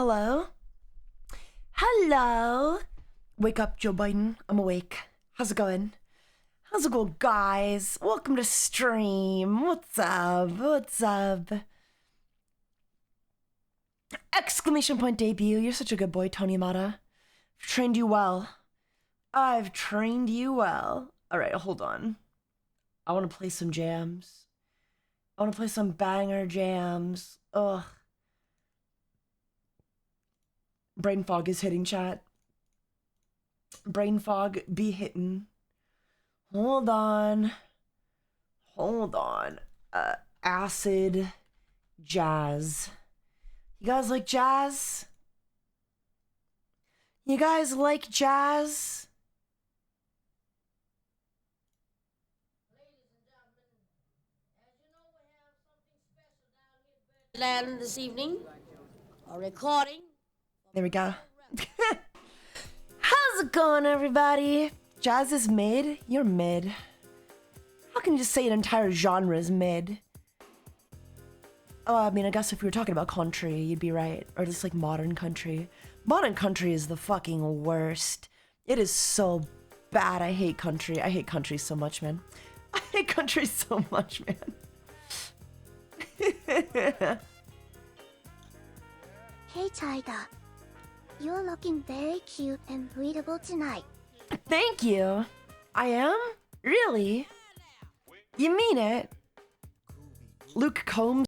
Hello? Hello? Wake up, Joe Biden. I'm awake. How's it going? How's it going, guys? Welcome to stream. What's up? What's up? Exclamation point debut. You're such a good boy, Tony Mata. I've trained you well. I've trained you well. All right, hold on. I want to play some jams. I want to play some banger jams. Ugh. Brain fog is hitting, chat. Brain fog be hitting. Hold on. Hold on. Acid jazz. You guys like jazz? You guys like jazz? Land this evening, a recording. There we go. How's it going, everybody? Jazz is mid? You're mid. How can you just say an entire genre is mid? Oh, I mean, I guess if we were talking about country, you'd be right. Or just like modern country. Modern country is the fucking worst. It is so bad. I hate country. I hate country so much, man. I hate country so much, man. Hey Taiga, you're looking very cute and readable tonight. Thank you. I am? Really? You mean it? Luke Combs.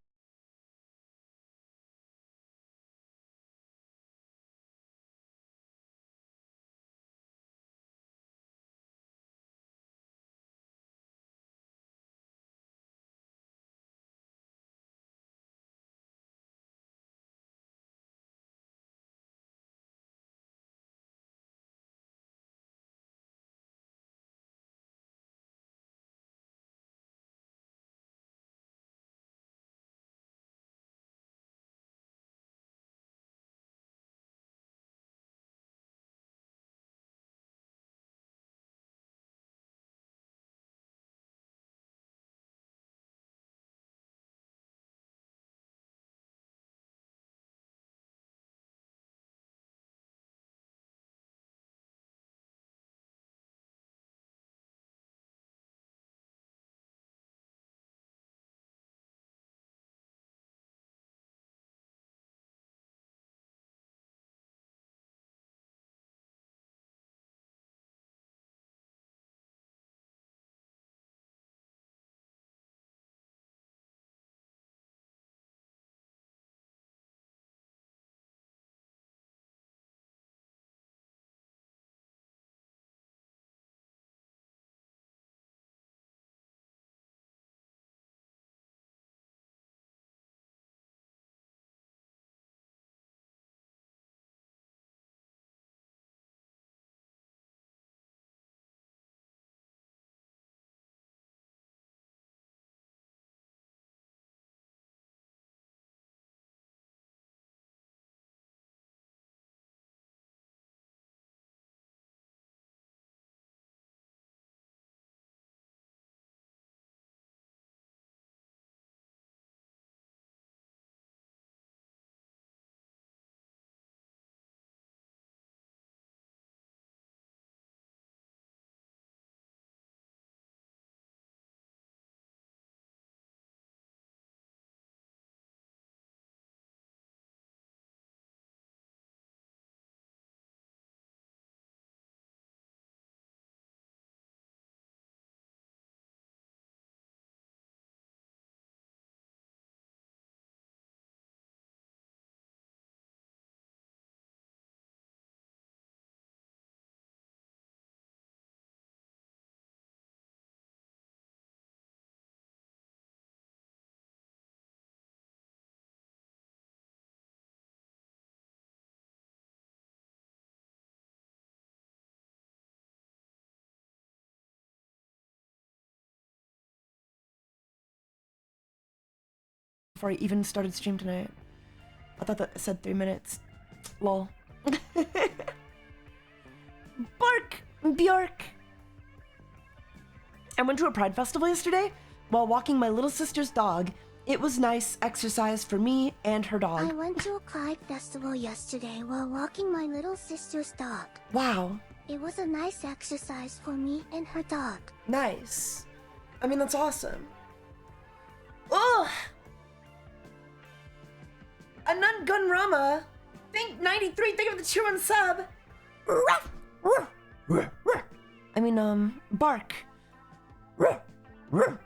Before I even started stream tonight. I thought that said 3 minutes. Lol. Bark! Bjork! I went to a pride festival yesterday while walking my little sister's dog, It was nice exercise for me and her I dog. went to a kite festival yesterday while walking my little sister's dog. Wow. It was a nice exercise for me and her dog. Nice. I mean, that's awesome. Ugh! Anun Gunrama! Thank 93, thank you for the tier 1 sub! Ruff, ruff, ruff, ruff. I mean, bark. Ruff, ruff.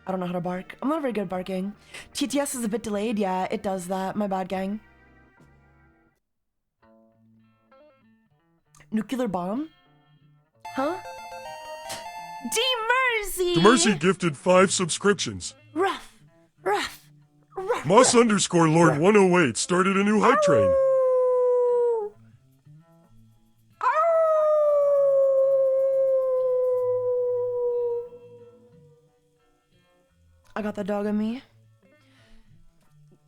I don't know how to bark. I'm not very good at barking. TTS is a bit delayed. Yeah, it does that. My bad, gang. Nuclear bomb? Huh? D-Mercy! DeMercy gifted 5 subscriptions. Ruff, ruff, ruff. Moss underscore Lord 108 started a new hype train. Ow! I got that dog on me.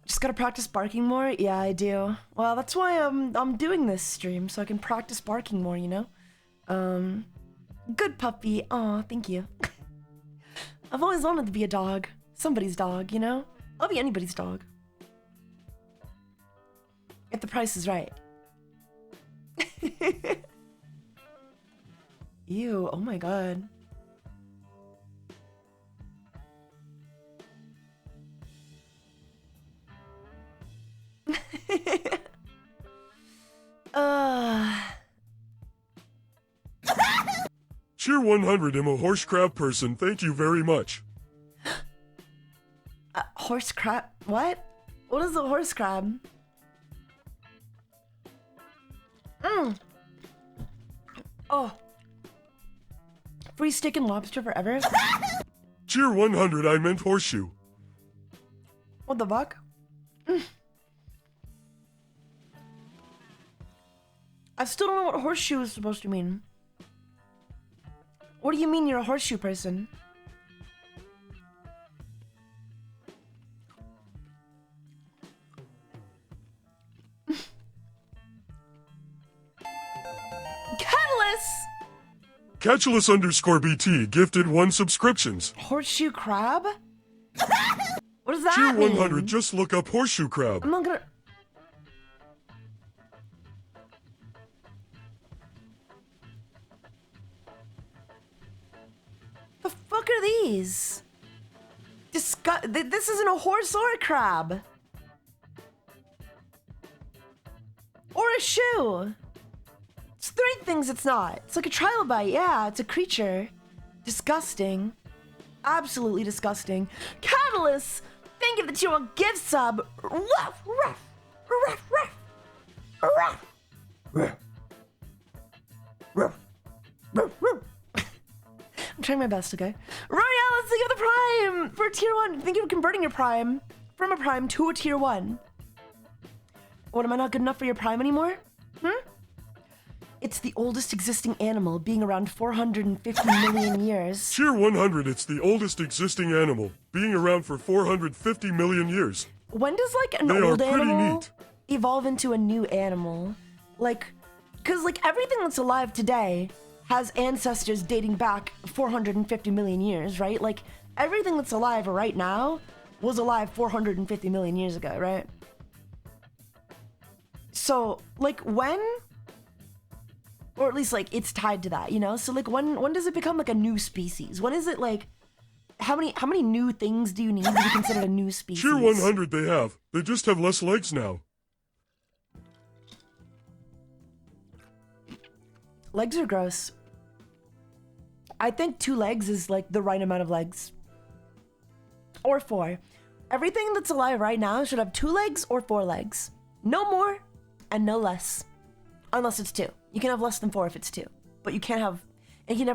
Just gotta practice barking more? Yeah, I do. Well, that's why I'm doing this stream, so I can practice barking more, you know? Good puppy. Aw, thank you. I've always wanted to be a dog. Somebody's dog, you know? I'll be anybody's dog. If the price is right. Ew, oh my god. Cheer 100, I'm a horse crab person, thank you very much. Horse crab? What? What is a horse crab? Oh. Free steak and lobster forever? Cheer 100, I meant horseshoe. What the fuck? I still don't know what horseshoe is supposed to mean. What do you mean you're a horseshoe person? Catalyst! Catulus underscore BT gifted 1 subscriptions. Horseshoe crab? What does that Cheer mean? 100, just look up horseshoe crab. I'm not gonna... The fuck are these? This isn't a horse or a crab. Or a shoe. It's 3 things it's not. It's like a trilobite, yeah, it's a creature. Disgusting. Absolutely disgusting. Catalyst! Thank you for the tier 1 gift sub. Ruff, ruff, ruff, ruff, ruff. Ruff. Ruff. Ruff, ruff. I'm trying my best, okay? Royale, thank you for the prime for tier 1. Thank you for converting your prime from a prime to a tier 1. What, am I not good enough for your prime anymore? It's the oldest existing animal, being around 450 million years. Cheer 100, it's the oldest existing animal, being around for 450 million years. When does like an They are old pretty animal neat. evolve into a new animal? Like, cause like everything that's alive today has ancestors dating back 450 million years, right? Like everything that's alive right now was alive 450 million years ago, right? So like when, or at least like it's tied to that, you know? So like when does it become like a new species? When is it like, how many new things do you need to be considered a new species? Cheer 100 they have. They just have less legs now. Legs are gross. I think 2 legs is like the right amount of legs. Or 4. Everything that's alive right now should have 2 legs or 4 legs. No more and no less. Unless it's 2. You can have less than 4 if it's 2. But you can have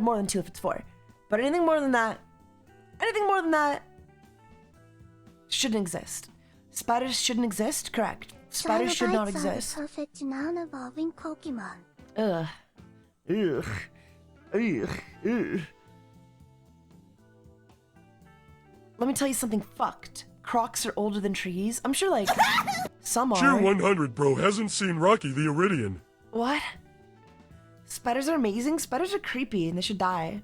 more than 2 if it's 4. But anything more than that shouldn't exist. Spiders shouldn't exist? Correct. Spiders should not Trilobites are exist. a perfect non-evolving Pokemon. Ugh. Ugh. Ugh. Ugh. Let me tell you something fucked. Crocs are older than trees. I'm sure, like, some Cheer are. 100 bro hasn't seen Rocky the Iridian. What? Spiders are amazing? Spiders are creepy and they should die.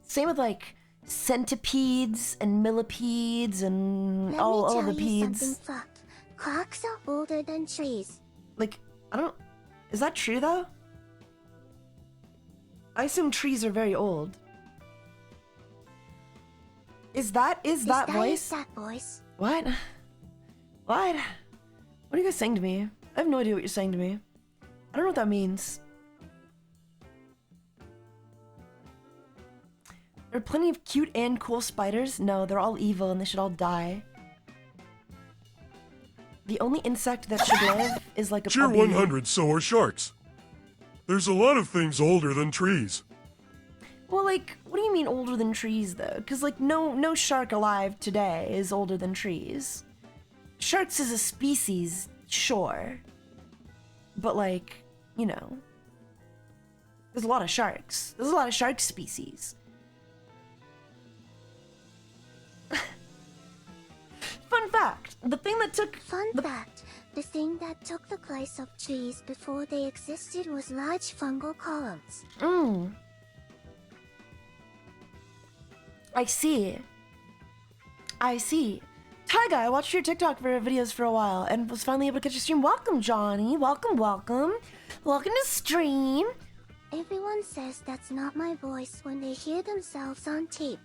Same with, like, centipedes and millipedes and Let all me the tell you something, peds. fuck. Clocks are older than trees. Like, I don't... Is that true, though? I assume trees are very old. Is that voice? That voice? What? What? What are you guys saying to me? I have no idea what you're saying to me. I don't know what that means. There are plenty of cute and cool spiders. No, they're all evil and they should all die. The only insect that should live is like a Tier bee. 100, so are sharks. There's a lot of things older than trees. Well, like, what do you mean older than trees, though? Because, like, no shark alive today is older than trees. Sharks is a species, sure. But, like, you know, there's a lot of sharks. There's a lot of shark species. Fun fact, the thing that took... The thing that took the place of trees before they existed was large fungal columns. I see. Taiga, I watched your TikTok videos for a while and was finally able to catch your stream. Welcome, Johnny. Welcome. Welcome to stream. Everyone says that's not my voice when they hear themselves on tape.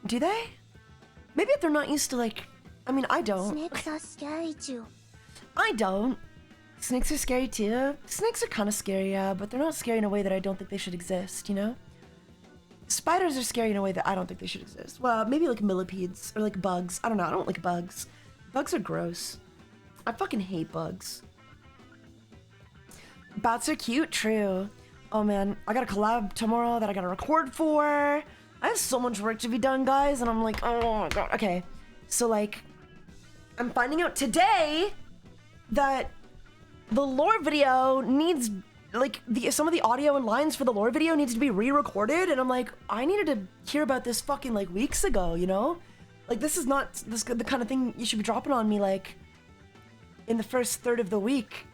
Do they? Maybe if they're not used to, like... I mean, I don't. Snakes are scary too. I don't. Snakes are scary too. Snakes are kind of scary, yeah, but they're not scary in a way that I don't think they should exist, you know? Spiders are scary in a way that I don't think they should exist. Well, maybe like millipedes or like bugs. I don't know. I don't like bugs. Bugs are gross. I fucking hate bugs. Bats are cute, true. Oh man, I got a collab tomorrow that I gotta record for. I have so much work to be done, guys, and I'm like, oh my god. Okay, so like, I'm finding out today that the lore video needs, like, some of the audio and lines for the lore video needs to be re-recorded, and I'm like, I needed to hear about this fucking, like, weeks ago, you know? Like, this is not the kind of thing you should be dropping on me, like, in the first third of the week.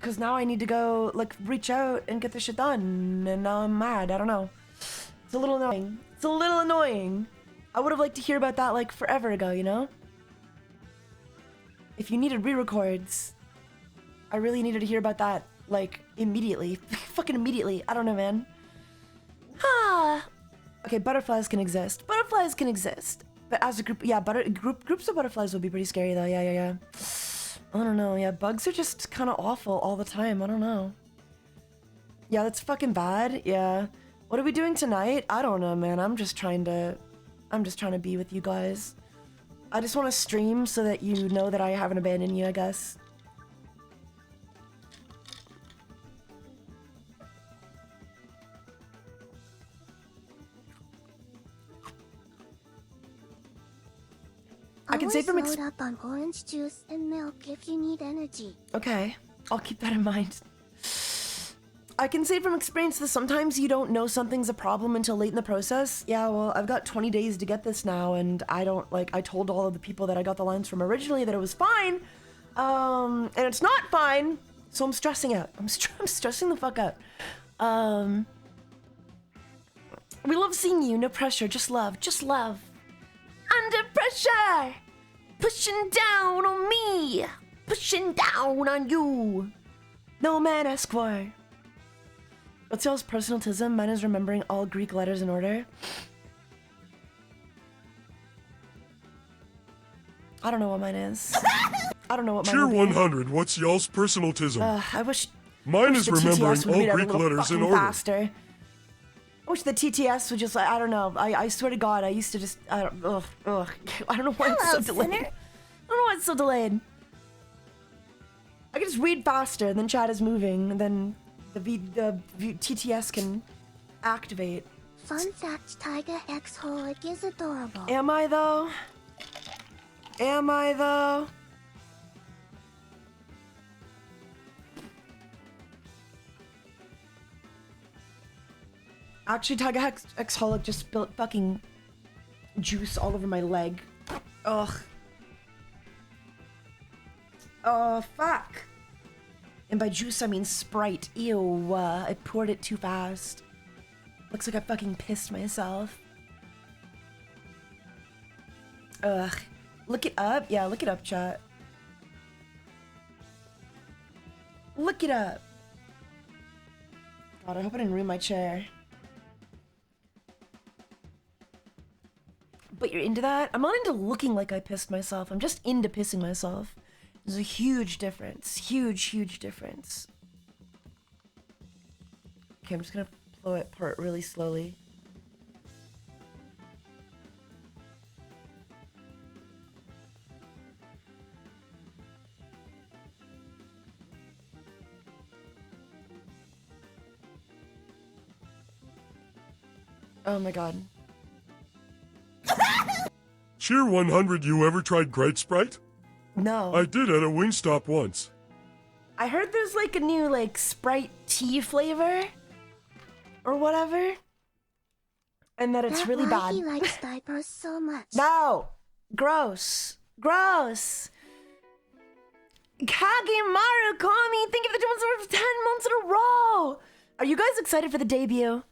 Because now I need to go, like, reach out and get this shit done, and now I'm mad. I don't know. It's a little annoying. It's a little annoying. I would have liked to hear about that, like, forever ago, you know? If you needed re-records, I really needed to hear about that, like, immediately. Fucking immediately. I don't know, man. Okay, butterflies can exist. Butterflies can exist. But as a group, yeah, groups of butterflies would be pretty scary, though. Yeah. I don't know, yeah, bugs are just kind of awful all the time. I don't know. Yeah, that's fucking bad. Yeah. What are we doing tonight? I don't know, man. I'm just trying to be with you guys. I just want to stream so that you know that I haven't abandoned you, I guess. I can save from load up on orange juice and milk if you need energy. Okay, I'll keep that in mind. I can say from experience that sometimes you don't know something's a problem until late in the process. Yeah, well, I've got 20 days to get this now, and I don't, like, I told all of the people that I got the lines from originally that it was fine, and it's not fine, so I'm stressing out. I'm stressing the fuck out. We love seeing you, no pressure, just love, Under pressure! Pushing down on me! Pushing down on you! No man ask for. What's y'all's personalism? Mine is remembering all Greek letters in order. I don't know what mine is. I don't know what mine Tier would be. 100, what's y'all's personalism? I wish... Mine is the remembering TTS would all read a Greek little letters in fucking order. faster. I wish the TTS would just, like, I don't know. I swear to God, I used to just, I don't know why it's so delayed. I don't know why it's so delayed. I can just read faster, and then chat is moving, and then the TTS can activate. Fun fact, TaigaxHolic is adorable. Am I though? Am I though? Actually, TaigaxHolic just spilled fucking juice all over my leg. Ugh. Oh, fuck. And by juice, I mean Sprite. Ew, I poured it too fast. Looks like I fucking pissed myself. Ugh. Look it up? Yeah, look it up, chat. Look it up. God, I hope I didn't ruin my chair. But you're into that? I'm not into looking like I pissed myself. I'm just into pissing myself. There's a huge difference. Huge, huge difference. Okay, I'm just gonna blow it apart really slowly. Oh my god. Cheer 100, you ever tried Great Sprite? No. I did at a Wingstop once. I heard there's like a new like Sprite tea flavor or whatever, and that it's That's really why bad. he likes diapers so much. No, gross, gross. Kagemaru Kami, thank you for the 2 months for 10 months in a row. Are you guys excited for the debut?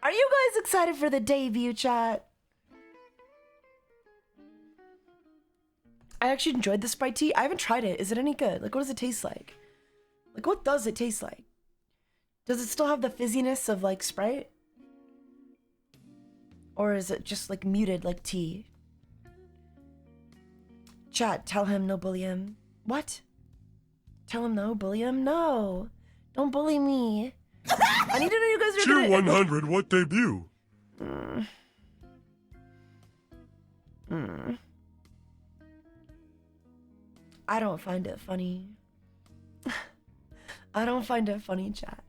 Are you guys excited for the debut, chat? I actually enjoyed the Sprite tea. I haven't tried it. Is it any good? Like, what does it taste like? Like, what does it taste like? Does it still have the fizziness of, like, Sprite? Or is it just, like, muted like tea? Chat, tell him no bully him. What? Tell him no bully him? No. Don't bully me. I need to know you guys are Cheer gonna... 100, what debut? I don't find it funny. I don't find it funny, chat.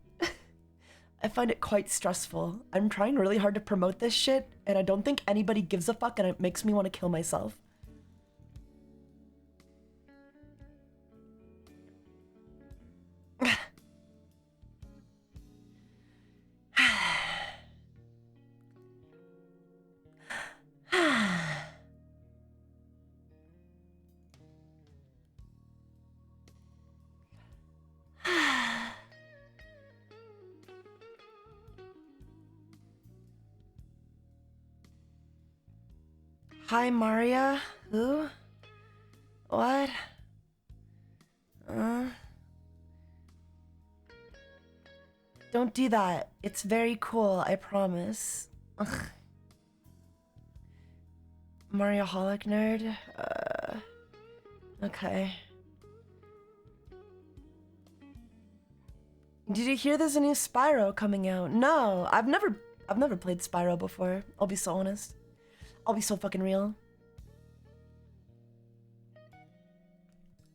I find it quite stressful. I'm trying really hard to promote this shit, and I don't think anybody gives a fuck, and it makes me want to kill myself. Hi, Maria. Who? What? Don't do that. It's very cool, I promise. Ugh. TaigaxHolic nerd? Okay. Did you hear there's a new Spyro coming out? No, I've never played Spyro before. I'll be so honest. I'll be so fucking real.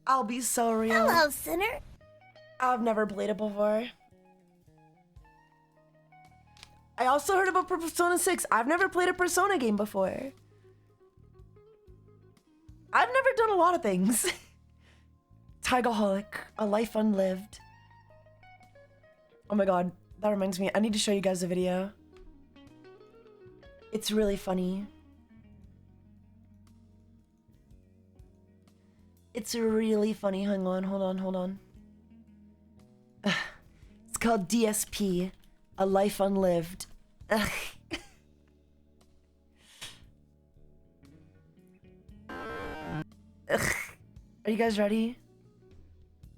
I'll be so real. Hello, sinner. I've never played it before. I also heard about Persona 6. I've never played a Persona game before. I've never done a lot of things. TaigaxHolic, a life unlived. Oh my god, that reminds me. I need to show you guys a video. It's really funny. It's really funny. Hang on, hold on. It's called DSP, A Life Unlived. Ugh. Ugh. Are you guys ready?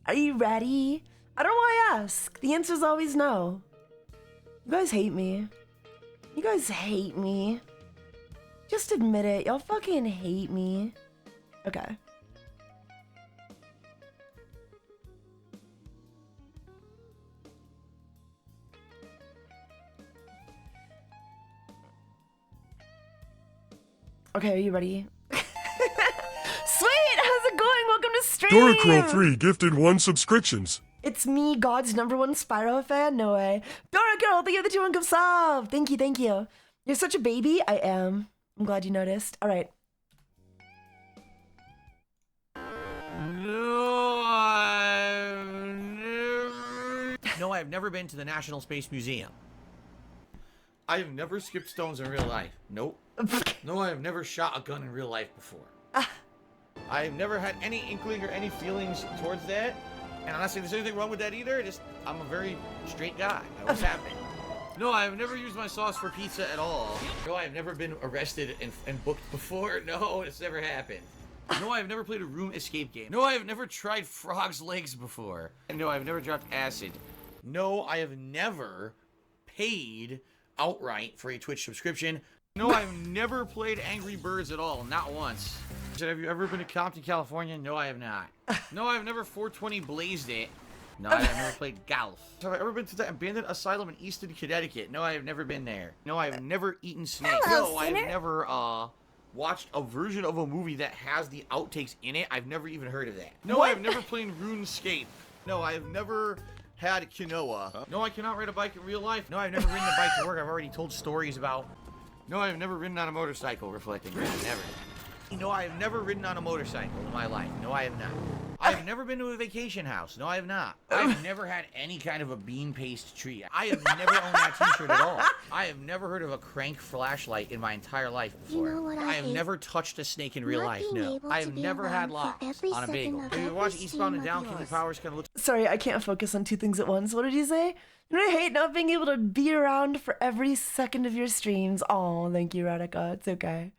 Are you ready? I don't know why I ask. The answer's always no. You guys hate me. You guys hate me. Just admit it. Y'all fucking hate me. Okay. Okay, are you ready? Sweet! How's it going? Welcome to stream! DoraCurl3 gifted 1 subscriptions. It's me, God's #1 Spyro fan? No way. DoraCurl, thank you for the 2-1 sub! Thank you, thank you. You're such a baby? I am. I'm glad you noticed. Alright. No, I've never been to the National Space Museum. I have never skipped stones in real life. Nope. No, I have never shot a gun in real life before. I have never had any inkling or any feelings towards that. And I'm not saying there's anything wrong with that either. Just, I'm a very straight guy. I was happening. No, I've never used my sauce for pizza at all. No, I've never been arrested and booked before. No, it's never happened. No, I've never played a room escape game. No, I've never tried frog's legs before. No, I've never dropped acid. No, I have never paid outright for a Twitch subscription. No, I've never played Angry Birds at all, not once. Have you ever been to Compton, California? No, I have not. No, I've never 420 blazed it. No, I've never played golf. Have I ever been to the abandoned asylum in Easton, Connecticut? No, I have never been there. No, I've never eaten snake. Hello, No, I've sinner. never watched a version of a movie that has the outtakes in it. I've never even heard of that. No, What? I've never played RuneScape. No, I've never had quinoa. No, I cannot ride a bike in real life. No, I've never ridden a bike to work. I've already told stories about. No, I've never ridden on a motorcycle. Reflecting, never. No, I have never ridden on a motorcycle in my life. No, I have not. I have never been to a vacation house. No, I have not. I've never had any kind of a bean paste tree. I have never owned that t-shirt at all. I have never heard of a crank flashlight in my entire life before. You know what I I have hate? never touched a snake in real Not life. being No. able I to have be never had around for locks every on a bagel. second of Have you every watched Eastbound and stream Down? of Kenny yours. Powers kind of looks. Sorry, I can't focus on two things at once. What did you say? You know, I hate not being able to be around for every second of your streams. Oh, thank you, Radika. It's okay.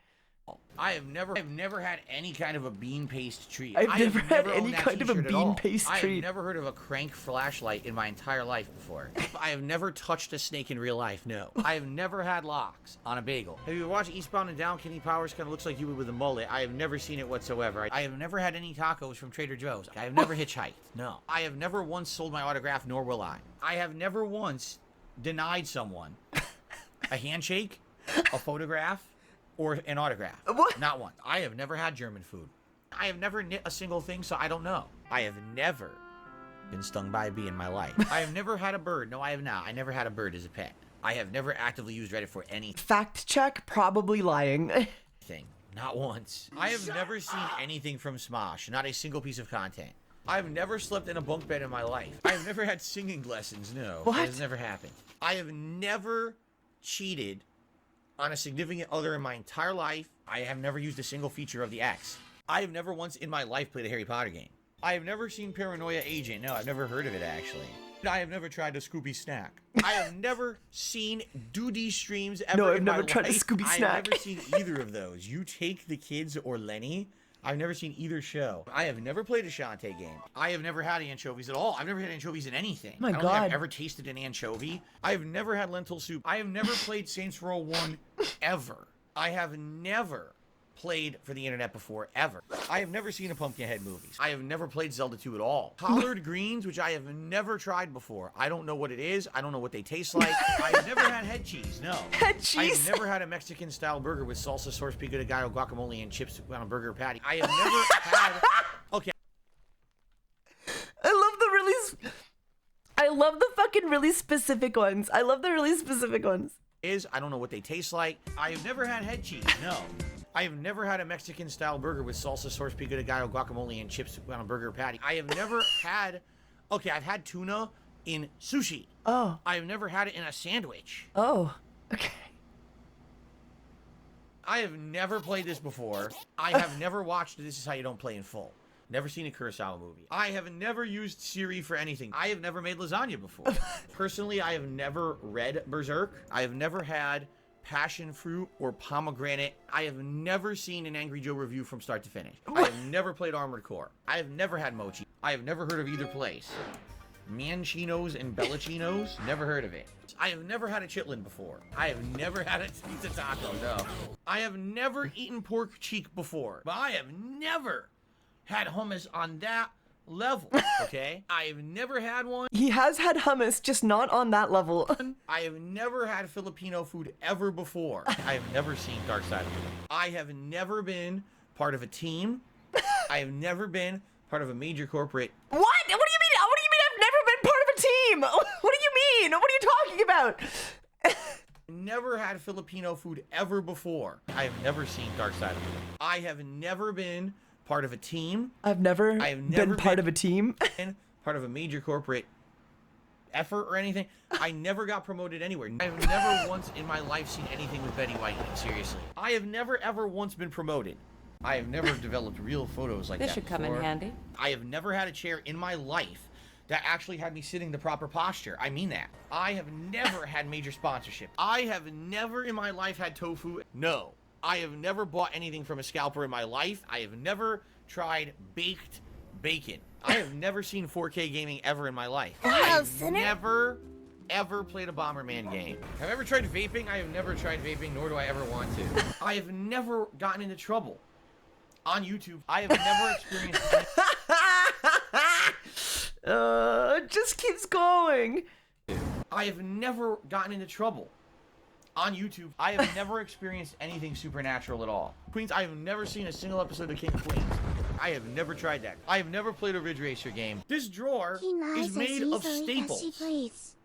I have never had any kind of a bean paste tree. I've I have never had owned any that kind of a t-shirt at bean all. paste I tree. have never heard of a crank flashlight in my entire life before. I have never touched a snake in real life. No. I have never had locks on a bagel. Have you watched Eastbound and Down? Kenny Powers kind of looks like you with a mullet. I have never seen it whatsoever. I have never had any tacos from Trader Joe's. I have never hitchhiked. No. I have never once sold my autograph, nor will I. I have never once denied someone a handshake, a photograph, or an autograph. What? Not one. I have never had German food. I have never knit a single thing, so I don't know. I have never been stung by a bee in my life. I have never had a bird. No, I have not. I never had a bird as a pet. I have never actively used Reddit for anything. Fact check, probably lying. Not once. I have never seen anything from Smosh. Not a single piece of content. I've never slept in a bunk bed in my life. I have never had singing lessons. No. What? That has never happened. I have never cheated on a significant other in my entire life. I have never used a single feature of the X. I have never once in my life played a Harry Potter game. I have never seen Paranoia Agent. No, I've never heard of it, actually. I have never tried a Scooby snack. I have never seen Doody streams ever. No, I've in never my tried a life. Scooby I snack. have never seen either of those. You Take the Kids or Lenny. I've never seen either show. I have never played a Shantae game. I have never had anchovies at all. I've never had anchovies in anything. My I don't think God. I've ever tasted an anchovy. I have never had lentil soup. I have never played Saints Row 1 ever. I have never played for the internet before, ever. I have never seen a Pumpkinhead movies. I have never played Zelda 2 at all. Collard greens, which I have never tried before. I don't know what it is. I don't know what they taste like. I've never had head cheese, no. Head cheese? I've never had a Mexican-style burger with salsa, sauce, pico de gallo, guacamole, and chips on a burger patty. I have never had... Okay. I love the fucking really specific ones. I love the really specific ones. I don't know what they taste like. I have never had head cheese, no. I have never had a Mexican-style burger with salsa, sauce, pico de gallo, guacamole, and chips on a burger patty. I have never had... Okay, I've had tuna in sushi. Oh. I have never had it in a sandwich. Oh. Okay. I have never played this before. I have never watched This Is How You Don't Play in full. Never seen a Kurosawa movie. I have never used Siri for anything. I have never made lasagna before. Personally, I have never read Berserk. I have never had passion fruit or pomegranate. I have never seen an Angry Joe review from start to finish. I have never played Armored Core. I have never had mochi. I have never heard of either place. Manchinos and Bellachinos? Never heard of it. I have never had a chitlin before. I have never had a pizza taco, no. I have never eaten pork cheek before. But I have never had hummus on that level, okay? I have never had one. He has had hummus, just not on that level. I have never had Filipino food ever before. I have never seen Dark Side of the Moon. I have never been part of a team. I have never been part of a major corporate. What? What do you mean? What do you mean I've never been part of a team? What do you mean? What are you talking about? Never had Filipino food ever before. I have never seen Dark Side of the Moon. I have never been part of a team. I've never been part of a team. Part of a major corporate effort or anything. I never got promoted anywhere. I've never once in my life seen anything with Betty White, seriously. I have never ever once been promoted. I have never developed real photos like that This should come in before. handy. I have never had a chair in my life that actually had me sitting the proper posture. I mean that. I have never had major sponsorship. I have never in my life had tofu. No. I have never bought anything from a scalper in my life. I have never tried baked bacon. I have never seen 4K gaming ever in my life. I've never ever played a Bomberman game. Have I ever tried vaping? I have never tried vaping, nor do I ever want to. I have never gotten into trouble on YouTube. I have never experienced it just keeps going. I have never gotten into trouble on YouTube. I have never experienced anything supernatural at all. Queens, I have never seen a single episode of King of Queens. I have never tried that. I have never played a Ridge Racer game. This drawer is made of staples.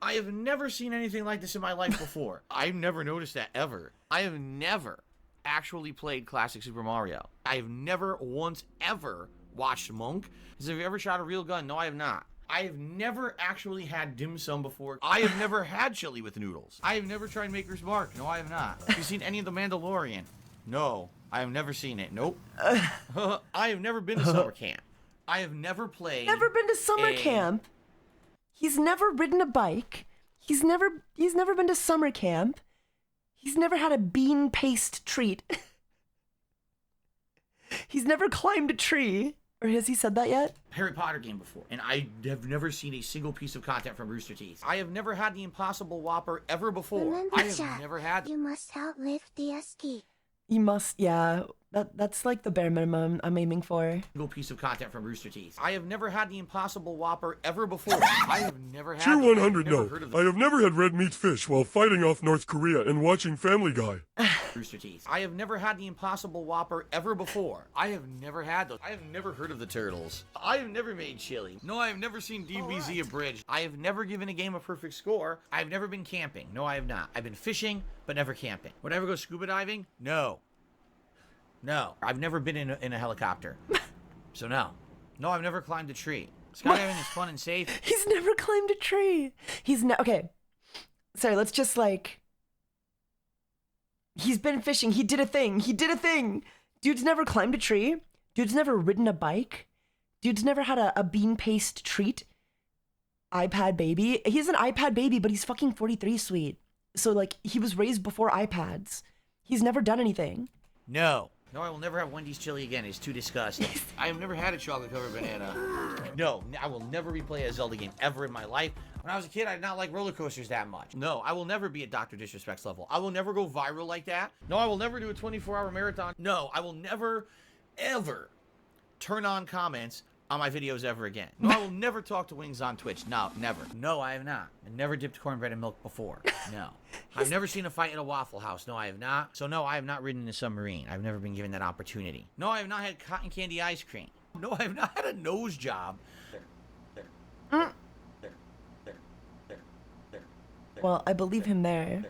I have never seen anything like this in my life before. I've never noticed that ever. I have never actually played classic Super Mario. I have never once ever watched Monk. Have you ever shot a real gun? No, I have not. I have never actually had dim sum before. I have never had chili with noodles. I have never tried Maker's Mark. No, I have not. Have you seen any of The Mandalorian? No, I have never seen it. Nope. I have never been to summer camp. I have never played. Never been to summer camp. He's never ridden a bike. He's never been to summer camp. He's never had a bean paste treat. He's never climbed a tree. Or has he said that yet? Harry Potter game before. And I have never seen a single piece of content from Rooster Teeth. I have never had the Impossible Whopper ever before. Remember, I have never had. You must outlive the ASCII. You must, yeah. That's like the bare minimum I'm aiming for. Single piece of content from Rooster Teeth. I have never had the Impossible Whopper ever before. I have never had. Tier 100 no. I have never had red meat fish while fighting off North Korea and watching Family Guy. Rooster Teeth. I have never had the Impossible Whopper ever before. I have never had those. I have never heard of the turtles. I have never made chili. No, I have never seen DBZ abridged. I have never given a game a perfect score. I have never been camping. No, I have not. I've been fishing, but never camping. Would I ever go scuba diving? No. No. I've never been in a helicopter. So no. No, I've never climbed a tree. Skydiving is fun and safe. He's never climbed a tree. Okay. Sorry, let's just like... He's been fishing. He did a thing. Dude's never climbed a tree. Dude's never ridden a bike. Dude's never had a bean paste treat. iPad baby. He's an iPad baby, but he's fucking 43, sweet. So like, he was raised before iPads. He's never done anything. No. No, I will never have Wendy's chili again. It's too disgusting. I have never had a chocolate-covered banana. No, I will never replay a Zelda game ever in my life. When I was a kid, I did not like roller coasters that much. No, I will never be at Dr. Disrespect's level. I will never go viral like that. No, I will never do a 24-hour marathon. No, I will never, ever turn on comments on my videos ever again. No, I will never talk to Wings on Twitch. No, never. No, I have not. I've never dipped cornbread in milk before. No. I've never seen a fight at a Waffle House. No, I have not. So no, I have not ridden in a submarine. I've never been given that opportunity. No, I have not had cotton candy ice cream. No, I have not had a nose job. Well, I believe him there.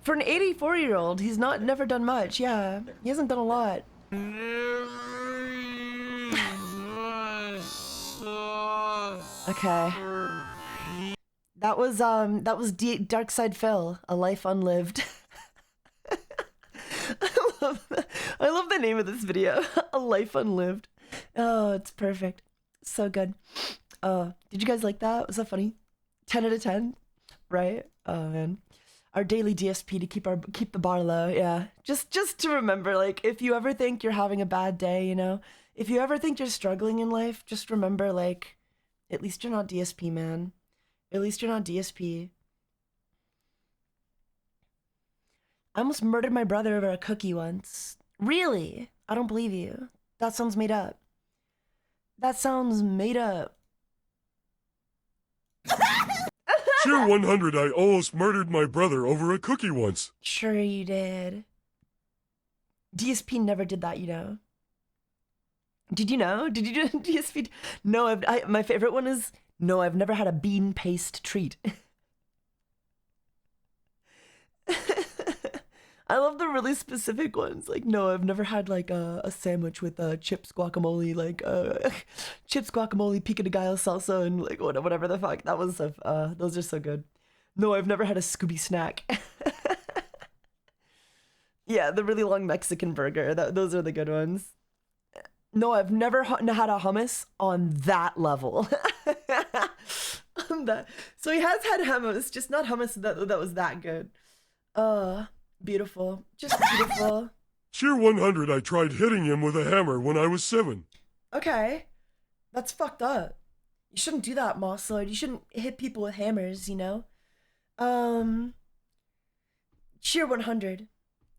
For an 84-year-old, he's never done much. Yeah, he hasn't done a lot. Okay. That was Dark Side Phil, A Life Unlived. I love the name of this video. A Life Unlived. Oh, it's perfect. So good. Did you guys like that? Was that funny? 10 out of 10, right? Oh man. Our daily DSP to keep the bar low. Yeah. Just to remember, like, if you ever think you're having a bad day, you know, if you ever think you're struggling in life, just remember, like, at least you're not DSP, man. At least you're not DSP. I almost murdered my brother over a cookie once. Really? I don't believe you. That sounds made up. That sounds made up. Tier 100 I almost murdered my brother over a cookie once. Sure you did. DSP never did that, you know. Did you know? Did you do DSP? No, my favorite one is, no, I've never had a bean paste treat. I love the really specific ones. Like, no, I've never had like a sandwich with chips, guacamole, like chips, guacamole, pico de gallo salsa, and like whatever the fuck. That was those are so good. No, I've never had a Scooby snack. Yeah, the really long Mexican burger. Those are the good ones. No, I've never had a hummus on that level. On that. So he has had hummus, just not hummus that was that good. Beautiful. Just beautiful. Tier 100, I tried hitting him with a hammer when I was 7. Okay. That's fucked up. You shouldn't do that, Moss Lord. You shouldn't hit people with hammers, you know? Tier 100.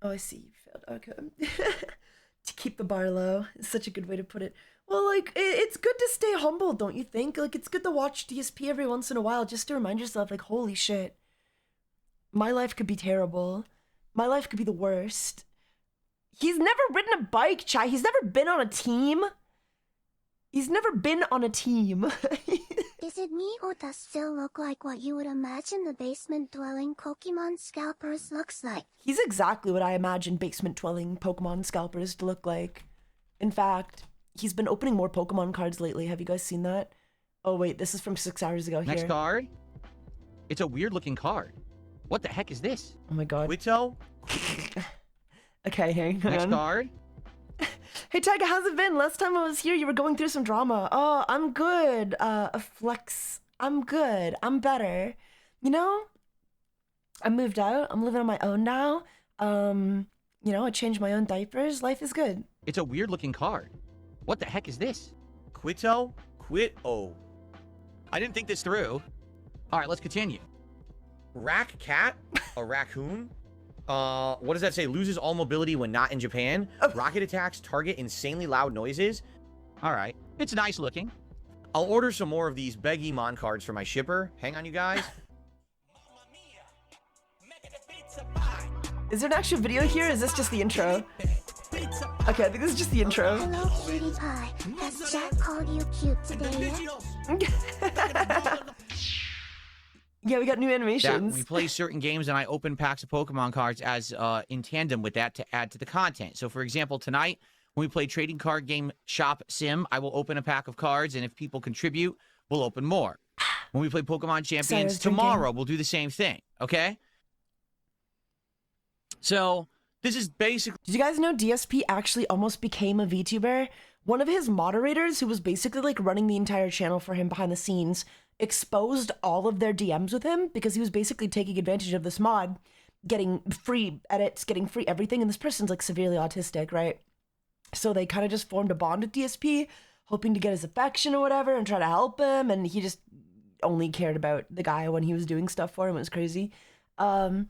Oh, I see. You failed. Okay. To keep the bar low is such a good way to put it. Well, like, it's good to stay humble, don't you think? Like, it's good to watch DSP every once in a while just to remind yourself, like, holy shit. My life could be terrible. My life could be the worst. He's never ridden a bike, Chai. He's never been on a team. He's never been on a team. Is it me or does Phil look like what you would imagine the basement-dwelling Pokemon scalpers looks like? He's exactly what I imagine basement-dwelling Pokemon scalpers to look like. In fact, he's been opening more Pokemon cards lately. Have you guys seen that? Oh wait, this is from 6 hours ago. Next here. card. It's a weird-looking card. What the heck is this? Oh my god. Quito? Okay, hang on. Next card. Hey Taiga, how's it been? Last time I was here, you were going through some drama. Oh, I'm good. Flex. I'm good. I'm better. You know, I moved out. I'm living on my own now. You know, I changed my own diapers. Life is good. It's a weird-looking card. What the heck is this? Quito? Quit-o. I didn't think this through. All right, let's continue. Rack cat? A raccoon? What does that say? Loses all mobility when not in Japan. Rocket attacks target insanely loud noises. All right, it's nice looking. I'll order some more of these Beggymon cards for my shipper. Hang on, you guys. Is there an actual video here? Or is this just the intro? Okay, I think this is just the intro. Hello, cutie pie. Has Jack called you cute today yet? Yeah, we got new That animations. we play certain games and I open packs of Pokemon cards as in tandem with that to add to the content. So for example, tonight when we play trading card game Shop Sim, I will open a pack of cards and if people contribute, we'll open more. When we play Pokemon Champions tomorrow, we'll do the same thing, okay? So this is basically... Did you guys know DSP actually almost became a VTuber? One of his moderators, who was basically like running the entire channel for him behind the scenes, exposed all of their DMs with him because he was basically taking advantage of this mod, getting free edits, getting free everything, and this person's like severely autistic, right? So they kind of just formed a bond with DSP, hoping to get his affection or whatever and try to help him, and he just only cared about the guy when he was doing stuff for him. It was crazy. So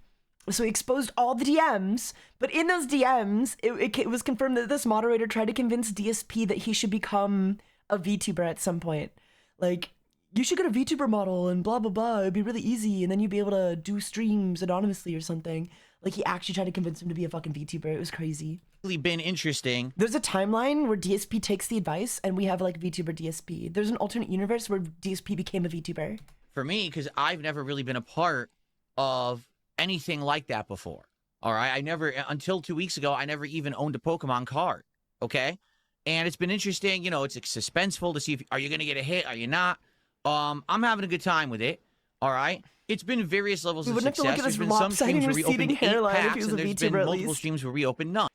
he exposed all the DMs, but in those DMs, it was confirmed that this moderator tried to convince DSP that he should become a VTuber at some point. Like, you should get a VTuber model and blah, blah, blah. It'd be really easy. And then you'd be able to do streams anonymously or something. Like, he actually tried to convince him to be a fucking VTuber. It was crazy. been interesting. There's a timeline where DSP takes the advice and we have like VTuber DSP. There's an alternate universe where DSP became a VTuber. For me, because I've never really been a part of anything like that before. All right, I never, until 2 weeks ago, I never even owned a Pokemon card. Okay, and it's been interesting. You know, it's suspenseful to see if are you going to get a hit, are you not? I'm having a good time with it. All right, it's been various levels of success. There's been some streams where we opened 8 packs, and there's been multiple streams where we opened none.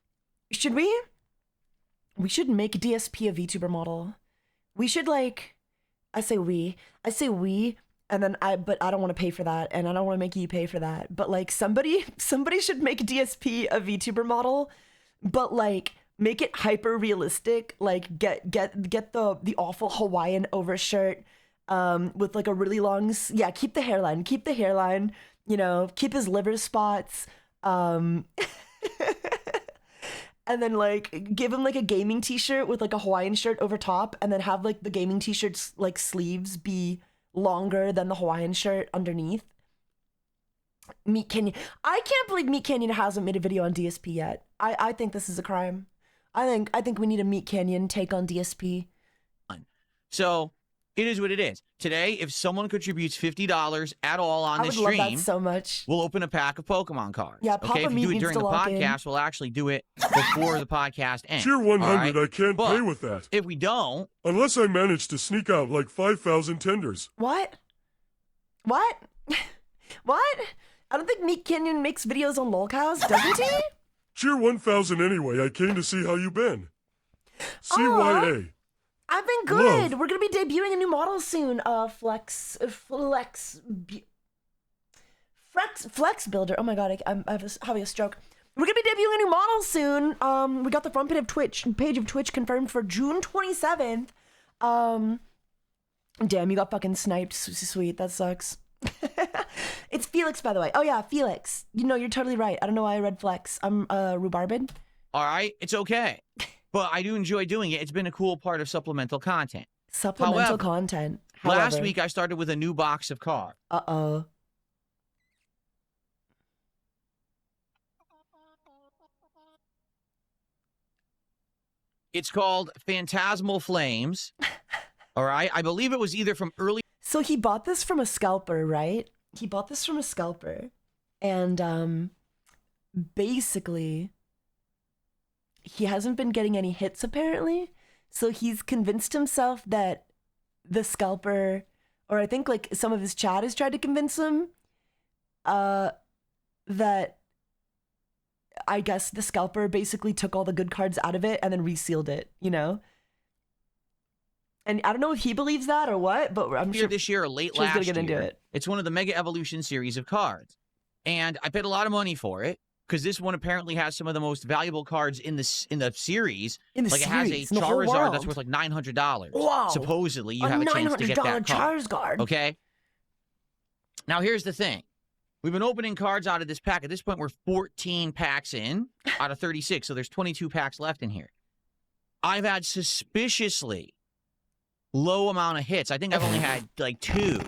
Should we? We should make DSP a VTuber model. We should like, I say we, and then but I don't want to pay for that, and I don't want to make you pay for that. But like somebody should make DSP a VTuber model, but like make it hyper realistic. Like get the awful Hawaiian overshirt, with like a really long, keep the hairline, you know, keep his liver spots, and then like give him like a gaming t-shirt with like a Hawaiian shirt over top, and then have like the gaming t-shirt's like sleeves be longer than the Hawaiian shirt underneath. Meat Canyon. I can't believe Meat Canyon hasn't made a video on DSP yet. I think this is a crime. I think we need a Meat Canyon take on DSP. So it is what it is. Today, if someone contributes $50 at all on this stream, I would love that so much. We'll open a pack of Pokemon cards. Yeah, okay? If you do it during the podcast, we'll actually do it before the podcast ends. Tier 100, right? I can't pay with that. If we don't... Unless I manage to sneak out like 5,000 tenders. What? What? What? I don't think Meat Canyon makes videos on lolcows, doesn't he? Tier 1,000 anyway, I came to see how you been. CYA. I've been good. Love. We're gonna be debuting a new model soon. Flex Builder. Oh my god, I'm having a stroke. We're gonna be debuting a new model soon. We got the front page of Twitch confirmed for June 27th. Damn, you got fucking sniped. Sweet, that sucks. It's Felix, by the way. Oh yeah, Felix. You know, you're totally right. I don't know why I read Flex. I'm rhubarbid. All right, it's okay. But I do enjoy doing it. It's been a cool part of supplemental content. Supplemental content. However, last week I started with a new box of cards. Uh-oh. It's called Phantasmal Flames. All right, I believe it was either from early. So he bought this from a scalper, right? He bought this from a scalper. And basically, he hasn't been getting any hits apparently. So he's convinced himself that the scalper, or I think like some of his chat has tried to convince him that I guess the scalper basically took all the good cards out of it and then resealed it, you know? And I don't know if he believes that or what, but I'm sure this year or late sure he's last gonna get into year. it. It's one of the Mega Evolution series of cards. And I paid a lot of money for it because this one apparently has some of the most valuable cards in the series. In the like series, it has in a the whole Charizard that's world. worth like $900. Wow. Supposedly, you have a chance to get that card. Charizard. Okay. Now here's the thing. We've been opening cards out of this pack. At this point, we're 14 packs in out of 36. So there's 22 packs left in here. I've had suspiciously low amount of hits. I think I've only had like 2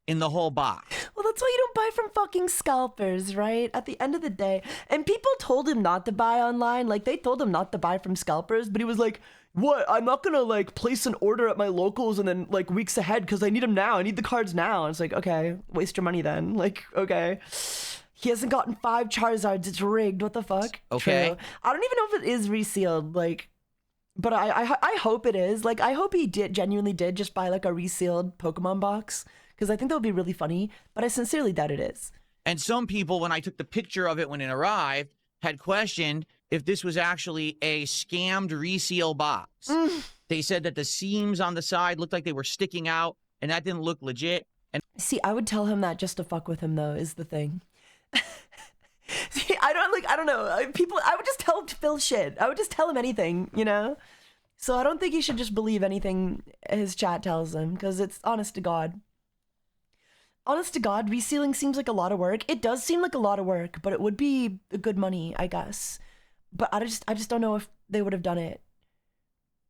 in the whole box. Well, that's why you don't buy from fucking scalpers, right? At the end of the day. And people told him not to buy online. Like, they told him not to buy from scalpers, but he was like, what? I'm not gonna, like, place an order at my locals and then, like, weeks ahead because I need them now. I need the cards now. And it's like, okay, waste your money then. Like, okay. He hasn't gotten 5 Charizards. It's rigged. What the fuck? Okay. True. I don't even know if it is resealed. Like, but I hope it is. Like, I hope he genuinely did just buy, like, a resealed Pokemon box. Because I think that would be really funny. But I sincerely doubt it is. And some people, when I took the picture of it when it arrived, had questioned if this was actually a scammed reseal box. They said that the seams on the side looked like they were sticking out, and that didn't look legit. And see, I would tell him that just to fuck with him, though, is the thing. See, I don't know. I would just tell Phil shit. I would just tell him anything, you know? So I don't think he should just believe anything his chat tells him, because it's honest to God. Honest to God, resealing seems like a lot of work. It does seem like a lot of work, but it would be good money, I guess. But I just don't know if they would have done it.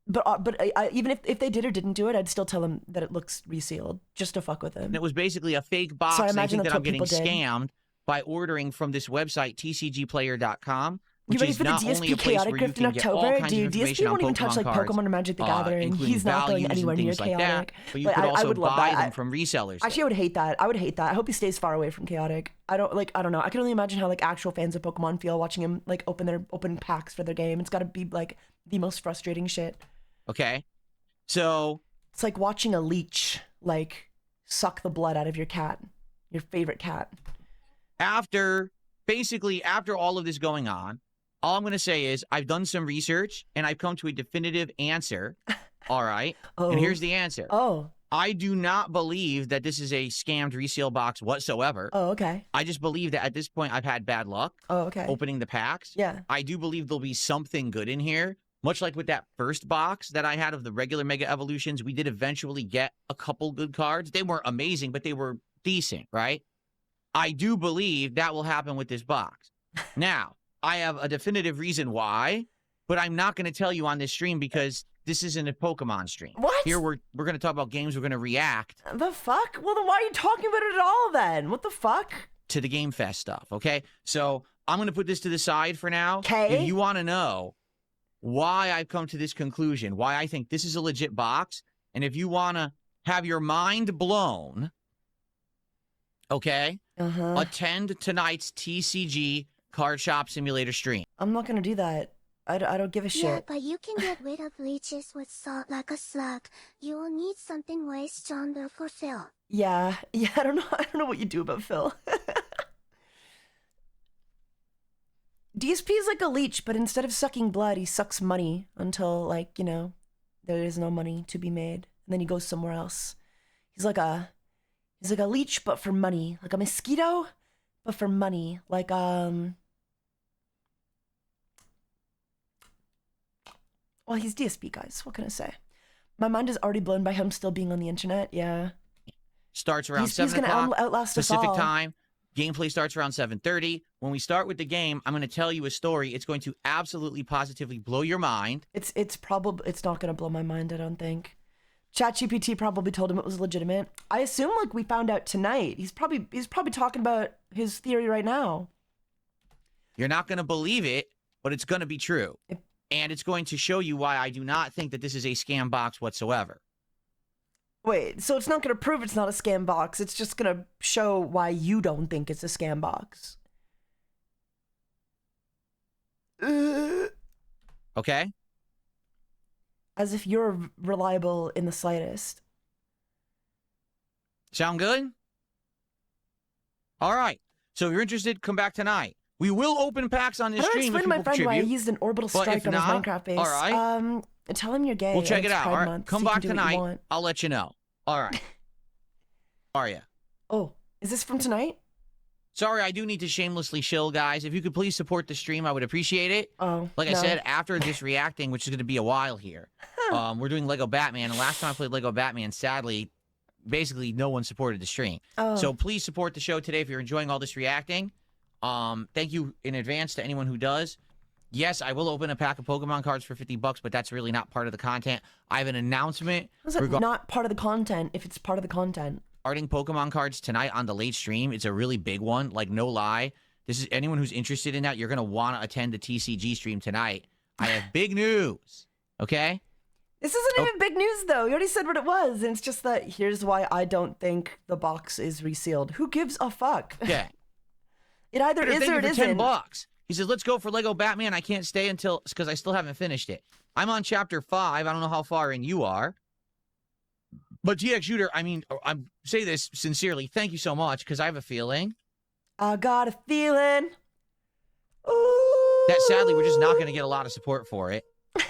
But even if they did or didn't do it, I'd still tell him that it looks resealed, just to fuck with him. And it was basically a fake box. So I and I imagine think that's that I'm what getting people did. scammed by ordering from this website, tcgplayer.com. You Which ready is for the not only a DSP place chaotic where you grift in can get all October? kinds Dude, of DSP information on won't even touch like Pokemon cards, Pokemon or Magic the Gathering. including He's not going values and anywhere near things like chaotic. that. But you But could I also would love buy that. them from resellers. Actually, I would hate that. I hope he stays far away from chaotic. I don't know. I can only imagine how like actual fans of Pokemon feel watching him like open packs for their game. It's got to be like the most frustrating shit. Okay, so it's like watching a leech like suck the blood out of your cat, your favorite cat. After all of this going on, all I'm going to say is I've done some research and I've come to a definitive answer. All right. And here's the answer. I do not believe that this is a scammed resale box whatsoever. Oh, okay. I just believe that at this point I've had bad luck. Oh, okay. Opening the packs. Yeah. I do believe there'll be something good in here. Much like with that first box that I had of the regular Mega Evolutions, we did eventually get a couple good cards. They weren't amazing, but they were decent, right? I do believe that will happen with this box. Now, I have a definitive reason why, but I'm not going to tell you on this stream because this isn't a Pokemon stream. What? Here we're going to talk about games we're going to react. The fuck? Well, then why are you talking about it at all then? What the fuck? To the Game Fest stuff, okay? So I'm going to put this to the side for now. Okay. If you want to know why I've come to this conclusion, why I think this is a legit box, and if you want to have your mind blown, okay, attend tonight's TCG Card Shop Simulator stream. I'm not gonna do that. I don't give a shit. Yeah, but you can get rid of leeches with salt like a slug. You will need something way stronger for Phil. Yeah, I don't know what you do about Phil. DSP is like a leech, but instead of sucking blood, he sucks money until, like, you know, there is no money to be made. And then he goes somewhere else. He's like a leech, but for money. Like a mosquito, but for money. Like, well, he's DSP, guys. What can I say? My mind is already blown by him still being on the internet. Yeah. Starts around He's 7 gonna o'clock outlast us Pacific all. time. Gameplay starts around 7:30. When we start with the game, I'm going to tell you a story. It's going to absolutely positively blow your mind. It's not gonna blow my mind, I don't think. ChatGPT probably told him it was legitimate. I assume, like, we found out tonight. He's probably talking about his theory right now. You're not going to believe it, but it's going to be true. And it's going to show you why I do not think that this is a scam box whatsoever. Wait, so it's not gonna prove it's not a scam box. It's just gonna show why you don't think it's a scam box. Okay? As if you're reliable in the slightest. Sound good? All right. So if you're interested, come back tonight. We will open packs on this How do I stream. explain to my friend why I used an orbital But strike if on his not, Minecraft base? all right. Tell him you're gay. We'll check and it it's out. Pride All right. Month, Come so you back can do what you tonight. want. I'll let you know. All right. How are you? Oh, is this from tonight? Sorry, I do need to shamelessly shill, guys. If you could please support the stream, I would appreciate it. Oh, Like I no. said, after this reacting, which is going to be a while here, we're doing Lego Batman. And last time I played Lego Batman, sadly, basically no one supported the stream. Oh. So please support the show today if you're enjoying all this reacting. Thank you in advance to anyone who does. Yes, I will open a pack of Pokemon cards for $50, but that's really not part of the content. I have an announcement How's that not part of the content if it's part of the content? regarding Pokemon cards tonight on the late stream. It's a really big one, like no lie. This is anyone who's interested in that, you're going to want to attend the TCG stream tonight. I have big news, okay? This isn't even big news, though. You already said what it was, and it's just that here's why I don't think the box is resealed. Who gives a fuck? Yeah. It either is or it isn't. $10. He says, let's go for Lego Batman. I can't stay until, because I still haven't finished it. I'm on chapter 5. I don't know how far in you are. But GX Shooter, I mean, I say this sincerely. Thank you so much, because I have a feeling I got a feeling. Ooh. that sadly we're just not going to get a lot of support for it.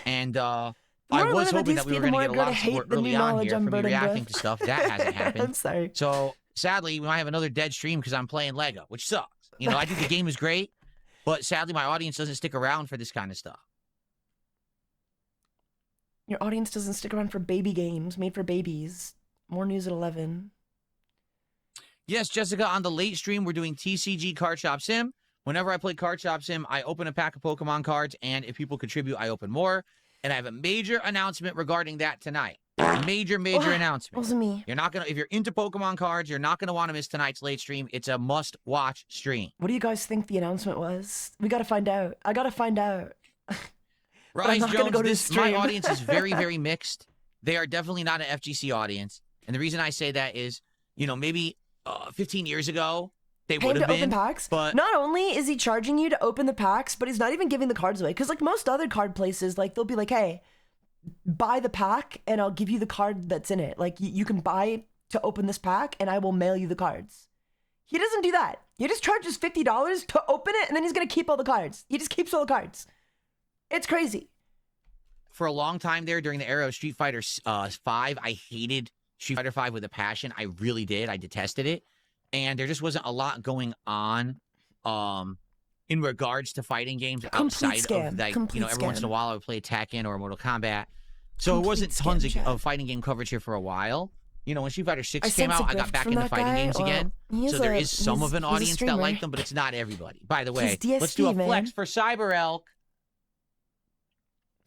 And I was hoping that we were going to get a lot of support early on here from me reacting to stuff. That hasn't happened. I'm sorry. So sadly, we might have another dead stream because I'm playing Lego, which sucks. You know, I think the game is great, but sadly my audience doesn't stick around for this kind of stuff. Your audience doesn't stick around for baby games made for babies. More news at 11. Yes, Jessica, on the late stream, we're doing TCG Card Shop Sim. Whenever I play Card Shop Sim, I open a pack of Pokemon cards, and if people contribute, I open more. And I have a major announcement regarding that tonight. Major announcement. Wasn't me. You're not gonna, if you're into Pokemon cards, you're not gonna want to miss tonight's late stream. It's a must-watch stream. What do you guys think the announcement was? We gotta find out. I gotta find out. Rise not gonna Jones, go to this, the my stream. audience is very, very mixed. They are definitely not an FGC audience. And the reason I say that is, you know, maybe 15 years ago, they Paying would to have open been. packs? But not only is he charging you to open the packs, but he's not even giving the cards away. Because like most other card places, like they'll be like, hey, buy the pack and I'll give you the card that's in it. Like you can buy to open this pack and I will mail you the cards. He doesn't do that. He just charges $50 to open it and then he's going to keep all the cards. He just keeps all the cards. It's crazy. for a long time there during the era of Street Fighter 5, I hated Street Fighter 5 with a passion. I really did. I detested it. And there just wasn't a lot going on in regards to fighting games outside of, like, you know, every once in a while I would play Tekken or Mortal Kombat. So it wasn't tons of fighting game coverage here for a while. You know, when Street Fighter 6 came out, I got back into fighting games again. So there is some of an audience that like them, but it's not everybody. By the way, let's do a flex for Cyber Elk.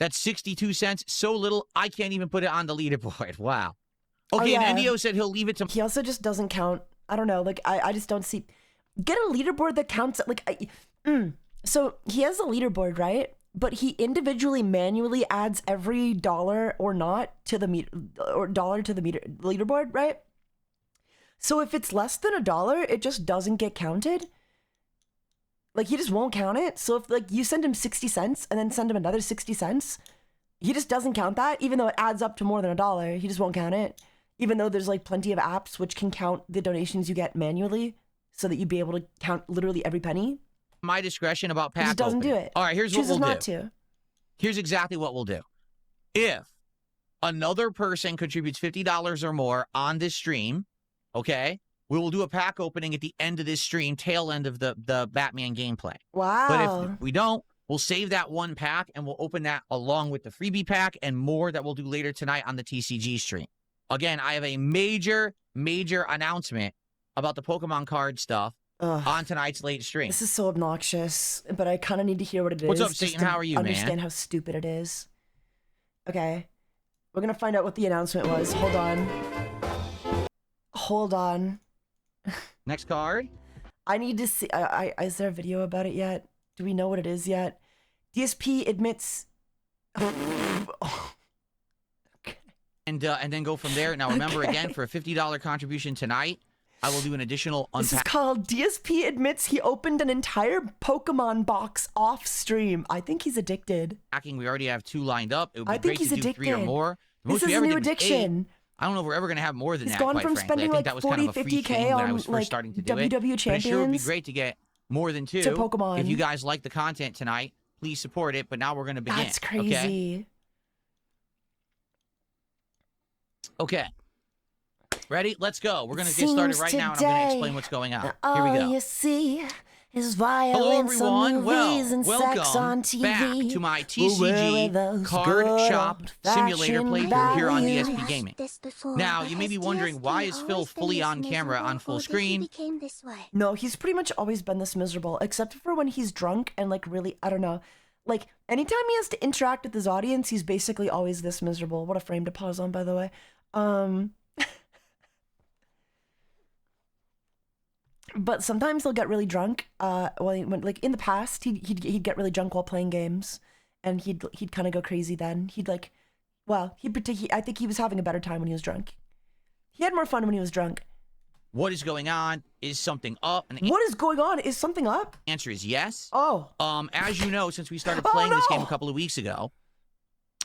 That's 62 cents. So little, I can't even put it on the leaderboard. Wow. Okay, and Endio said he'll leave it to... He also just doesn't count. I don't know. Like, I just don't see... Get a leaderboard that counts... Like, So he has a leaderboard, right? But he individually manually adds every dollar or not to the meter, or dollar to the leaderboard, right? So if it's less than $1, it just doesn't get counted. Like, he just won't count it. So if, like, you send him 60 cents and then send him another 60 cents, he just doesn't count that, even though it adds up to more than $1. He just won't count it. Even though there's, like, plenty of apps which can count the donations you get manually so that you'd be able to count literally every penny. my discretion about He pack just doesn't opening. do it. All right, here's what Chooses we'll not do. to. Here's exactly what we'll do. If another person contributes $50 or more on this stream, okay, we will do a pack opening at the end of this stream, tail end of the Batman gameplay. Wow. But if we don't, we'll save that one pack and we'll open that along with the freebie pack and more that we'll do later tonight on the TCG stream. Again, I have a major announcement about the Pokemon card stuff on tonight's late stream. This is so obnoxious, but I kind of need to hear what it is. What's up, just Satan? to How are you, man? Understand how stupid it is. Okay. We're going to find out what the announcement was. Hold on. Hold on. Next card. I need to see. Is there a video about it yet? Do we know what it is yet? DSP admits. Okay. And then go from there. Now, remember, again, for a $50 contribution tonight, I will do an additional This is unpack. called DSP admits he opened an entire Pokemon box off stream. I think he's addicted. We already have 2 lined up. It would be I think great he's to do 3 or addicted. more. The This most we is a ever new did was 8. addiction. I don't know if we're ever going to have more than He's that, gone quite from frankly. spending I think like that was 40, kind of a free 50K thing when I on was first like starting to do WW it. But it sure would be champions great to get more than 2. to Pokemon. If you guys like the content tonight, please support it. But now we're going to begin. That's crazy. Okay. Ready? Let's go. We're going to get started right now, and I'm going to explain what's going on. Here we go. All you see is Hello, violence on everyone. movies and sex on Welcome TV. back to my Well, where are TCG those card good shop simulator old-fashioned playthrough here on values? DSP Gaming. This before, Now, but you may has be wondering, why is DSP Phil always been fully this on camera on miserable, full or that he screen? became this way? No, he's pretty much always been this miserable, except for when he's drunk and like really, I don't know. Like anytime he has to interact with his audience, he's basically always this miserable. What a frame to pause on, by the way. But sometimes he'll get really drunk. Like in the past, he'd get really drunk while playing games, and he'd kind of go crazy. Then he'd like, well, I think he was having a better time when he was drunk. He had more fun when he was drunk. What is going on? Is something up? And the What is going on? Is something up? answer is yes. Oh, As you know, since we started Oh, playing this game a no! couple of weeks ago,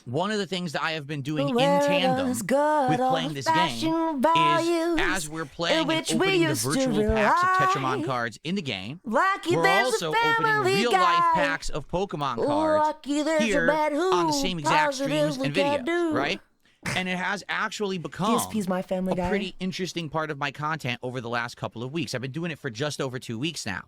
one of the things that I have been doing in Where are tandem those good with playing this game old-fashioned is, values as we're playing and which we opening the used to virtual packs of Tetramon rely? cards in the game, Lucky we're there's also a family opening real-life guy. packs of Pokemon cards Lucky there's here a bad who on the same exact streams positively and can videos, do. right? And it has actually become DSP's my family a guy. pretty interesting part of my content over the last couple of weeks. I've been doing it for just over 2 weeks now.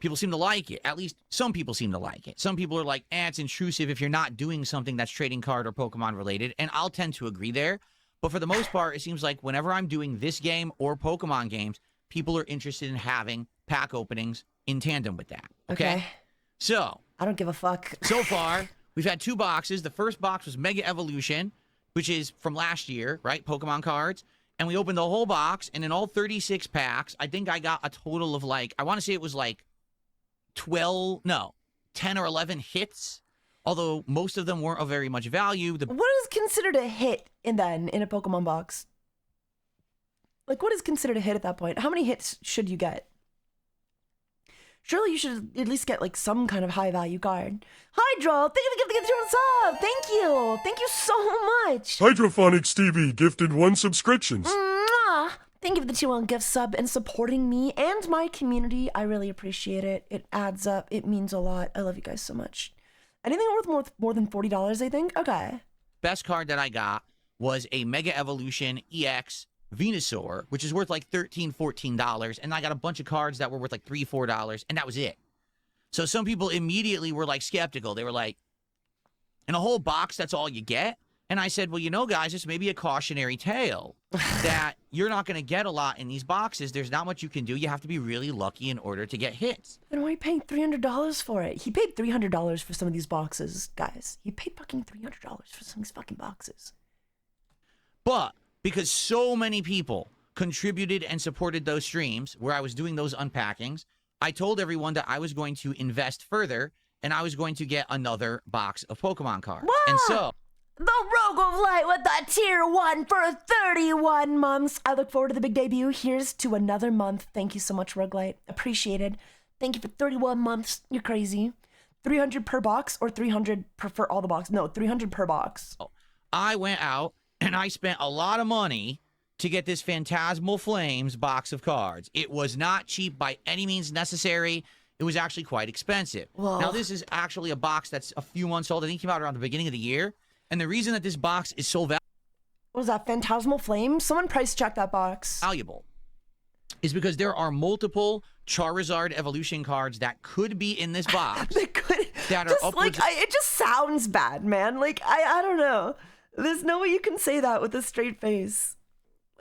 People seem to like it. At least some people seem to like it. Some people are like, it's intrusive if you're not doing something that's trading card or Pokemon related. And I'll tend to agree there. But for the most part, it seems like whenever I'm doing this game or Pokemon games, people are interested in having pack openings in tandem with that. Okay? So, I don't give a fuck. so far, we've had 2 boxes. The first box was Mega Evolution, which is from last year, right? Pokemon cards. And we opened the whole box, and in all 36 packs, I think I got a total of like, I want to say it was like 10 or 11 hits, although most of them weren't of very much value. What is considered a hit in a Pokemon box? Like, what is considered a hit at that point? How many hits should you get? Surely you should at least get like some kind of high value card. Hydro, thank you for giving the sub. Thank you so much. Hydrophonic Stevie gifted 1 subscriptions. Mwah! Thank you for the 2-1 gift sub and supporting me and my community. I really appreciate it. It adds up. It means a lot. I love you guys so much. Anything worth more than $40, I think? Okay. Best card that I got was a Mega Evolution EX Venusaur, which is worth like $13, $14. And I got a bunch of cards that were worth like $3, $4, and that was it. So some people immediately were like skeptical. They were like, in a whole box, that's all you get? And I said, well, you know, guys, this may be a cautionary tale that you're not going to get a lot in these boxes. There's not much you can do. You have to be really lucky in order to get hits. Then why are you paying $300 for it? He paid $300 for some of these boxes, guys. He paid fucking $300 for some of these fucking boxes. But because so many people contributed and supported those streams where I was doing those unpackings, I told everyone that I was going to invest further and I was going to get another box of Pokemon cards. Wow. And so The Rogue of Light with the tier 1 for 31 months. I look forward to the big debut. Here's to another month. Thank you so much, Roguelite. Appreciated. Thank you for 31 months. You're crazy. 300 per box or 300 for all the boxes? No, 300 per box. I went out and I spent a lot of money to get this Phantasmal Flames box of cards. It was not cheap by any means necessary. it was actually quite expensive. Whoa. Now, this is actually a box that's a few months old. I think it came out around the beginning of the year. And the reason that this box is so What was that, Phantasmal Flame? Someone price check that box. valuable is because there are multiple Charizard evolution cards that could be in this box. They could that are just upwards like it just sounds bad, man. Like I don't know. There's no way you can say that with a straight face.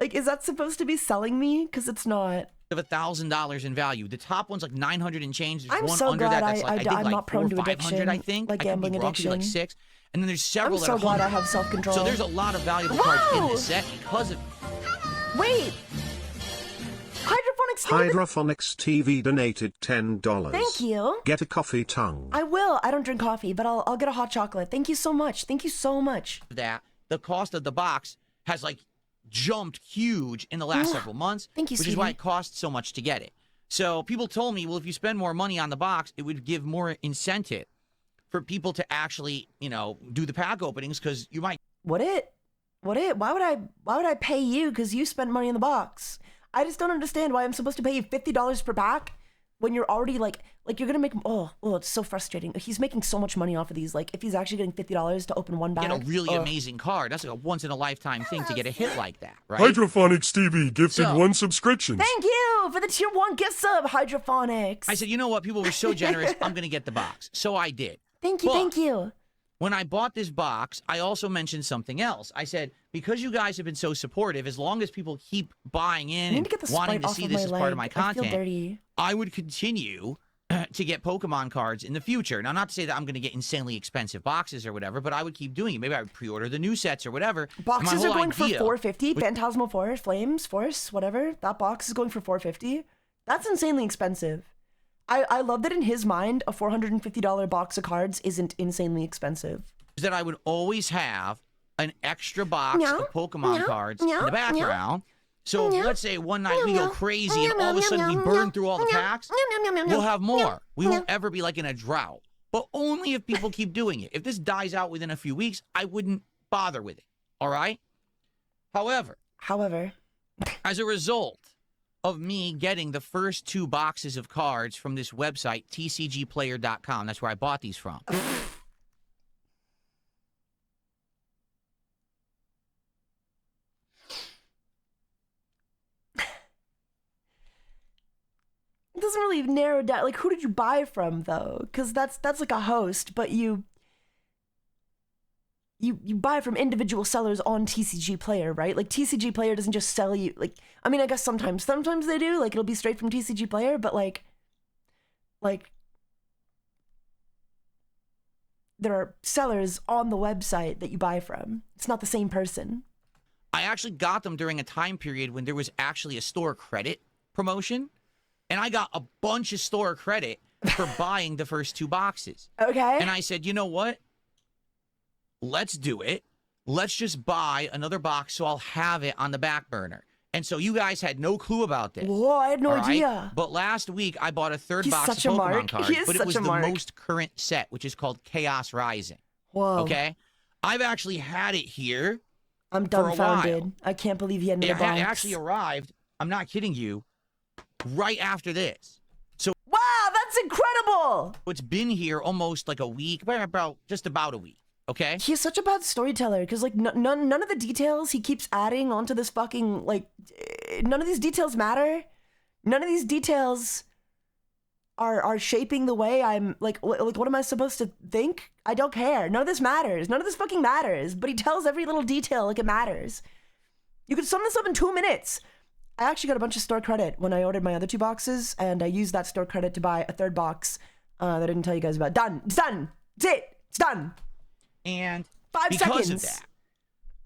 Like, is that supposed to be selling me? Because it's not. of $1,000 in value. The top one's like 900 and change. There's I'm one so under glad that that's like I think I'm like not prone 400 to or 500, addiction, I think. like I could be gambling wrong, could be like addiction. 6. And then there's I'm several that so are glad I 100. have self-control. So there's a lot of valuable cards in Whoa! this set because of Wait. Hydroponics. Hydroponics TV donated $10. Thank you. Get a coffee tongue. I will. I don't drink coffee, but I'll get a hot chocolate. Thank you so much. Thank you so much. that. The cost of the box has like jumped huge in the last several months. Thank you, which is why sweetie. it costs so much to get it. So people told me, well, if you spend more money on the box, it would give more incentive for people to actually, you know, do the pack openings because you might. Would it? Would it? Why would I pay you because you spent money in the box? I just don't understand why I'm supposed to pay you $50 per pack when you're already like you're gonna make it's so frustrating. He's making so much money off of these. Like if he's actually getting $50 to open one bag. Get a really amazing card. That's like a once in a lifetime thing to get a hit like that, right? Hydroponics TV gifted So- 1 subscription. Thank you for the tier 1 gift sub, Hydroponics. I said, you know what? People were so generous. I'm going to get the box. So I did. Thank you, But thank you. When I bought this box, I also mentioned something else. I said, because you guys have been so supportive, as long as people keep buying I in need and to get the wanting Sprite to off see of this my as leg. part of my I feel content, dirty. I would continue to get Pokemon cards in the future. Now, not to say that I'm going to get insanely expensive boxes or whatever, but I would keep doing it. Maybe I would pre-order the new sets or whatever. And my Boxes are whole going for idea- $450. Phantasmal Force, Flames, Force, whatever. That box is going for $450. That's insanely expensive. I love that in his mind, a $450 box of cards isn't insanely expensive. that I would always have an extra box Meow, of Pokemon meow, cards in meow, the background. So if, meow, let's say one night we meow, go crazy and meow, all of a meow, sudden we meow, burn meow, through all the meow, packs, meow, meow, meow, we'll meow, have meow, more. We meow. won't ever be like in a drought. But only if people keep doing it. If this dies out within a few weeks, I wouldn't bother with it. All right? However, as a result of me getting the first 2 boxes of cards from this website, tcgplayer.com, that's where I bought these from. It doesn't really narrow down. Like, who did you buy from, though? Because that's like a host, but you buy from individual sellers on TCG Player, right? Like, TCG Player doesn't just sell you, like, I mean, I guess sometimes they do, like, it'll be straight from TCG Player, but like, there are sellers on the website that you buy from. It's not the same person. I actually got them during a time period when there was actually a store credit promotion, and I got a bunch of store credit for buying the first 2 boxes. Okay. And I said, you know what? Let's do it. Let's just buy another box so I'll have it on the back burner. And so you guys had no clue about this. Whoa, I had no all right? idea. But last week I bought a 3rd He's box such of a Pokemon mark. cards, He is but it such was a the mark. most current set, which is called Chaos Rising. Whoa. Okay? I've actually had it here. I'm for a dumbfounded. while. I can't believe he had It, another box. it actually arrived, I'm not kidding you, right after this. So Wow, that's incredible! it's been here almost like a week, just about a week. Okay? He's such a bad storyteller because, like, none of the details he keeps adding onto this fucking, like, none of these details matter. None of these details are shaping the way I'm, like, what am I supposed to think? I don't care. None of this matters. None of this fucking matters. But he tells every little detail like it matters. You could sum this up in 2 minutes. I actually got a bunch of store credit when I ordered my other 2 boxes, and I used that store credit to buy a 3rd box that I didn't tell you guys about. Done. It's done. It's it. It's done. And 5 because seconds. of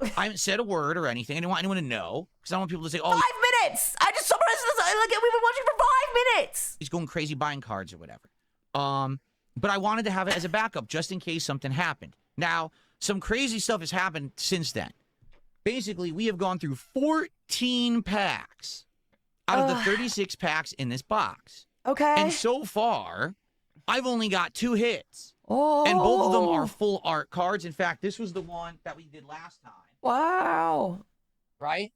that, I haven't said a word or anything. I didn't want anyone to know because I don't want people to say, oh, 5 minutes. I just summarized this. Like, we've been watching for 5 minutes. he's going crazy buying cards or whatever. But I wanted to have it as a backup just in case something happened. Now, some crazy stuff has happened since then. Basically, we have gone through 14 packs out of the 36 packs in this box. Okay. And so far, I've only got 2 hits. Oh. And both of them are full art cards. In fact, this was the one that we did last time. Wow. Right?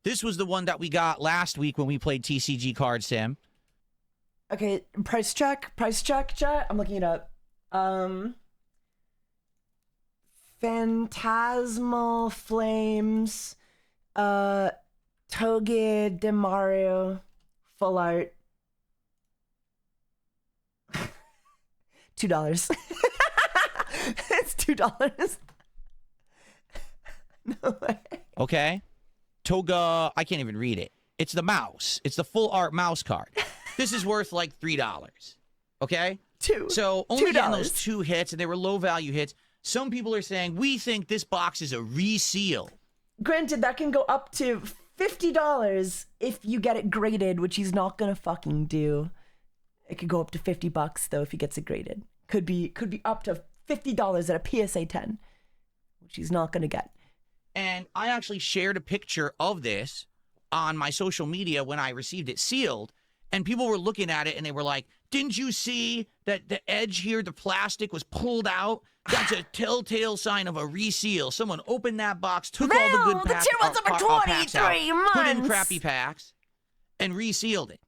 This was the one that we got last week when we played TCG Card Sim. Okay, price check, chat. I'm looking it up. Phantasmal Flames, Toge Demario, full art. $2. It's $2. No way. Okay. Toga, I can't even read it. It's the mouse. It's the full art mouse card. This is worth like $3. Okay? So only getting those 2 hits, and they were low value hits. Some people are saying, we think this box is a reseal. Granted, that can go up to $50 if you get it graded, which he's not gonna fucking do. It could go up to $50 though if he gets it graded. Could be up to $50 at a PSA 10, which he's not gonna get. And I actually shared a picture of this on my social media when I received it sealed, and people were looking at it and they were like, didn't you see that the edge here, the plastic was pulled out? That's a telltale sign of a reseal. Someone opened that box, took all the good packs, the tier was over 23 months. Put in crappy packs, and resealed it.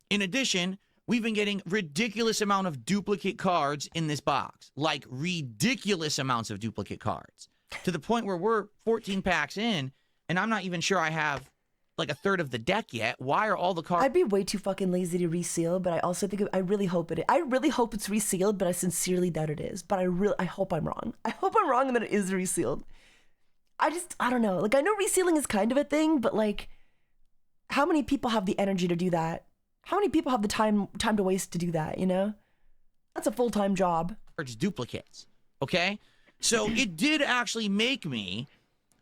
In addition, we've been getting ridiculous amount of duplicate cards in this box. Like ridiculous amounts of duplicate cards. To the point where we're 14 packs in, and I'm not even sure I have like a third of the deck yet. Why are all the cards? I'd be way too fucking lazy to reseal, but I also think I really hope it is. I really hope it's resealed, but I sincerely doubt it is. But I hope I'm wrong. I hope I'm wrong and that it is resealed. I don't know. Like, I know resealing is kind of a thing, but like, how many people have the energy to do that? How many people have the time to waste to do that, you know? That's a full-time job. It's duplicates, okay? So it did actually make me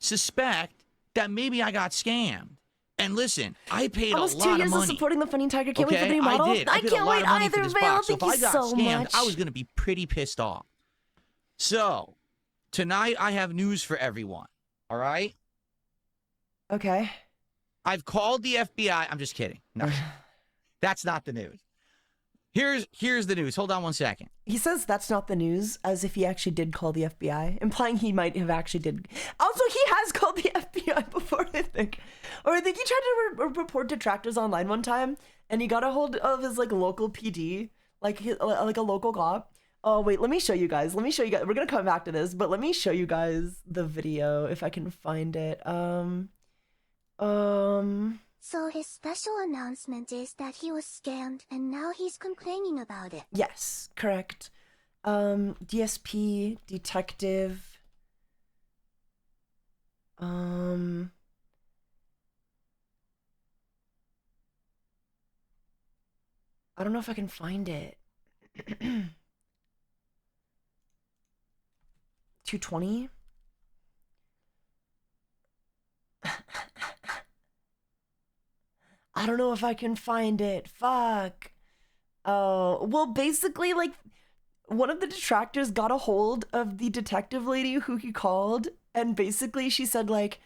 suspect that maybe I got scammed. And listen, I paid almost a lot of money. 2 years of supporting the Funny Tiger. Can't wait for the new model. I did. I paid can't a lot wait of money either, for this Vale. box. So if Thank I you got so scammed, much. I was going to be pretty pissed off. So tonight I have news for everyone. All right? Okay. I've called the FBI. I'm just kidding. No, that's not the news. Here's the news. Hold on one second. He says that's not the news, as if he actually did call the FBI, implying he might have actually did. Also, he has called the FBI before, I think. Or I think he tried to report detractors online one time, and he got a hold of his like local PD, like a local cop. Oh wait, let me show you guys. We're gonna come back to this, but let me show you guys the video if I can find it. So his special announcement is that he was scammed and now he's complaining about it. Yes, correct. DSP, detective. I don't know if I can find it. 220? I don't know if I can find it. Fuck. Oh, well, basically, like, one of the detractors got a hold of the detective lady who he called, and basically she said, like,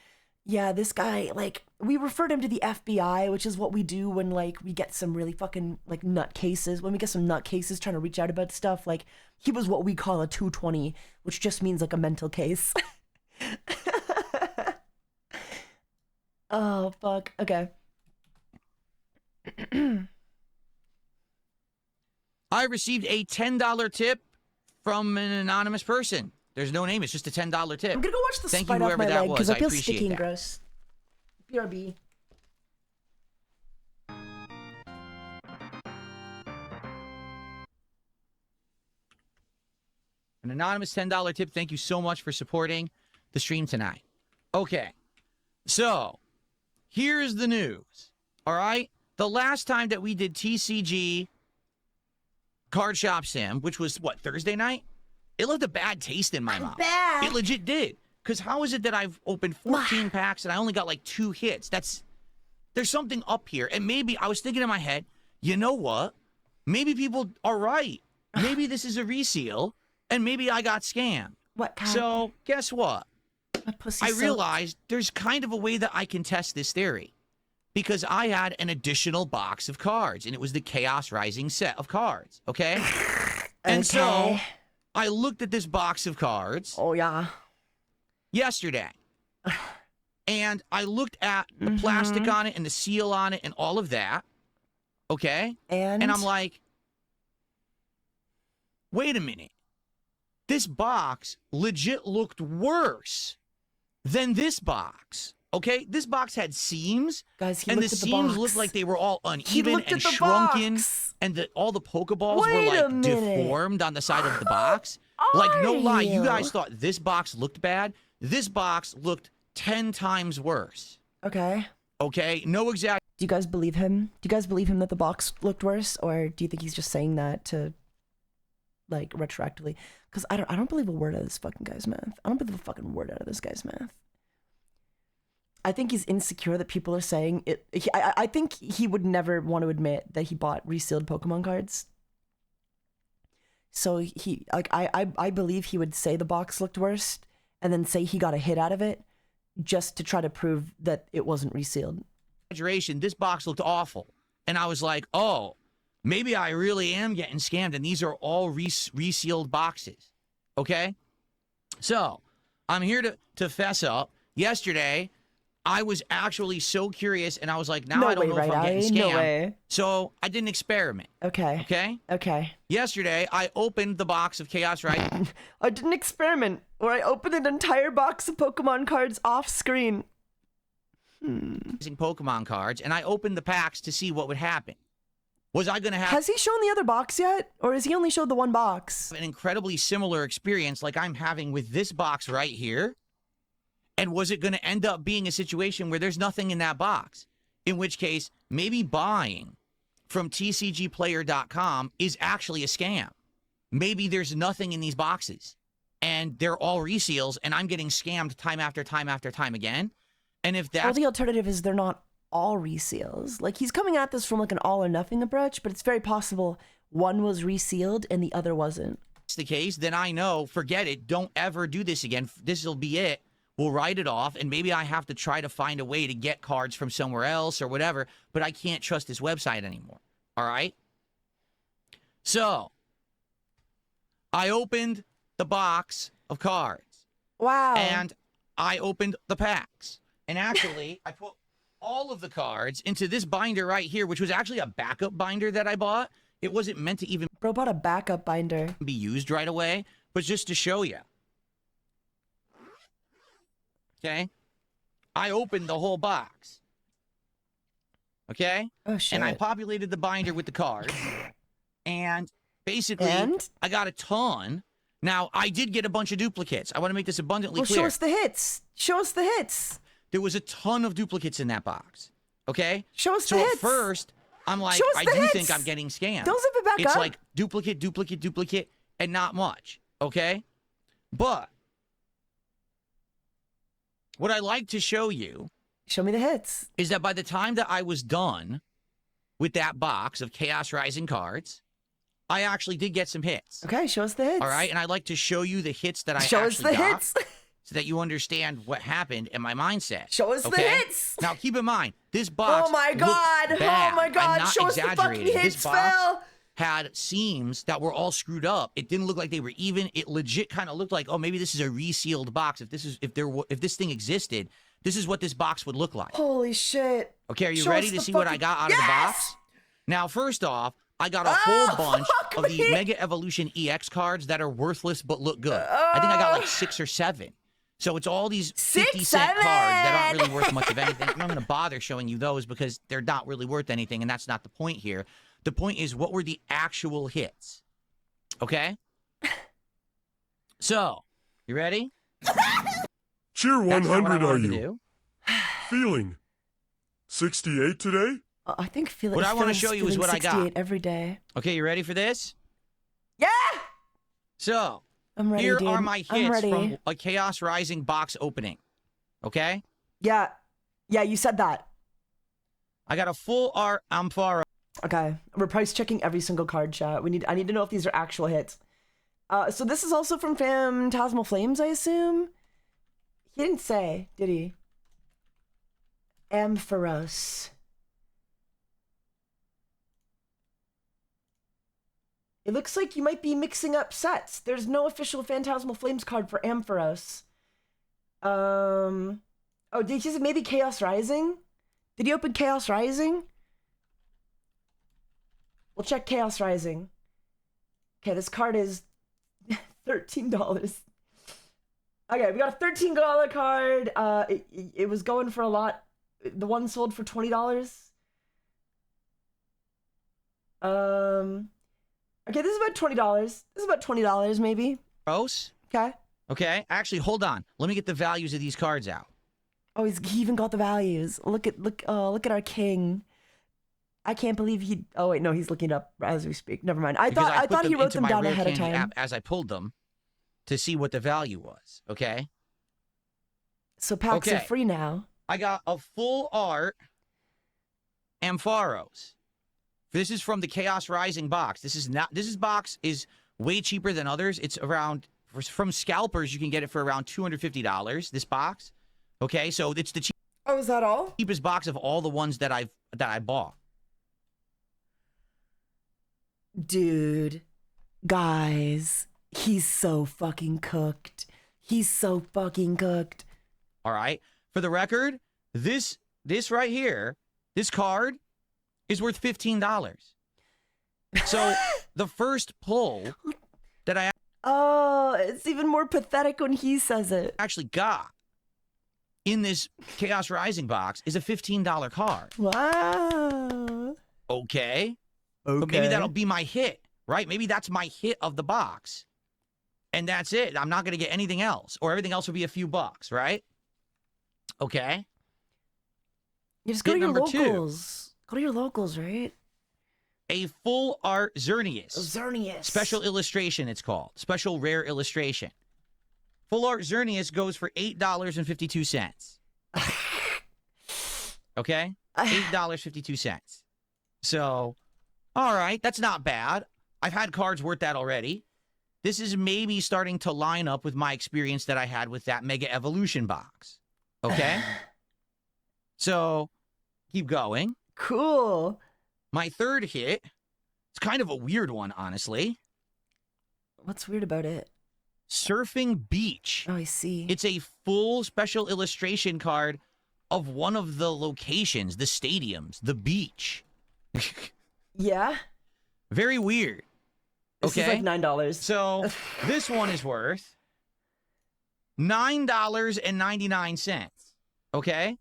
yeah, this guy, like, we referred him to the FBI, which is what we do when, like, we get some really fucking, like, nutcases. When we get some nutcases trying to reach out about stuff, like, he was what we call a 220, which just means, like, a mental case. Oh, fuck. Okay. I received a $10 tip from an anonymous person. There's no name. It's just a $10 tip. I'm gonna go watch the Thank spite you, off whoever my that leg was. because I feel appreciate sticky and that. gross. BRB. An anonymous $10 tip. Thank you so much for supporting the stream tonight. Okay. So, here's the news. All right? The last time that we did TCG Card Shop Sim, which was, what, Thursday night? It left a bad taste in my mouth. Bad. It legit did. Because how is it that I've opened 14 packs and I only got like 2 hits? There's something up here. And maybe I was thinking in my head, you know what? Maybe people are right. Maybe this is a reseal, and maybe I got scammed. What kind? So, guess what? My pussy I so- realized there's kind of a way that I can test this theory. Because I had an additional box of cards, and it was the Chaos Rising set of cards, okay? And so, I looked at this box of cards. Oh, yeah. Yesterday. And I looked at the plastic on it and the seal on it and all of that, okay? And I'm like, wait a minute. This box legit looked worse than this box. Okay, this box had seams, Guys, he and the looked at the seams box. looked like they were all He uneven looked and at the shrunken, box. and all the Pokeballs were Wait a like minute. deformed on the side of the box. Like, no lie, you guys thought this box looked bad. This box looked 10 times worse. Okay. Okay, no exact. Do you guys believe him? Do you guys believe him that the box looked worse, or do you think he's just saying that to, like, retroactively? Because I don't believe a word out of this fucking guy's mouth. I don't believe a fucking word out of this guy's mouth. I think he's insecure that people are saying it. I think he would never want to admit that he bought resealed Pokemon cards. So he, like, I believe he would say the box looked worse and then say he got a hit out of it just to try to prove that it wasn't resealed. Exaggeration, this box looked awful. And I was like, oh, maybe I really am getting scammed, and these are all resealed boxes. Okay? So, I'm here to fess up. Yesterday, I was actually so curious, and I was like, now No I don't way, know if I'm right, getting Ali? scammed. No way. So, I did an experiment. Okay. Okay? Okay. Yesterday, I opened the box of Chaos Rising I did an experiment where I opened an entire box of Pokemon cards off screen. Pokemon cards, and I opened the packs to see what would happen. Was I going to have Has he shown the other box yet? Or has he only showed the one box? an incredibly similar experience like I'm having with this box right here? And was it going to end up being a situation where there's nothing in that box? In which case, maybe buying from tcgplayer.com is actually a scam. Maybe there's nothing in these boxes, and they're all reseals, and I'm getting scammed time after time after time again. And if Well, that's the alternative is they're not all reseals. Like, he's coming at this from like an all or nothing approach, but it's very possible one was resealed and the other wasn't. the case, then I know, forget it. Don't ever do this again. This will be it. We'll write it off, and maybe I have to try to find a way to get cards from somewhere else or whatever, but I can't trust this website anymore. All right? So, I opened the box of cards. Wow. And I opened the packs. And actually, I put all of the cards into this binder right here, which was actually a backup binder that I bought. It wasn't meant to even Bro bought a backup binder. be used right away, but just to show you. Okay? I opened the whole box. Okay? Oh, shit. And I populated the binder with the cards. And basically, And? I got a ton. Now, I did get a bunch of duplicates. I want to make this abundantly Well, clear. show us the hits. Show us the hits. There was a ton of duplicates in that box. Okay? Show us So the at hits. first, I'm like, Show us I the do hits. think I'm getting scammed. Don't zip it back It's up. like duplicate, duplicate, duplicate, and not much. Okay? But what I like to show you Show me the hits. is that by the time that I was done with that box of Chaos Rising cards, I actually did get some hits. Okay, show us the hits. All right? And I'd like to show you the hits that I Show us actually the got hits. so that you understand what happened in my mindset. Show us the okay? hits. Now, keep in mind, this box Oh my looked god. bad. Oh my I'm god. not Show us the fucking exaggerating. hits, This box Phil. had seams that were all screwed up. It didn't look like they were even. It legit kind of looked like, oh, maybe this is a resealed box. If this thing existed, this is what this box would look like. Holy shit. Okay, are you Show ready us to the see what I fucking- got out of the Yes! box? Now, first off, I got a whole bunch fuck of the me. Mega Evolution EX cards that are worthless but look good. I think I got like 6 or 7. So it's all these 50-cent cards that aren't really worth much of anything. I'm not going to bother showing you those because they're not really worth anything, and that's not the point here. The point is, what were the actual hits? Okay? So, you ready? Cheer That's not what I 100 are wanted to you? do. Feeling 68 today? I think Felix. What I wanna show you is what I got. 68 every day. Okay, you ready for this? Yeah. So, I'm ready, here dude. are my I'm hits ready. from a Chaos Rising box opening. Okay? Yeah. Yeah, you said that. I got a full art Amphara. Okay. We're price checking every single card, chat. I need to know if these are actual hits. So this is also from Phantasmal Flames, I assume? He didn't say, did he? Ampharos. It looks like you might be mixing up sets. There's no official Phantasmal Flames card for Ampharos. Oh, did he say maybe Chaos Rising? Did he open Chaos Rising? We'll check Chaos Rising. Okay, this card is $13. Okay, we got a $13 card. It was going for a lot. The one sold for $20. Okay, this is about $20. This is about $20 maybe. Gross. Okay. Okay. Actually, hold on. Let me get the values of these cards out. Oh, he even got the values. Look at our king. I can't believe he. Oh wait, no, he's looking it up as we speak. Never mind. I thought he wrote them down ahead of time app as I pulled them to see what the value was. Okay. So packs are free now. I got a full art Ampharos. This is from the Chaos Rising box. This box is way cheaper than others. It's around, from scalpers, you can get it for around $250, this box. Okay, so it's the Oh, is that all? cheapest box of all the ones that I bought. Dude, guys, he's so fucking cooked. He's so fucking cooked. All right. For the record, this right here, this card is worth $15. So the first pull that I Oh, it's even more pathetic when he says it. actually got in this Chaos Rising box is a $15 card. Wow. Okay. But maybe that'll be my hit, right? Maybe that's my hit of the box. And that's it. I'm not going to get anything else. Or everything else will be a few bucks, right? Okay. You just go Hit to your number two. locals. Go to your locals, right? A full art Xerneas. Xerneas. Special illustration, it's called. Special rare illustration. Full art Xerneas goes for $8.52. Okay? $8.52. So, all right, that's not bad. I've had cards worth that already. This is maybe starting to line up with my experience that I had with that Mega Evolution box. Okay? So, keep going. Cool. My third hit, it's kind of a weird one, honestly. What's weird about it? Surfing Beach. Oh, I see. It's a full special illustration card of one of the locations, the stadiums, the beach. Yeah? Very weird. This is like $9. So this one is worth $9.99. Okay?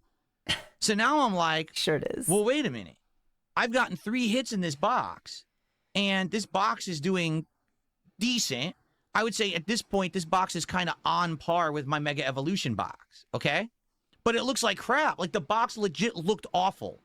So now I'm like, Sure it is. well, wait a minute. I've gotten 3 hits in this box, and this box is doing decent. I would say at this point, this box is kind of on par with my Mega Evolution box, okay? But it looks like crap. Like, the box legit looked awful.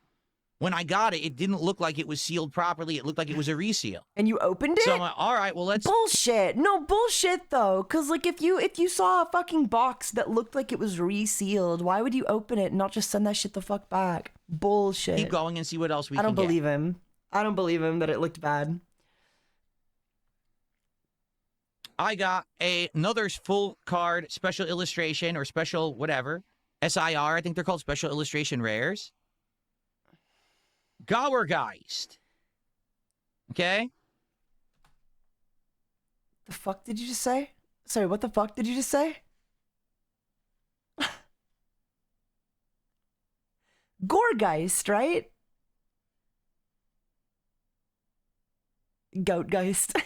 When I got it, it didn't look like it was sealed properly. It looked like it was a reseal. And you opened it? So I'm like, all right, well, let's... Bullshit. No, bullshit, though. Because, like, if you saw a fucking box that looked like it was resealed, why would you open it and not just send that shit the fuck back? Bullshit. keep going and see what else we I can don't get. believe him. I don't believe him that it looked bad. I got another full card special illustration or special whatever. SIR, I think they're called special illustration rares. Gauergeist. Okay? The fuck did you just say? Sorry, what the fuck did you just say? Goregeist, right? Goatgeist.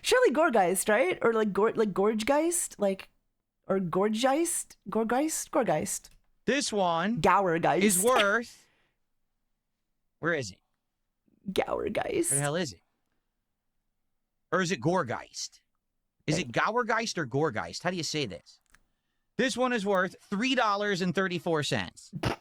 Surely Goregeist, right? Or like Gorgegeist? Or Gorgegeist? Gorgeist? This one Gowergeist. is worth... Where is it? Gowergeist. Where the hell is it? Or is it Goregeist? Is it Gauergeist or Goregeist? How do you say this? This one is worth $3.34.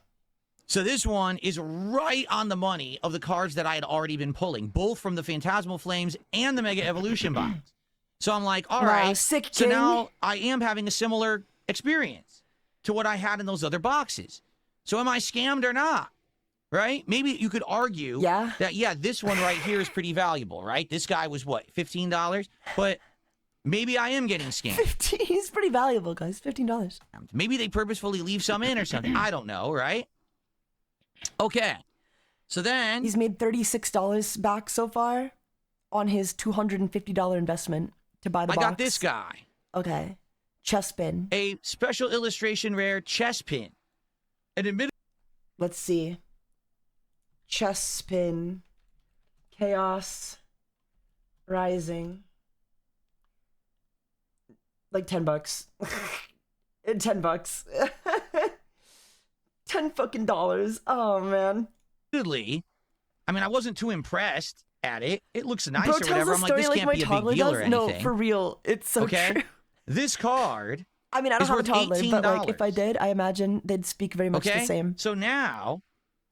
So this one is right on the money of the cards that I had already been pulling, both from the Phantasmal Flames and the Mega Evolution box. So I'm like, all right. Sick So king. now I am having a similar experience to what I had in those other boxes. So am I scammed or not? Right? Maybe you could argue that, this one right here is pretty valuable, right? This guy was what, $15? But maybe I am getting scammed. 15. He's pretty valuable, guys. $15. Maybe they purposefully leave some in or something. I don't know, right? Okay. So then... He's made $36 back so far on his $250 investment to buy the box. I got this guy. Okay. Chess pin. A special illustration rare chess pin. An admitted... Let's see. Chess pin. Chaos. Rising. Like $10. 10 bucks. 10 fucking dollars. Oh man. Admittedly, I mean, I wasn't too impressed at it. It looks nice Bro or tells whatever. a I'm like, story this like can't my be a big toddler deal does. or anything. No, for real. It's so true. This card I mean, I don't is have a worth toddler, but like if I $18. did, I imagine they'd speak very much the same. So now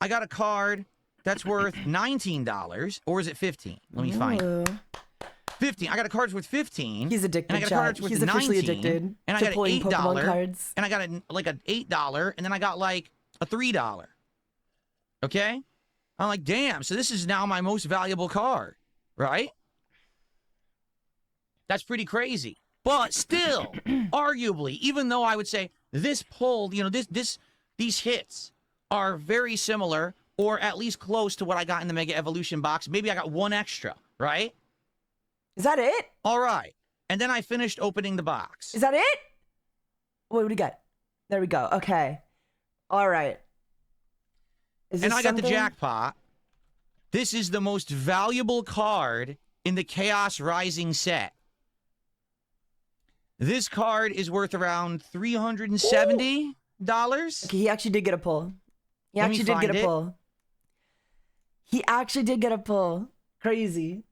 I got a card that's worth $19, or is it 15? Let me find it. 15. I got a card that's worth 15. He's addicted, and I got a card that's worth He's officially 19, addicted and I to got an pulling Pokemon $8 cards. and I got like an $8, and then I got like a $3. Okay? I'm like, damn, so this is now my most valuable card, right? That's pretty crazy. But still, arguably, even though I would say this pull, you know, these hits are very similar, or at least close to what I got in the Mega Evolution box. Maybe I got one extra, right? Is that it? All right. And then I finished opening the box. Is that it? Wait, what do you got? There we go. Okay. All right. And I got the jackpot. This is the most valuable card in the Chaos Rising set. This card is worth around $370. Okay, he actually did get a pull. He Let me actually did get find a it. pull. He actually did get a pull. Crazy.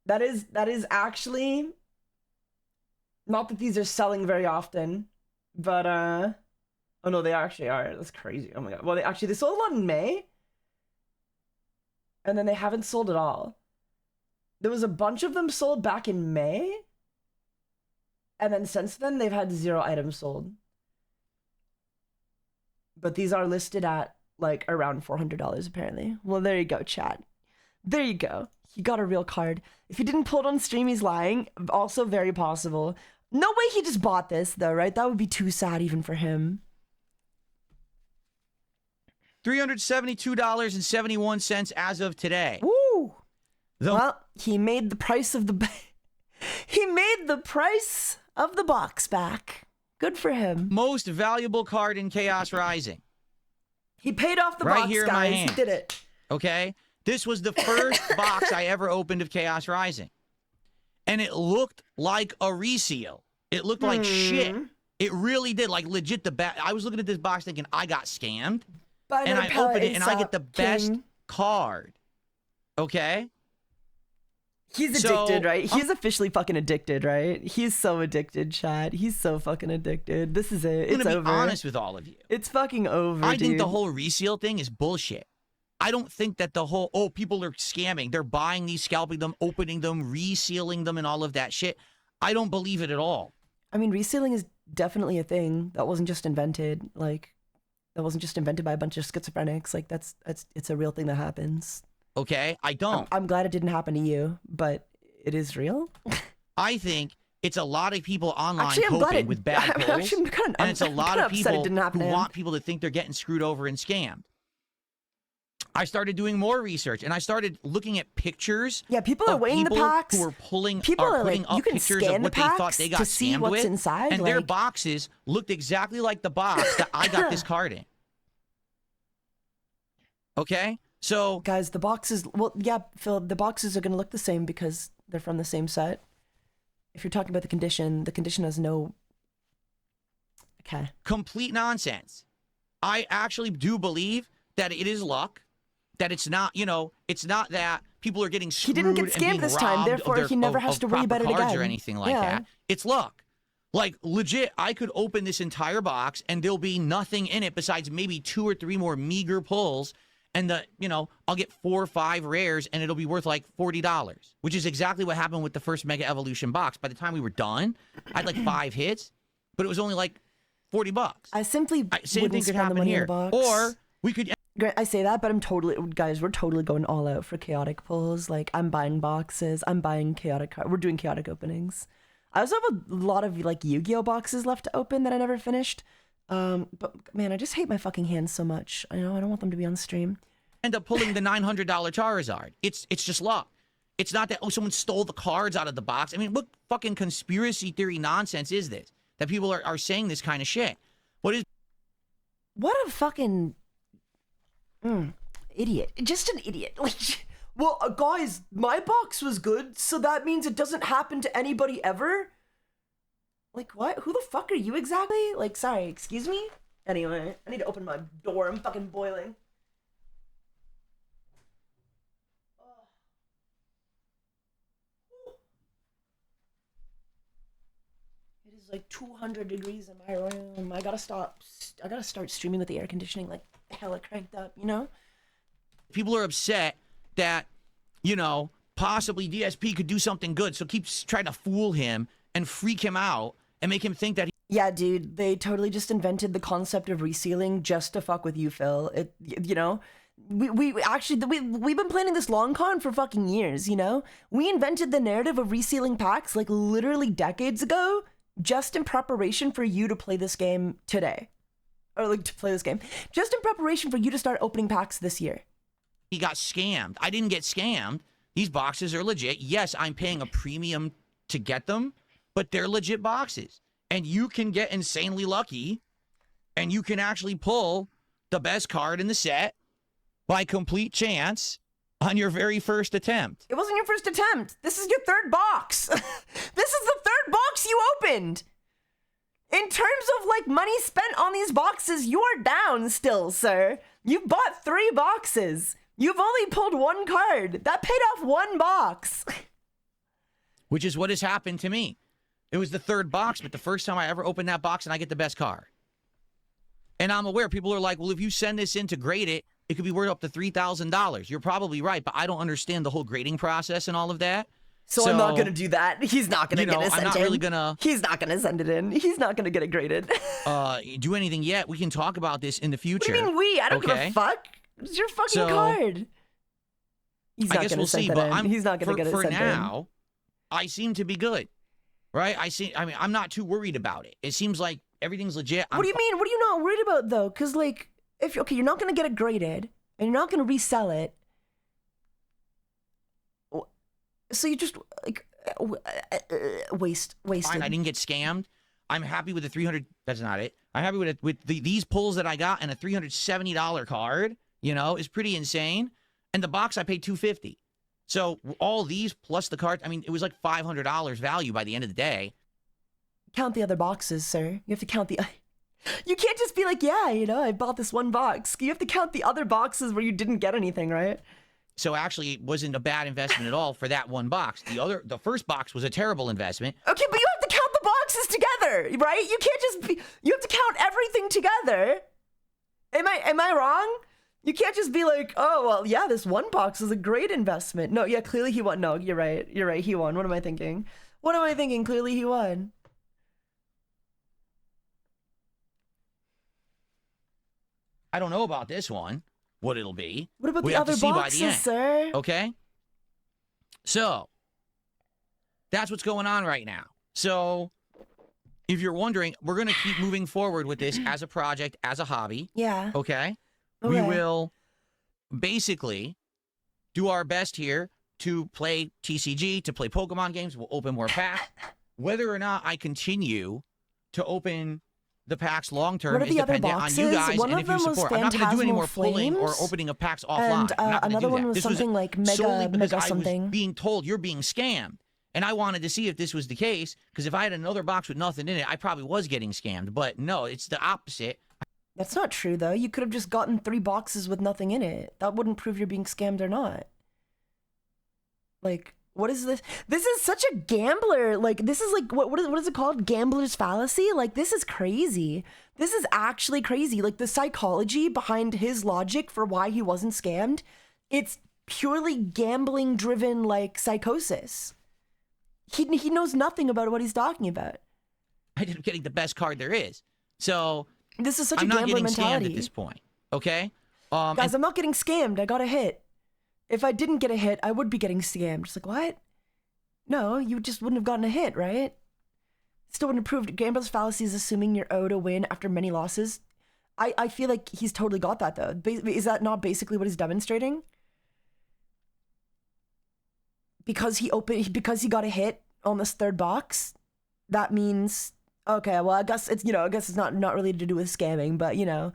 That is actually, not that these are selling very often, but oh no, they actually are. That's crazy. Oh my god. Well, they sold a lot in May, and then they haven't sold at all. There was a bunch of them sold back in May, and then since then they've had 0 items sold. But these are listed at like around $400 apparently. Well, there you go, chat. There you go. He got a real card. If he didn't pull it on stream, he's lying. Also very possible. No way he just bought this though, right? That would be too sad even for him. $372.71 as of today. Woo! Well, he made the price of the he made the price of the box back. Good for him. Most valuable card in Chaos Rising. He paid off the Right box, here in my guys. He hand. did it. Okay? This was the first box I ever opened of Chaos Rising. And it looked like a reseal. It looked like shit. It really did. Like, legit, I was looking at this box thinking, I got scammed. And I open it, and I get the best card. Okay? He's addicted, right? He's officially fucking addicted, right? He's so addicted, Chad. He's so fucking addicted. This is it. I'm It's gonna over. be honest with all of you. It's fucking over, I dude. think the whole reseal thing is bullshit. I don't think that the whole, people are scamming. They're buying these, scalping them, opening them, resealing them, and all of that shit. I don't believe it at all. I mean, resealing is definitely a thing. That wasn't just invented. Like, that wasn't just invented by a bunch of schizophrenics. Like, it's a real thing that happens. Okay? I don't. I'm glad it didn't happen to you, but it is real. I think it's a lot of people online Actually, I'm glad coping it- with bad I'm pulls, actually kinda- and it's a I'm lot kinda of upset it people didn't happen who to him. want people to think they're getting screwed over and scammed. I started doing more research, and I started looking at pictures. Yeah, people are of weighing the people packs. who are pulling, People are putting like, up you can pictures scan of what the they thought packs they got to see scammed what's with, inside, and their like- boxes looked exactly like the box that I got this card in. Okay, so guys, the boxes. Well, yeah, Phil. The boxes are gonna look the same because they're from the same set. If you're talking about the condition has no. Okay. complete nonsense. I actually do believe that it is luck. That it's not, it's not that people are getting screwed. He didn't get and scammed being this time, robbed therefore of their, he never of- has of to worry proper about it cards again. or anything like Yeah. that. It's luck. Like, legit, I could open this entire box and there'll be nothing in it besides maybe 2 or 3 more meager pulls, and I'll get 4 or 5 rares, and it'll be worth like $40, which is exactly what happened with the first Mega Evolution box. By the time we were done, I had like 5 hits, but it was only like $40. I simply Same wouldn't thing could spend the happen money here. in the box. Or we could. I say that, but we're totally going all out for chaotic pulls. Like, I'm buying boxes. I'm buying chaotic. We're doing chaotic openings. I also have a lot of like Yu-Gi-Oh boxes left to open that I never finished. But man, I just hate my fucking hands so much. I don't want them to be on stream. End up pulling the $900 Charizard. It's just luck. It's not that someone stole the cards out of the box. I mean, what fucking conspiracy theory nonsense is this? That people are saying this kind of shit. What a fucking idiot. Just an idiot. Like, well, guys, my box was good, so that means it doesn't happen to anybody ever? Like, what? Who the fuck are you exactly? Like, sorry, excuse me? Anyway, I need to open my door. I'm fucking boiling. It is like 200 degrees in my room. I gotta start streaming with the air conditioning like hella cranked up, you know? People are upset that, you know, possibly DSP could do something good, so keep trying to fool him and freak him out and make him think that Yeah, dude, they totally just invented the concept of resealing just to fuck with you, Phil. You know, we've been planning this long con for fucking years, you know? We invented the narrative of resealing packs like literally decades ago just in preparation for you to play this game today. Or like to play this game. Just in preparation for you to start opening packs this year. he got scammed. I didn't get scammed. These boxes are legit. Yes, I'm paying a premium to get them, but they're legit boxes. And you can get insanely lucky, and you can actually pull the best card in the set by complete chance on your very first attempt. It wasn't your first attempt. This is your third box. This is the third box you opened. In terms of like money spent on these boxes, you are down still, sir. You bought 3 boxes. You've only pulled 1 card. That paid off 1 box. Which is what has happened to me. It was the 3rd box, but the first time I ever opened that box and I get the best card. And I'm aware people are like, well, if you send this in to grade it, it could be worth up to $3,000. You're probably right, but I don't understand the whole grading process and all of that. So I'm not going to do that. He's not going to get it sent in. I'm not really going to... He's not going to send it in. He's not going to get it graded. Do anything yet. We can talk about this in the future. What do you mean we? I don't give a fuck. It's your fucking card. He's not going to send it in. He's not going to get it sent in. For now, I seem to be good. Right? I mean, I'm not too worried about it. It seems like everything's legit. What do you mean? What are you not worried about, though? Because, like, you're not going to get it graded, and you're not going to resell it. So you just, like, wasted. Fine, I didn't get scammed. I'm happy with the 300. That's not it. I'm happy with it. These pulls that I got, and a $370 card, you know, is pretty insane. And the box I paid $250. So all these plus the card, I mean, it was like $500 value by the end of the day. Count the other boxes, sir. You have to count the... You can't just be like, yeah, you know, I bought this 1 box. You have to count the other boxes where you didn't get anything, right? So actually, it wasn't a bad investment at all for that 1 box. The first box was a terrible investment. Okay, but you have to count the boxes together, right? You can't just be... You have to count everything together. Am I wrong? You can't just be like, oh, well, yeah, this 1 box is a great investment. No, yeah, clearly he won. No, you're right. You're right. He won. What am I thinking? What am I thinking? Clearly he won. I don't know about this one, what it'll be. What about the other boxes, sir? Okay. So, that's what's going on right now. So, if you're wondering, we're going to keep moving forward with this as a project, as a hobby. Yeah. Okay? We will basically do our best here to play TCG, to play Pokemon games. We'll open more packs. Whether or not I continue to open the packs long term is dependent on you guys and if you support. I'm not going to do any more pulling or opening of packs offline. And another one was something like mega something. I was being told you're being scammed. And I wanted to see if this was the case, because if I had another box with nothing in it, I probably was getting scammed. But no, it's the opposite. That's not true, though. You could have just gotten 3 boxes with nothing in it. That wouldn't prove you're being scammed or not. Like, what is this? This is such a gambler. Like, this is like, what is it called? Gambler's fallacy? Like, this is crazy. This is actually crazy. Like, the psychology behind his logic for why he wasn't scammed, it's purely gambling-driven, like, psychosis. He knows nothing about what he's talking about. I ended up getting the best card there is. So... This is such a gambler mentality. I'm not getting scammed at this point, okay? Guys, I'm not getting scammed. I got a hit. If I didn't get a hit, I would be getting scammed. Just like, what? No, you just wouldn't have gotten a hit, right? Still wouldn't have proved. Gambler's fallacy is assuming you're owed a win after many losses. I feel like he's totally got that, though. Is that not basically what he's demonstrating? Because he got a hit on this 3rd box, that means... Okay, well, I guess it's, you know, it's not really to do with scamming, but, you know,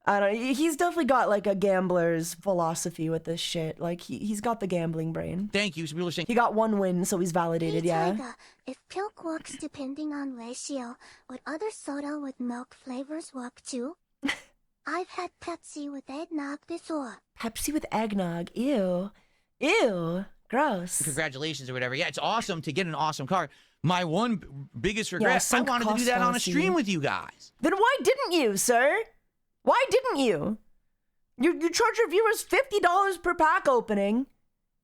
I don't know. He's definitely got like a gambler's philosophy with this shit. Like he's got the gambling brain. Thank you. Some people are saying He got one win, so he's validated, Hey, yeah. Taiga, if pilk works depending on ratio, would other soda with milk flavors work too? I've had Pepsi with eggnog before. Pepsi with eggnog. Ew. Ew. Gross. congratulations or whatever. Yeah, it's awesome to get an awesome card. My one biggest regret, I sunk wanted to do cost that on a fallacy. stream with you guys. Then why didn't you, sir? Why didn't you? You charge your viewers $50 per pack opening.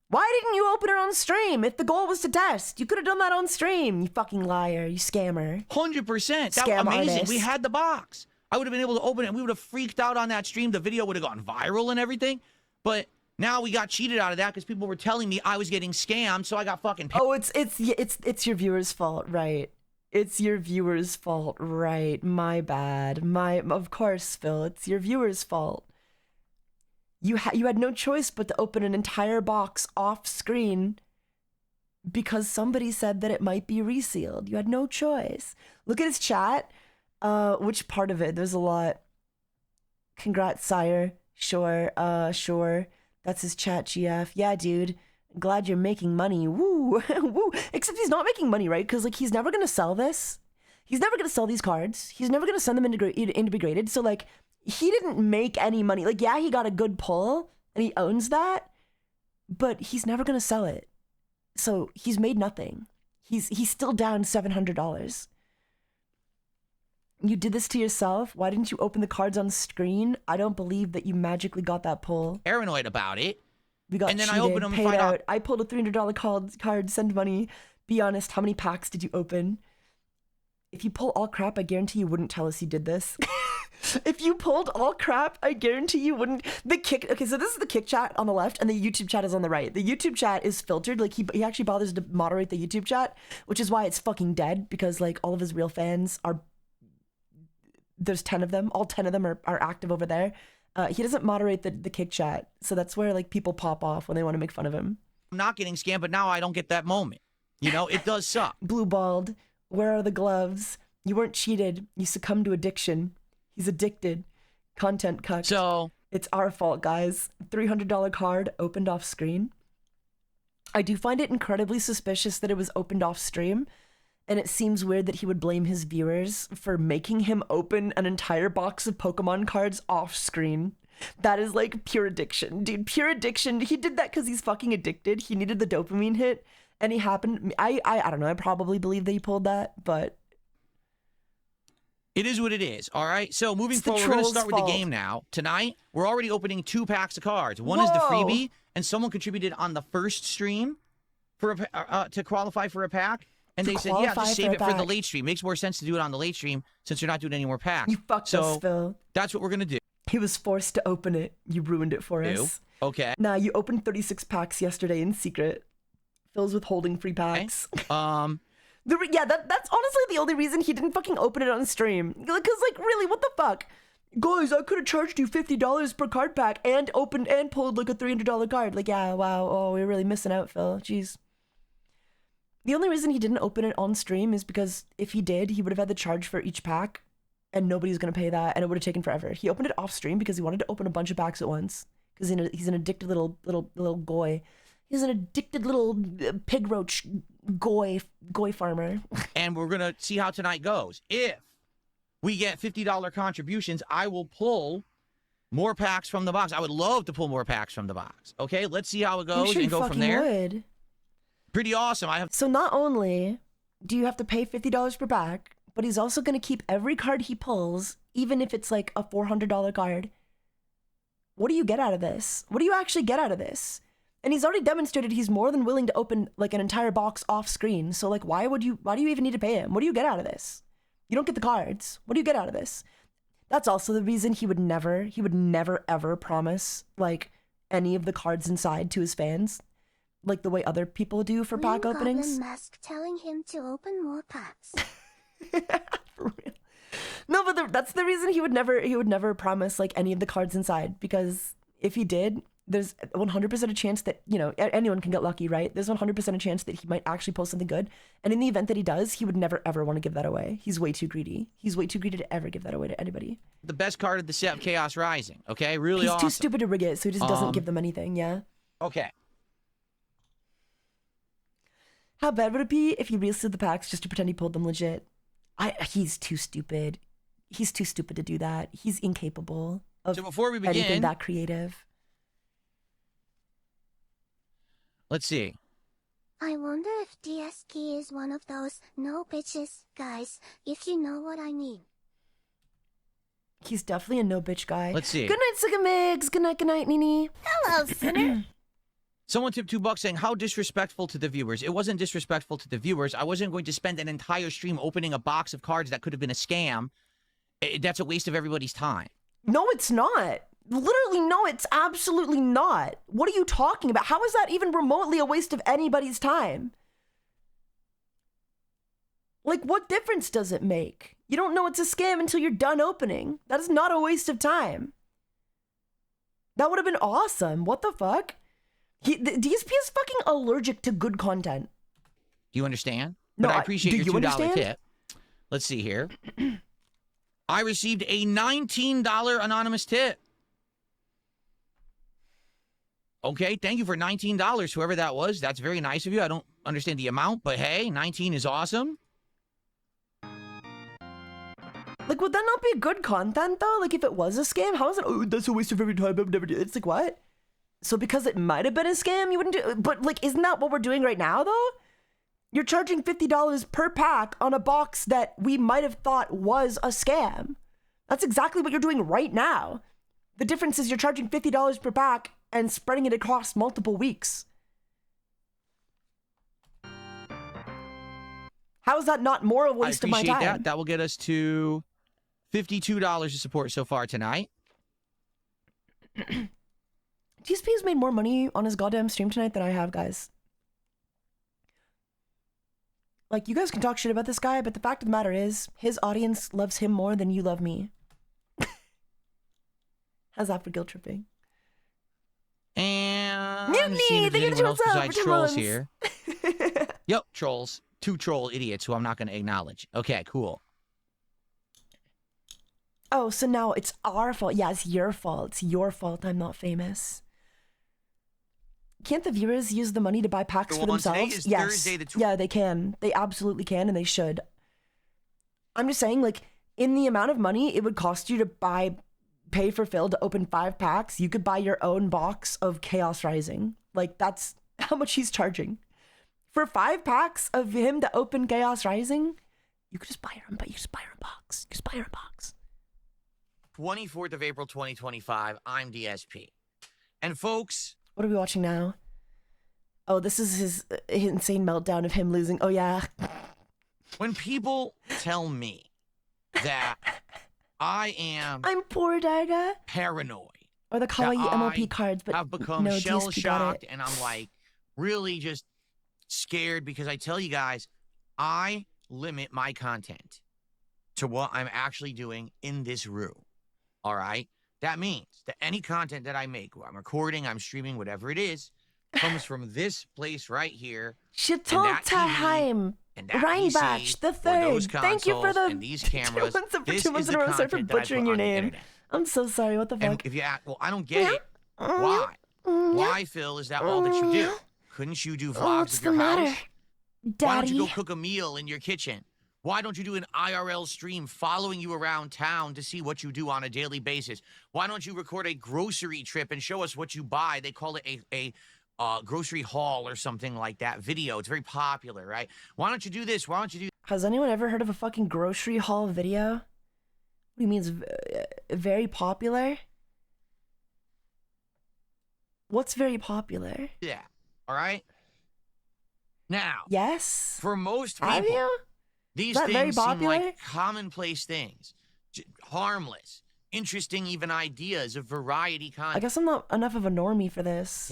Why didn't you open it on stream if the goal was to test? You could have done that on stream, you fucking liar, you scammer. 100%. That's Scam amazing. artist. We had the box. I would have been able to open it and we would have freaked out on that stream. The video would have gone viral and everything. But now we got cheated out of that because people were telling me I was getting scammed, so I got fucking paid. Oh, it's your viewers' fault, right? It's your viewers' fault, right? My bad. Of course, Phil. It's your viewers' fault. You had no choice but to open an entire box off screen because somebody said that it might be resealed. You had no choice. Look at his chat. Which part of it? There's a lot. Congrats, sire. Sure. Sure. That's his chat, GF. Yeah, dude. Glad you're making money. Woo. Woo. Except he's not making money, right? Because, like, he's never going to sell this. He's never going to sell these cards. He's never going to send them into be graded. So, like, he didn't make any money. Like, yeah, he got a good pull, and he owns that. But he's never going to sell it. So, he's made nothing. He's still down $700. You did this to yourself? Why didn't you open the cards on screen? I don't believe that you magically got that pull. Paranoid about it. We got And then I cheated, open them and paid find out. out. I pulled a $300 card, send money. Be honest, how many packs did you open? If you pull all crap, I guarantee you wouldn't tell us you did this. If you pulled all crap, I guarantee you wouldn't. Okay, so this is the Kick chat on the left and the YouTube chat is on the right. The YouTube chat is filtered. Like, he actually bothers to moderate the YouTube chat, which is why it's fucking dead, because, like, all of his real fans are... There's 10 of them. All 10 of them are active over there. He doesn't moderate the Kick chat, so that's where, like, people pop off when they want to make fun of him. I'm not getting scammed, but now I don't get that moment. You know, it does suck. Blue balled. Where are the gloves? You weren't cheated. You succumbed to addiction. He's addicted. Content cucked. So It's our fault, guys. $300 card opened off screen. I do find it incredibly suspicious that it was opened off stream. And it seems weird that he would blame his viewers for making him open an entire box of Pokemon cards off screen. That is like pure addiction, dude. Pure addiction. He did that because he's fucking addicted. He needed the dopamine hit, and he happened. I don't know. I probably believe that he pulled that, but it is what it is. All right. So moving It's the forward, we're going to troll's start with the fault. game now. Tonight, we're already opening 2 packs of cards. One is the Whoa. freebie, and someone contributed on the first stream for to qualify for a pack. And To they said, yeah, qualify just for save a it for the pack. late stream. Makes more sense to do it on the late stream since you're not doing any more packs. you fucked so us, Phil. that's what we're going to do. He was forced to open it. You ruined it for us. Okay. Nah, you opened 36 packs yesterday in secret. Phil's withholding free packs. Yeah, that's honestly the only reason he didn't fucking open it on stream. Because, like, really, what the fuck? Guys, I could have charged you $50 per card pack and opened and pulled, like, a $300 card. Like, yeah, wow. Oh, we're really missing out, Phil. Jeez. The only reason he didn't open it on stream is because if he did, he would have had the charge for each pack, and nobody's going to pay that, and it would have taken forever. He opened it off stream because he wanted to open a bunch of packs at once. Because he's an addicted little goy. He's an addicted little pig roach goy farmer. And we're going to see how tonight goes. If we get $50 contributions, I will pull more packs from the box. I would love to pull more packs from the box. Okay, let's see how it I'm goes sure you and go from fucking there. would. Pretty awesome. So not only do you have to pay $50 per pack, but he's also going to keep every card he pulls, even if it's like a $400 card. What do you get out of this? What do you actually get out of this? And he's already demonstrated he's more than willing to open like an entire box off screen. So like, why do you even need to pay him? What do you get out of this? You don't get the cards. What do you get out of this? That's also the reason he would never ever promise like any of the cards inside to his fans. Like the way other people do for pack Green openings. Goblin Mask telling him to open more packs. For real. No, but that's the reason he would never promise like any of the cards inside, because if he did, There's 100% a chance that, you know, anyone can get lucky, right? There's 100% a chance that he might actually post something good. And in the event that he does, he would never, ever want to give that away. He's way too greedy. He's way too greedy to ever give that away to anybody. The best card of the set of Chaos Rising, okay? Really He's awesome. too stupid to rig it, so he just doesn't give them anything, yeah? Okay. How bad would it be if he relisted the packs just to pretend he pulled them legit? He's too stupid. He's too stupid to do that. He's incapable of So before we begin, anything that creative. Let's see. I wonder if DSK is one of those no bitches guys, if you know what I mean. He's definitely a no bitch guy. Let's see. Good night, Sigamigs. Good night, Nini. Hello, sinner. Someone tipped $2 saying, how disrespectful to the viewers. It wasn't disrespectful to the viewers. I wasn't going to spend an entire stream opening a box of cards that could have been a scam. That's a waste of everybody's time. No, it's not. Literally, no, it's absolutely not. What are you talking about? How is that even remotely a waste of anybody's time? Like, what difference does it make? You don't know it's a scam until you're done opening. That is not a waste of time. That would have been awesome. What the fuck? The DSP is fucking allergic to good content. Do you understand? No, but I appreciate your $2 understand? tip. Let's see here. I received a $19 anonymous tip. Okay, thank you for $19, whoever that was. That's very nice of you. I don't understand the amount, but hey, 19 is awesome. Like, would that not be good content, though? Like, if it was a scam, how is it? Oh, that's a waste of every time. I would never do it. It's like, what? So because it might have been a scam, you wouldn't do it? But, like, isn't that what we're doing right now, though? You're charging $50 per pack on a box that we might have thought was a scam. That's exactly what you're doing right now. The difference is you're charging $50 per pack and spreading it across multiple weeks. How is that not more a waste of my time? I appreciate that. That will get us to $52 of support so far tonight. TSP has made more money on his goddamn stream tonight than I have, guys. Like, you guys can talk shit about this guy, but the fact of the matter is, his audience loves him more than you love me. How's that for guilt tripping? And Mutiny! seeing if They there's get anyone else to what's up besides for 2 trolls months. here. Yep, trolls. 2 troll idiots who I'm not going to acknowledge. Okay, cool. Oh, so now it's our fault. Yeah, it's your fault. It's your fault I'm not famous. Can't the viewers use the money to buy packs for themselves? Today is Yes. Thursday the Yeah, they can. They absolutely can, and they should. I'm just saying, like, in the amount of money it would cost you to pay for Phil to open 5 packs, you could buy your own box of Chaos Rising. Like, that's how much he's charging. For 5 packs of him to open Chaos Rising, you could just buy your own box. You just buy your own box. 24th of April, 2025. I'm DSP. And folks... What are we watching now? Oh, this is his insane meltdown of him losing. Oh, yeah. When people tell me that I'm poor, Daiga. paranoid, Or the kawaii MLP cards, but I've become no, DSP got shell-shocked, it. and I'm like really just scared because I tell you guys, I limit my content to what I'm actually doing in this room. All right? That means that any content that I make, I'm recording, I'm streaming, whatever it is, comes from this place right here. Shitoltaheim. Reinbach the third. Thank you for the and these cameras. 2 months, This 2 is months in the a row. Sorry for content that I butchering put your on the name. internet. I'm so sorry. What the fuck? And if you ask, well, I don't get it. Why? Why, Phil, is that all that you do? Couldn't you do vlogs What's of your the house? matter, Why don't you Daddy? go cook a meal in your kitchen? Why don't you do an IRL stream following you around town to see what you do on a daily basis? Why don't you record a grocery trip and show us what you buy? They call it a grocery haul or something like that video. It's very popular, right? Why don't you do this? Why don't you do... Has anyone ever heard of a fucking grocery haul video? What do you mean it's very popular? What's very popular? Yeah. All right? Now, Yes? for most Have people, you? these Is that very things seem popular? like commonplace things. Harmless, interesting even ideas of variety I content. guess I'm not enough of a normie for this.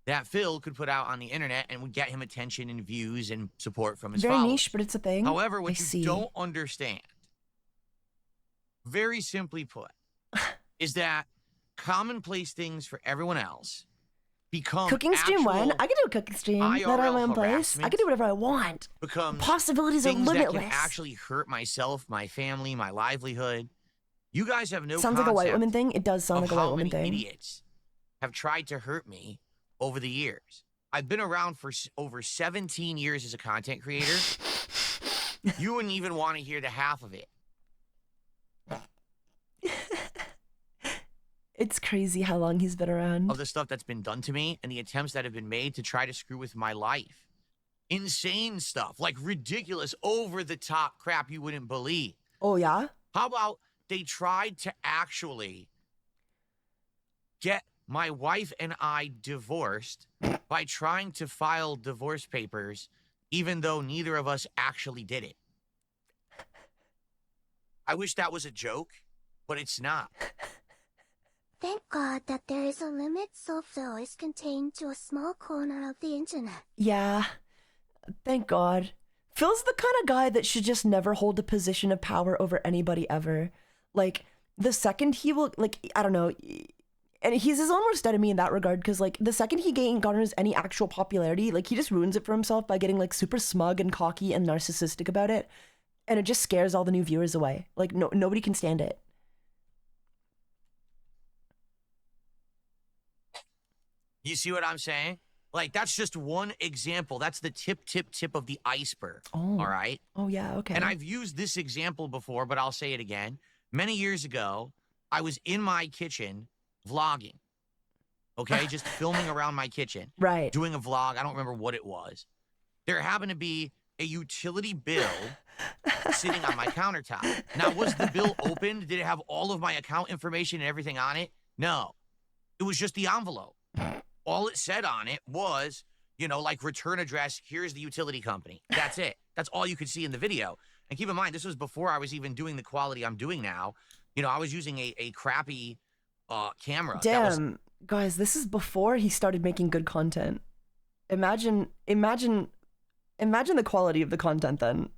That Phil could put out on the internet and would get him attention and views and support from his Very followers. niche, but it's a thing. However, I what you see. don't understand, very simply put, is that commonplace things for everyone else become Cooking stream one. actual I can do a cooking stream. That on IRL my own place. I harassment can do whatever I want. becomes Possibilities are things that limitless. can actually hurt myself, my family, my livelihood. You guys have no Sounds like a white concept woman thing. It does sound of like a white how woman many thing. idiots have tried to hurt me over the years. I've been around for over 17 years as a content creator. You wouldn't even want to hear the half of it. It's crazy how long he's been around. Of the stuff that's been done to me and the attempts that have been made to try to screw with my life. Insane stuff, like ridiculous, over-the-top crap you wouldn't believe. Oh, yeah? How about they tried to actually get my wife and I divorced by trying to file divorce papers, even though neither of us actually did it. I wish that was a joke, but it's not. Thank God that there is a limit so Phil is contained to a small corner of the internet. Yeah. Thank God. Phil's the kind of guy that should just never hold a position of power over anybody ever. Like, the second he will, like, I don't know, and he's his own worst enemy in that regard, because, like, the second he garners any actual popularity, like, he just ruins it for himself by getting, like, super smug and cocky and narcissistic about it, and it just scares all the new viewers away. Like, nobody can stand it. You see what I'm saying? Like, that's just one example. That's the tip of the iceberg, Oh. all right? Oh, yeah, okay. And I've used this example before, but I'll say it again. Many years ago, I was in my kitchen vlogging, okay? Just filming around my kitchen. Right. Doing a vlog. I don't remember what it was. There happened to be a utility bill sitting on my countertop. Now, was the bill opened? Did it have all of my account information and everything on it? No. It was just the envelope. All it said on it was, you know, like, return address, here's the utility company. That's it. That's all you could see in the video. And keep in mind, this was before I was even doing the quality I'm doing now. You know, I was using a crappy camera. Damn, guys, this is before he started making good content. Imagine the quality of the content then.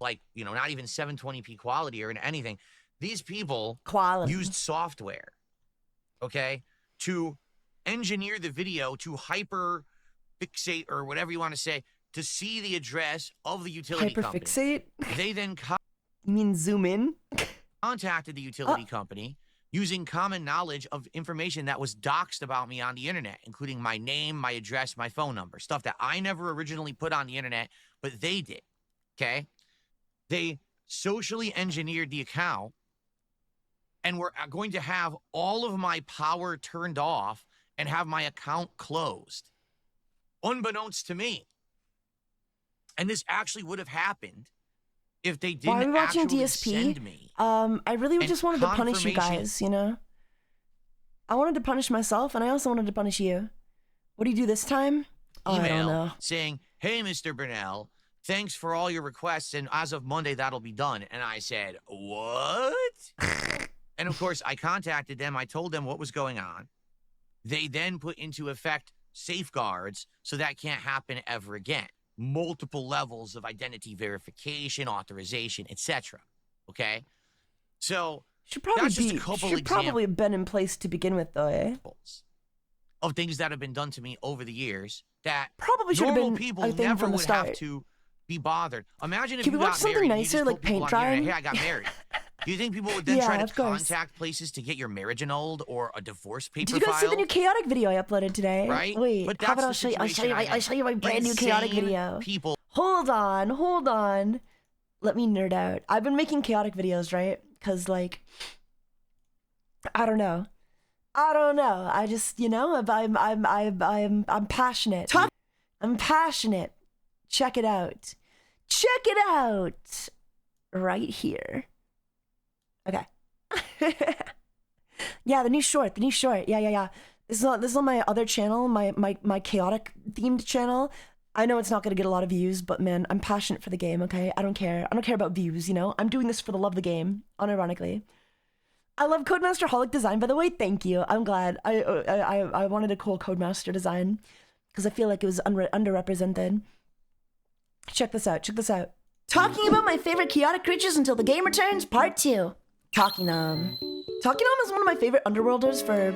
Like, you know, not even 720p quality or anything. These people Quality. used software, okay, to engineer the video to hyper fixate or whatever you want to say to see the address of the utility company. Hyperfixate? They then You mean zoom in? contacted the utility company using common knowledge of information that was doxed about me on the internet, including my name, my address, my phone number, stuff that I never originally put on the internet, but they did, okay? They socially engineered the account and were going to have all of my power turned off and have my account closed, unbeknownst to me. And this actually would have happened if they Why are we didn't watching actually DSP? send me. I really just wanted to punish you confirmation. guys, you know? I wanted to punish myself, and I also wanted to punish you. What do you do this time? Oh, I don't know. Email saying, hey, Mr. Burnell, thanks for all your requests, and as of Monday, that'll be done. And I said, what? And of course, I contacted them. I told them what was going on. They then put into effect safeguards so that can't happen ever again. Multiple levels of identity verification, authorization, etc. Okay? So Should probably that's just be. a couple Should probably have been in place to begin with, though, eh? examples of things that have been done to me over the years that Probably should have normal been people a thing never from the would have start. to be bothered. Imagine if Can you we watch got something married and you nicer, just like told people paint on the internet, drying? hey, I got married. Do you think people would then Yeah, try to of course. contact places to get your marriage annulled or a divorce paper Did you guys see the filed? new chaotic video I uploaded today? Right? Wait, But how about that's I'll the show you? situation I I'll show you my brand new chaotic Insane video. People. Hold on. Let me nerd out. I've been making chaotic videos, right? Cause like, I don't know. I just, you know, I'm passionate. I'm passionate. Check it out. Right here. Okay. Yeah, the new short. Yeah. This is on my other channel, my chaotic themed channel. I know it's not gonna get a lot of views, but man, I'm passionate for the game, okay? I don't care about views, you know? I'm doing this for the love of the game, unironically. I love TaigaxHolic design, by the way, thank you. I'm glad. I wanted a cool Codemaster design because I feel like it was underrepresented. Check this out, check this out. Talking about my favorite chaotic creatures until the game returns, part 2. Takinam. Takinam is one of my favorite underworlders for,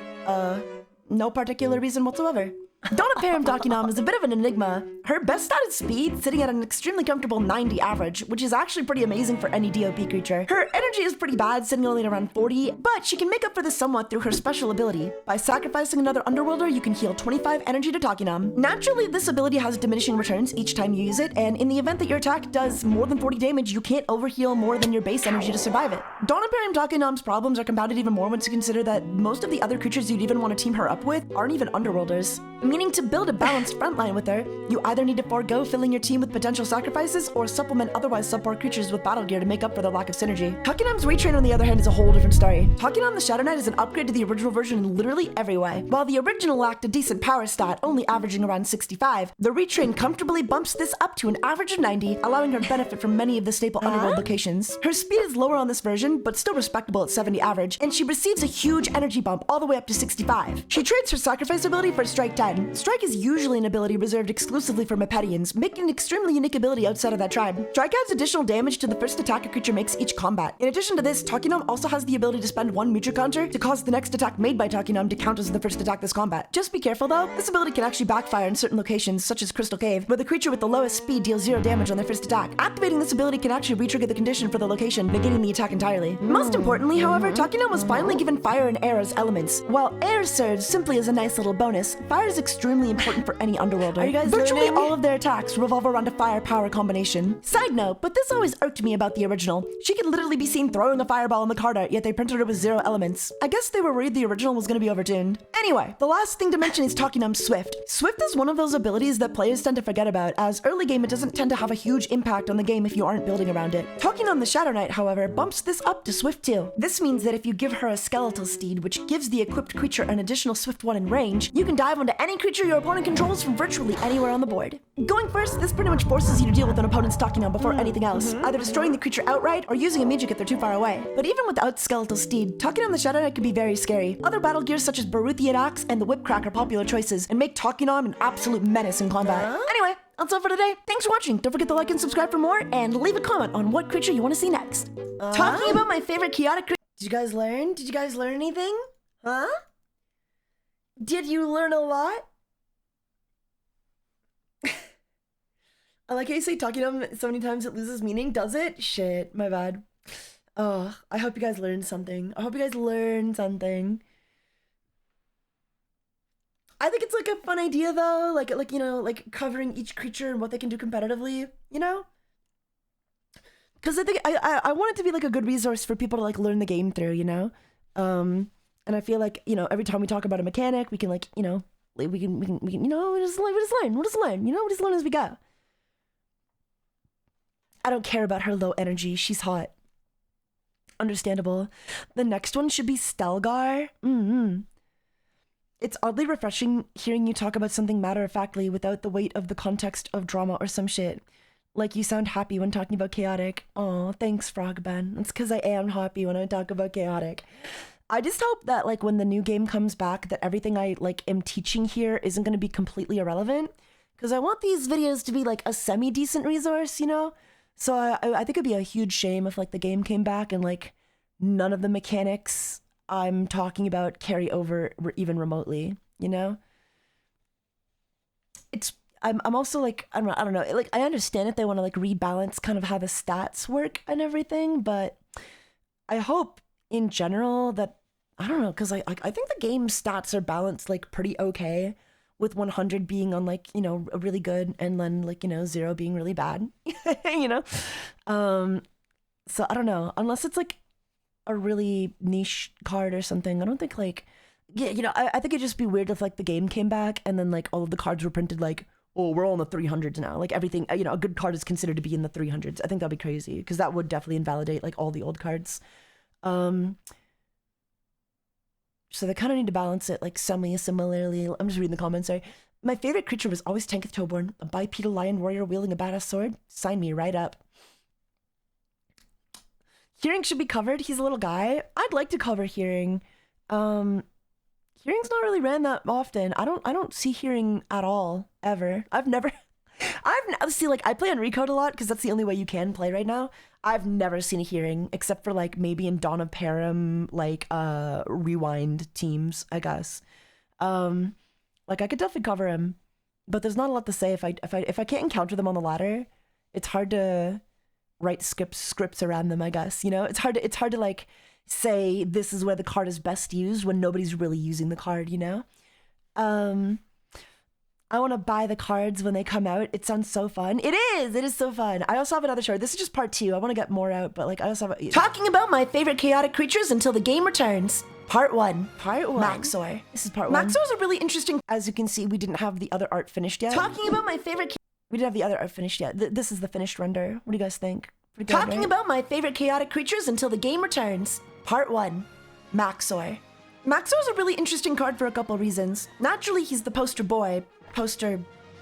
no particular reason whatsoever. Donna Param Takinam is a bit of an enigma. Her best stat is speed, sitting at an extremely comfortable 90 average, which is actually pretty amazing for any DOP creature. Her energy is pretty bad, sitting only at around 40, but she can make up for this somewhat through her special ability. By sacrificing another underworlder, you can heal 25 energy to Takinam. Naturally, this ability has diminishing returns each time you use it, and in the event that your attack does more than 40 damage, you can't overheal more than your base energy to survive it. Donna Param Takinam's problems are compounded even more once you consider that most of the other creatures you'd even want to team her up with aren't even underworlders. Meaning to build a balanced frontline with her, you either need to forego filling your team with potential sacrifices or supplement otherwise subpar creatures with battle gear to make up for the lack of synergy. Takinam's retrain on the other hand is a whole different story. Takinam the Shadow Knight is an upgrade to the original version in literally every way. While the original lacked a decent power stat, only averaging around 65, the retrain comfortably bumps this up to an average of 90, allowing her to benefit from many of the staple underworld locations. Her speed is lower on this version, but still respectable at 70 average, and she receives a huge energy bump all the way up to 65. She trades her sacrifice ability for Strike 10. Strike is usually an ability reserved exclusively for Mepedians, making an extremely unique ability outside of that tribe. Strike adds additional damage to the first attack a creature makes each combat. In addition to this, Takinam also has the ability to spend one mutual counter to cause the next attack made by Takinam to count as the first attack this combat. Just be careful though, this ability can actually backfire in certain locations such as Crystal Cave, where the creature with the lowest speed deals 0 damage on their first attack. Activating this ability can actually re-trigger the condition for the location, negating the attack entirely. Most importantly, however, Takinam was finally given fire and air as elements. While air serves simply as a nice little bonus, fire is extremely important for any underworlder. Are you guys Virtually all of their attacks revolve around a fire-power combination. Side note, but this always irked me about the original. She could literally be seen throwing a fireball in the card art, yet they printed it with 0 elements. I guess they were worried the original was going to be overtuned. Anyway, the last thing to mention is Takinam's Swift. Swift is one of those abilities that players tend to forget about, as early game it doesn't tend to have a huge impact on the game if you aren't building around it. Takinam the Shadow Knight, however, bumps this up to Swift 2. This means that if you give her a skeletal steed, which gives the equipped creature an additional Swift 1 in range, you can dive onto any creature your opponent controls from virtually anywhere on the board. Going first, this pretty much forces you to deal with an opponent's Takinam before anything else, either destroying the creature outright or using a magic if they're too far away. But even without Skeletal Steed, Takinam the Shadow Knight can be very scary. Other battle gears such as Baruthian Axe and the Whipcrack are popular choices and make Takinam an absolute menace in combat. Anyway, that's all for today. Thanks for watching. Don't forget to like and subscribe for more, and leave a comment on what creature you want to see next. Talking about my favorite chaotic creature. Did you guys learn? Did you guys learn anything? Huh? Did you learn a lot? I like how you say Takinam so many times it loses meaning. Does it? Shit, my bad. Oh, I hope you guys learned something. I hope you guys learned something. I think it's like a fun idea though, like you know, like covering each creature and what they can do competitively, you know? Because I think I want it to be like a good resource for people to like learn the game through, you know? And I feel like, you know, every time we talk about a mechanic, we can like, you know, we can you know, we just learn, you know, we just learn as we go. I don't care about her low energy. She's hot. Understandable. The next one should be Stelgar. It's oddly refreshing hearing you talk about something matter-of-factly without the weight of the context of drama or some shit. Like you sound happy when talking about chaotic. Oh, thanks, Frogben. It's because I am happy when I talk about chaotic. I just hope that like when the new game comes back that everything I like am teaching here isn't going to be completely irrelevant. Because I want these videos to be like a semi-decent resource, you know? So I think it'd be a huge shame if like the game came back and like none of the mechanics I'm talking about carry over even remotely, you know? I'm also like, I don't know, like I understand if they want to like rebalance kind of how the stats work and everything, but I hope in general that, I don't know, because I think the game stats are balanced like pretty okay, with 100 being on like, you know, really good and then like, you know, 0 being really bad, you know? So I don't know, unless it's like a really niche card or something, I don't think like, yeah, you know, I think it'd just be weird if like the game came back and then like all of the cards were printed like, oh, we're all in the 300s now. Like everything, you know, a good card is considered to be in the 300s. I think that'd be crazy because that would definitely invalidate like all the old cards. So they kind of need to balance it like similarly. I'm just reading the comments, sorry. My favorite creature was always Tankith Toborn, a bipedal lion warrior wielding a badass sword. Sign me right up. Hearing should be covered. He's a little guy. I'd like to cover Hearing. Hearing's not really ran that often. I don't see Hearing at all, ever. I've never See, like, I play on Recode a lot because that's the only way you can play right now. I've never seen a hearing except for like maybe in Dawn of Param, like rewind teams, I guess. Like I could definitely cover him, but there's not a lot to say if I can't encounter them on the ladder. It's hard to write scripts around them, I guess. You know, it's hard to like say this is where the card is best used when nobody's really using the card. You know. I want to buy the cards when they come out. It sounds so fun. It is so fun. I also have another short. This is just part 2. I want to get more out, but like I also have talking about my favorite chaotic creatures until the game returns. Part 1. Maxor. This is part 1. Maxor is a really interesting, as you can see, we didn't have the other art finished yet. Talking about my favorite, we didn't have the other art finished yet. This is the finished render. What do you guys think? Pretty good, talking right? About my favorite chaotic creatures until the game returns. Part 1. Maxor. Maxor is a really interesting card for a couple reasons. Naturally, he's the poster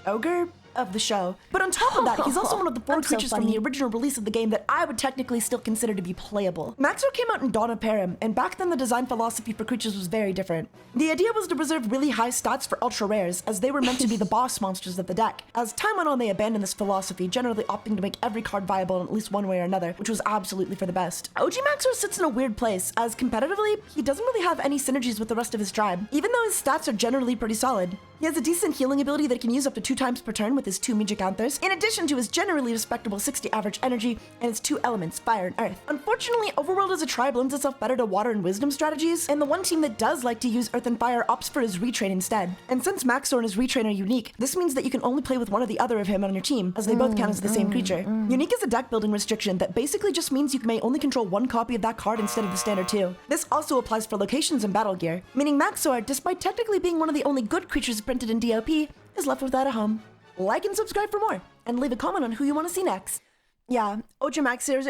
ogre of the show. But on top of that, he's also one of the 4 creatures from the original release of the game that I would technically still consider to be playable. Maxor came out in Dawn of Param, and back then the design philosophy for creatures was very different. The idea was to preserve really high stats for ultra rares, as they were meant to be the boss monsters of the deck. As time went on, they abandoned this philosophy, generally opting to make every card viable in at least one way or another, which was absolutely for the best. OG Maxor sits in a weird place, as competitively, he doesn't really have any synergies with the rest of his tribe, even though his stats are generally pretty solid. He has a decent healing ability that he can use up to 2 times per turn with his 2 Magic Anthers, in addition to his generally respectable 60 average energy and his 2 elements, fire and earth. Unfortunately, Overworld as a tribe lends itself better to water and wisdom strategies, and the one team that does like to use earth and fire opts for his retrain instead. And since Maxor and his retrain are unique, this means that you can only play with one or the other of him on your team, as they both count as the same creature. Unique is a deck building restriction that basically just means you may only control 1 copy of that card instead of the standard 2. This also applies for locations and battle gear, meaning Maxor, despite technically being one of the only good creatures printed in DLP, is left without a home. Like and subscribe for more, and leave a comment on who you want to see next. Yeah, OG Maxor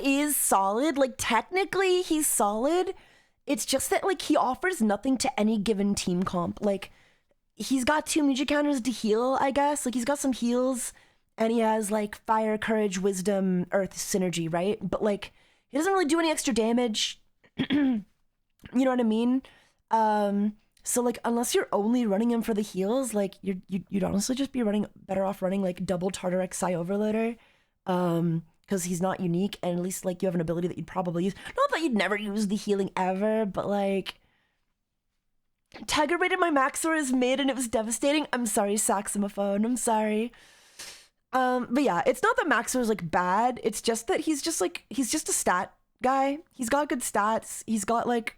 is solid. Like, technically, he's solid. It's just that, like, he offers nothing to any given team comp. Like, he's got 2 magic counters to heal, I guess. Like, he's got some heals, and he has, like, fire, courage, wisdom, earth synergy, right? But, like, he doesn't really do any extra damage. You know what I mean? So, like, unless you're only running him for the heals, like, you'd honestly just be better off running, like, double Tartarex Psi Overloader, because he's not unique, and at least, like, you have an ability that you'd probably use. Not that you'd never use the healing ever, but, like, Taiga rated my Maxor as mid, and it was devastating. I'm sorry, Saxophone, I'm sorry. But yeah, it's not that Maxor is, like, bad, it's just that he's just a stat guy. He's got good stats, he's got, like,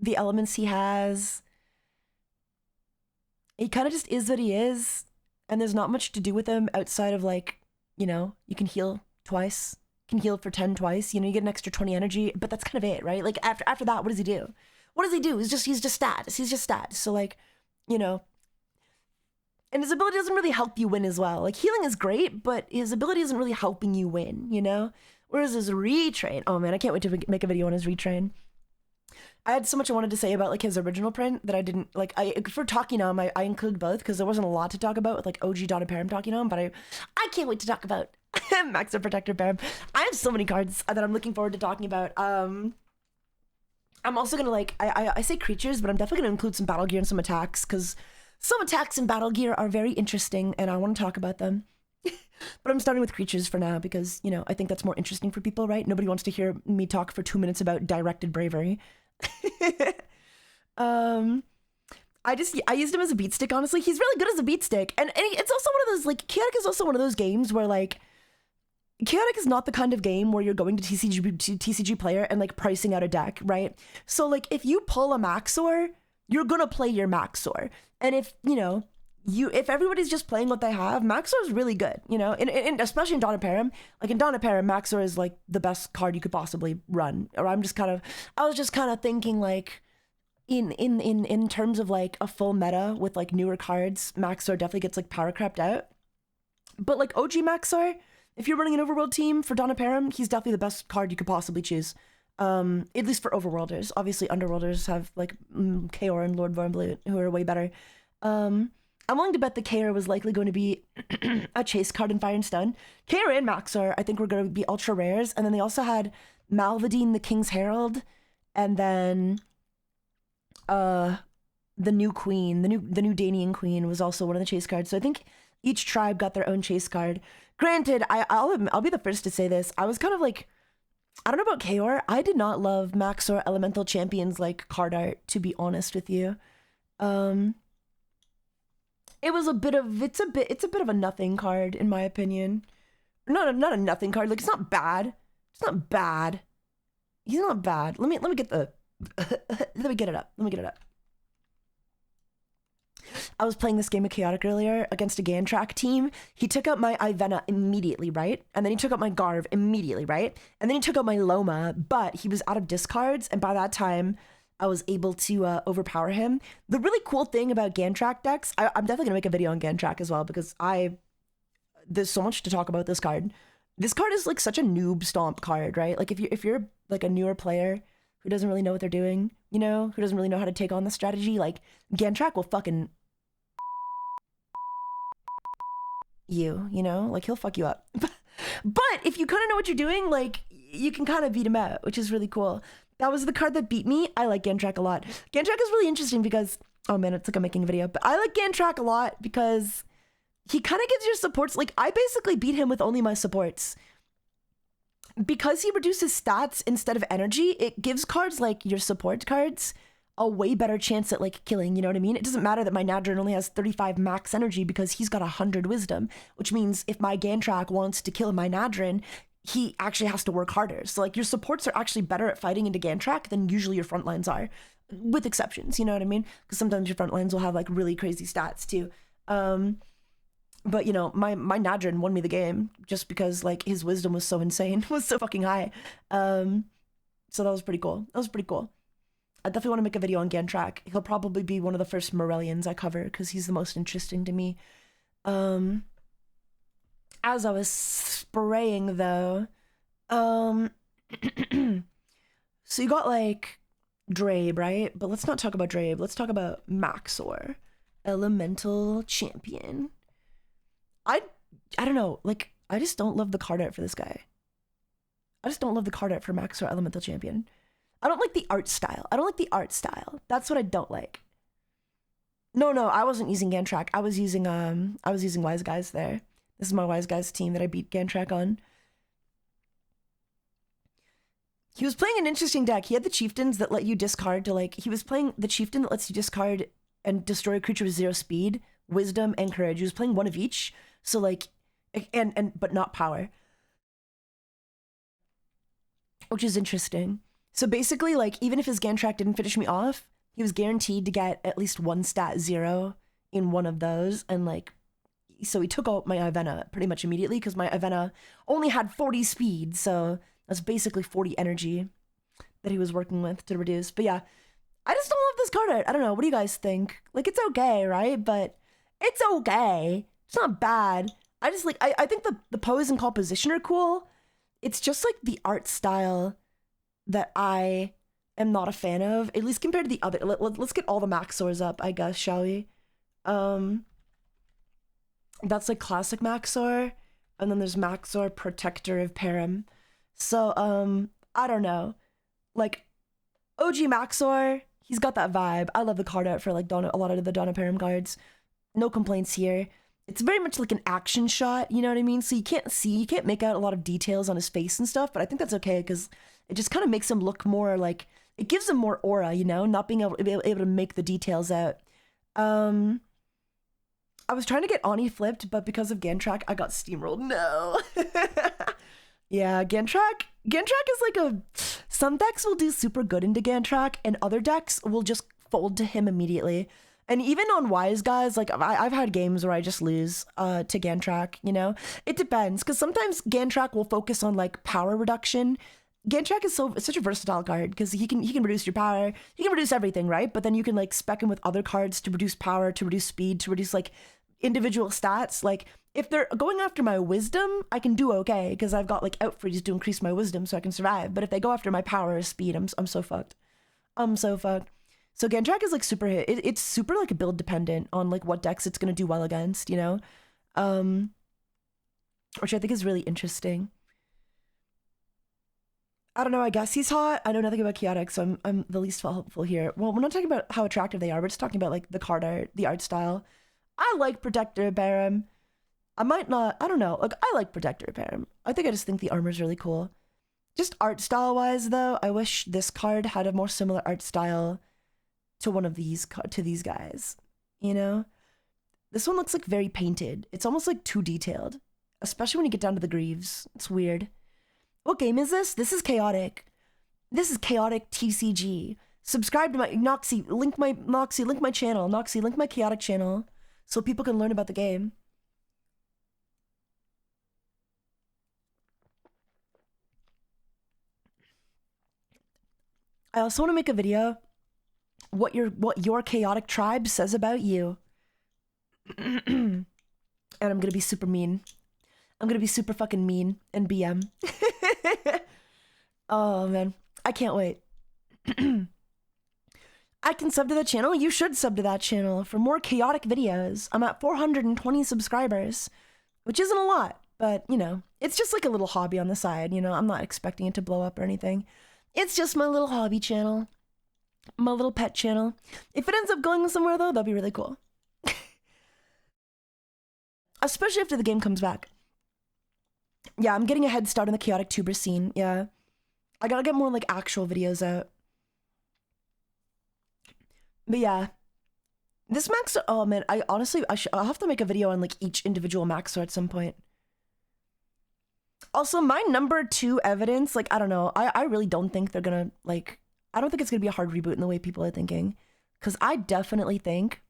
the elements he has. He kind of just is what he is, and there's not much to do with him outside of, like, you know, you can heal twice, you can heal for 10 twice, you know, you get an extra 20 energy, but that's kind of it, right? Like, after that, what does he do? What does he do? He's just stats, so, like, you know, and his ability doesn't really help you win as well. Like, healing is great, but his ability isn't really helping you win, you know? Whereas his retrain, oh man, I can't wait to make a video on his retrain. I had so much I wanted to say about, like, his original print that I didn't, like, for Talking Gnome, I include both because there wasn't a lot to talk about with, like, OG Dawn of Param Talking Gnome, but I can't wait to talk about Maxor Protector Param. I have so many cards that I'm looking forward to talking about. I'm also gonna, like, I say creatures, but I'm definitely gonna include some battle gear and some attacks, because some attacks in battle gear are very interesting, and I want to talk about them. But I'm starting with creatures for now, because, you know, I think that's more interesting for people, right? Nobody wants to hear me talk for 2 minutes about directed bravery. I used him as a beat stick, honestly. He's really good as a beat stick, and it's also one of those, like, Chaotic is also one of those games where, like, Chaotic is not the kind of game where you're going to TCG player and, like, pricing out a deck, right? So, like, if you pull a Maxor, you're gonna play your Maxor, and if, you know, if everybody's just playing what they have, Maxor is really good, you know, and especially in Dawn of Param. Like, in Dawn of Param, Maxor is, like, the best card you could possibly run. Or I was just kind of thinking, like, in terms of, like, a full meta with, like, newer cards, Maxor definitely gets, like, power crept out. But, like, OG Maxor, if you're running an Overworld team for Dawn of Param, he's definitely the best card you could possibly choose. At least for Overworlders. Obviously, Underworlders have, like, Kaor and Lord Vormblute, who are way better. I'm willing to bet the Kaor was likely going to be a chase card in Fire and Stone. Kaor and Maxor, I think, were going to be ultra rares, and then they also had Malvadine, the King's Herald, and then the new Queen, the new Danian Queen was also one of the chase cards. So I think Each tribe got their own chase card. Granted, I'll be the first to say this. I was kind of like, I don't know about Kaor. I did not love Maxor Elemental Champions like card art, to be honest with you. It was it's a bit of a nothing card in my opinion. Not a nothing card. Like, it's not bad. It's not bad. He's not bad. Let me get the let me get it up. I was playing this game of Chaotic earlier against a Gantrak team. He took out my Ivena immediately, right? And then he took out my Garv immediately, right? And then he took out my Loma, but he was out of discards, and by that time, I was able to overpower him. The really cool thing about Gantrak decks, I'm definitely gonna make a video on Gantrak as well, because there's so much to talk about this card. This card is like such a noob stomp card, right? Like if you're like a newer player who doesn't really know what they're doing, you know, who doesn't really know how to take on the strategy, like Gantrak will fucking you know, like he'll fuck you up. But if you kind of know what you're doing, like you can kind of beat him out, which is really cool. That was the card that beat me. I like Gantrak a lot. Gantrak is really interesting because, oh man, it's like I'm making a video, but I like Gantrak a lot because he kind of gives your supports, like I basically beat him with only my supports. Because he reduces stats instead of energy, it gives cards like your support cards a way better chance at like killing, you know what I mean? It doesn't matter that my Nadrin only has 35 max energy because he's got 100 wisdom, which means if my Gantrak wants to kill my Nadrin, he actually has to work harder. So like your supports are actually better at fighting into Gantrak than usually your front lines are, with exceptions, you know what I mean? Because sometimes your front lines will have like really crazy stats too. But you know, my Nadrin won me the game just because like his wisdom was so insane, was so fucking high. So that was pretty cool. I definitely want to make a video on Gantrak. He'll probably be one of the first Morellians I cover because he's the most interesting to me. As I was spraying though, so you got like Drabe, right? But let's not talk about Drabe. Let's talk about Maxor, Elemental Champion. I don't know, like I just don't love the card art for this guy. I just don't love the card art for Maxor Elemental Champion. I don't like the art style. That's what I don't like. No, I wasn't using Gantrak. I was using Wise Guys there. This is my Wise Guys team that I beat Gantrak on. He was playing an interesting deck. He had the chieftains that let you discard to like, he was playing the chieftain that lets you discard and destroy a creature with 0 speed, wisdom, and courage. He was playing one of each. So like, but not power. Which is interesting. So basically, like, even if his Gantrak didn't finish me off, he was guaranteed to get at least one stat 0 in one of those. And like, so he took out my Ivena pretty much immediately because my Ivena only had 40 speed. So that's basically 40 energy that he was working with to reduce. But yeah, I just don't love this card art. I don't know. What do you guys think? Like, it's okay, right? But it's okay. It's not bad. I just like, I think the pose and composition are cool. It's just like the art style that I am not a fan of, at least compared to the other. Let's get all the Maxors up, I guess, shall we? That's like classic Maxor, and then there's Maxor Protector of Param. So I don't know, like OG Maxor, he's got that vibe. I love the card art for like a lot of the Donna Param cards. No complaints here. It's very much like an action shot, you know what I mean? So you can't make out a lot of details on his face and stuff, but I think that's okay because it just kind of makes him look more like, it gives him more aura, you know, not being able to make the details out. I was trying to get Ani flipped, but because of Gantrak, I got steamrolled. No. Yeah, Gantrak is like some decks will do super good into Gantrak and other decks will just fold to him immediately. And even on Wise Guys, like I've had games where I just lose to Gantrak, you know? It depends, because sometimes Gantrak will focus on like power reduction. Gantrak is such a versatile card because he can reduce your power, he can reduce everything, right? But then you can like spec him with other cards to reduce power, to reduce speed, to reduce like individual stats. Like if they're going after my wisdom, I can do okay because I've got like outfreeze to increase my wisdom so I can survive. But if they go after my power or speed, I'm so fucked. So Gantrak is like super hit. It's super like build dependent on like what decks it's gonna do well against, you know, which I think is really interesting. I don't know. I guess he's hot. I know nothing about Chaotic, so I'm the least helpful here. Well, we're not talking about how attractive they are. We're just talking about like the card art, the art style. I like Protector Barum. I might not, I don't know. Like, I like Protector Repair. I think I just think the armor's really cool. Just art style wise though, I wish this card had a more similar art style to one of these, to these guys, you know? This one looks like very painted. It's almost like too detailed, especially when you get down to the greaves. It's weird. What game is this? This is Chaotic. This is Chaotic TCG. Subscribe to my Noxy, link my channel. Noxy, link my Chaotic channel so people can learn about the game. I also want to make a video what your Chaotic tribe says about you. And I'm gonna be super mean. I'm gonna be super fucking mean and BM. Oh man, I can't wait. I can sub to that channel. You should sub to that channel for more Chaotic videos. I'm at 420 subscribers, which isn't a lot, but you know, it's just like a little hobby on the side. You know, I'm not expecting it to blow up or anything. It's just my little hobby channel, my little pet channel. If it ends up going somewhere though, that'll be really cool. Especially after the game comes back. Yeah, I'm getting a head start on the Chaotic tuber scene. Yeah. I gotta get more like actual videos out. But yeah. This max, oh man, I'll have to make a video on like each individual maxor at some point. Also, my number 2 evidence, like, I don't know. I really don't think they're gonna, like, I don't think it's gonna be a hard reboot in the way people are thinking. Because I definitely think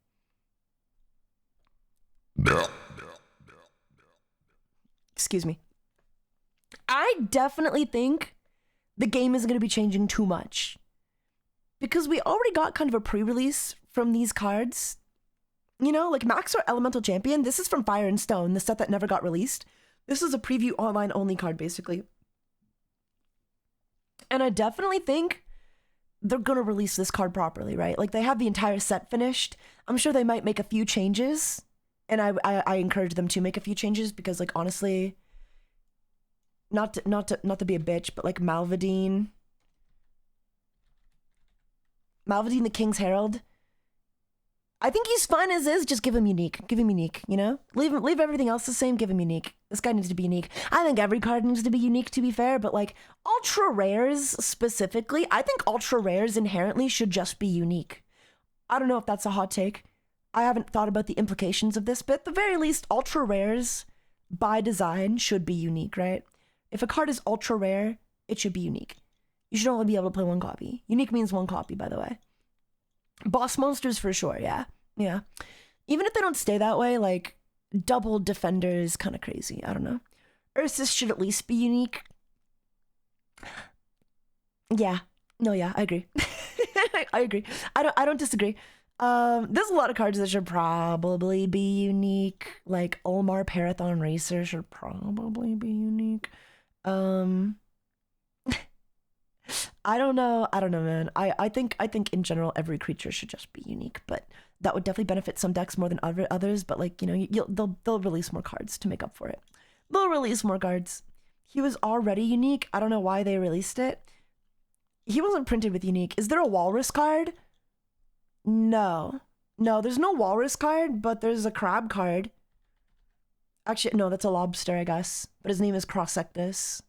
excuse me. I definitely think the game isn't going to be changing too much. Because we already got kind of a pre-release from these cards. You know, like Maxor Elemental Champion, this is from Fire and Stone, the set that never got released. This is a preview online only card, basically. And I definitely think they're going to release this card properly, right? Like, they have the entire set finished. I'm sure they might make a few changes. And I encourage them to make a few changes because, like, honestly, not to be a bitch, but like Malvadine the King's Herald, I think he's fine as is. Just give him unique. Give him unique, you know? Leave everything else the same, give him unique. This guy needs to be unique. I think every card needs to be unique, to be fair, but like ultra rares specifically, I think ultra rares inherently should just be unique. I don't know if that's a hot take. I haven't thought about the implications of this, but at the very least, ultra rares by design should be unique, right? If a card is ultra rare, it should be unique. You should only be able to play one copy. Unique means one copy, by the way. Boss monsters for sure, yeah. Yeah. Even if they don't stay that way, like, double defender is kind of crazy. I don't know. Ursus should at least be unique. Yeah. No, yeah, I agree. I agree. I don't disagree. There's a lot of cards that should probably be unique. Like Olmar Parathon Racer should probably be unique. I don't know, man. I think in general every creature should just be unique, but that would definitely benefit some decks more than others. But like, you know, they'll release more cards to make up for it. They'll release more cards. He was already unique. I don't know why they released it. He wasn't printed with unique. Is there a walrus card? No, there's no walrus card, but there's a crab card. Actually, no, that's a lobster, I guess. But his name is Crossectus.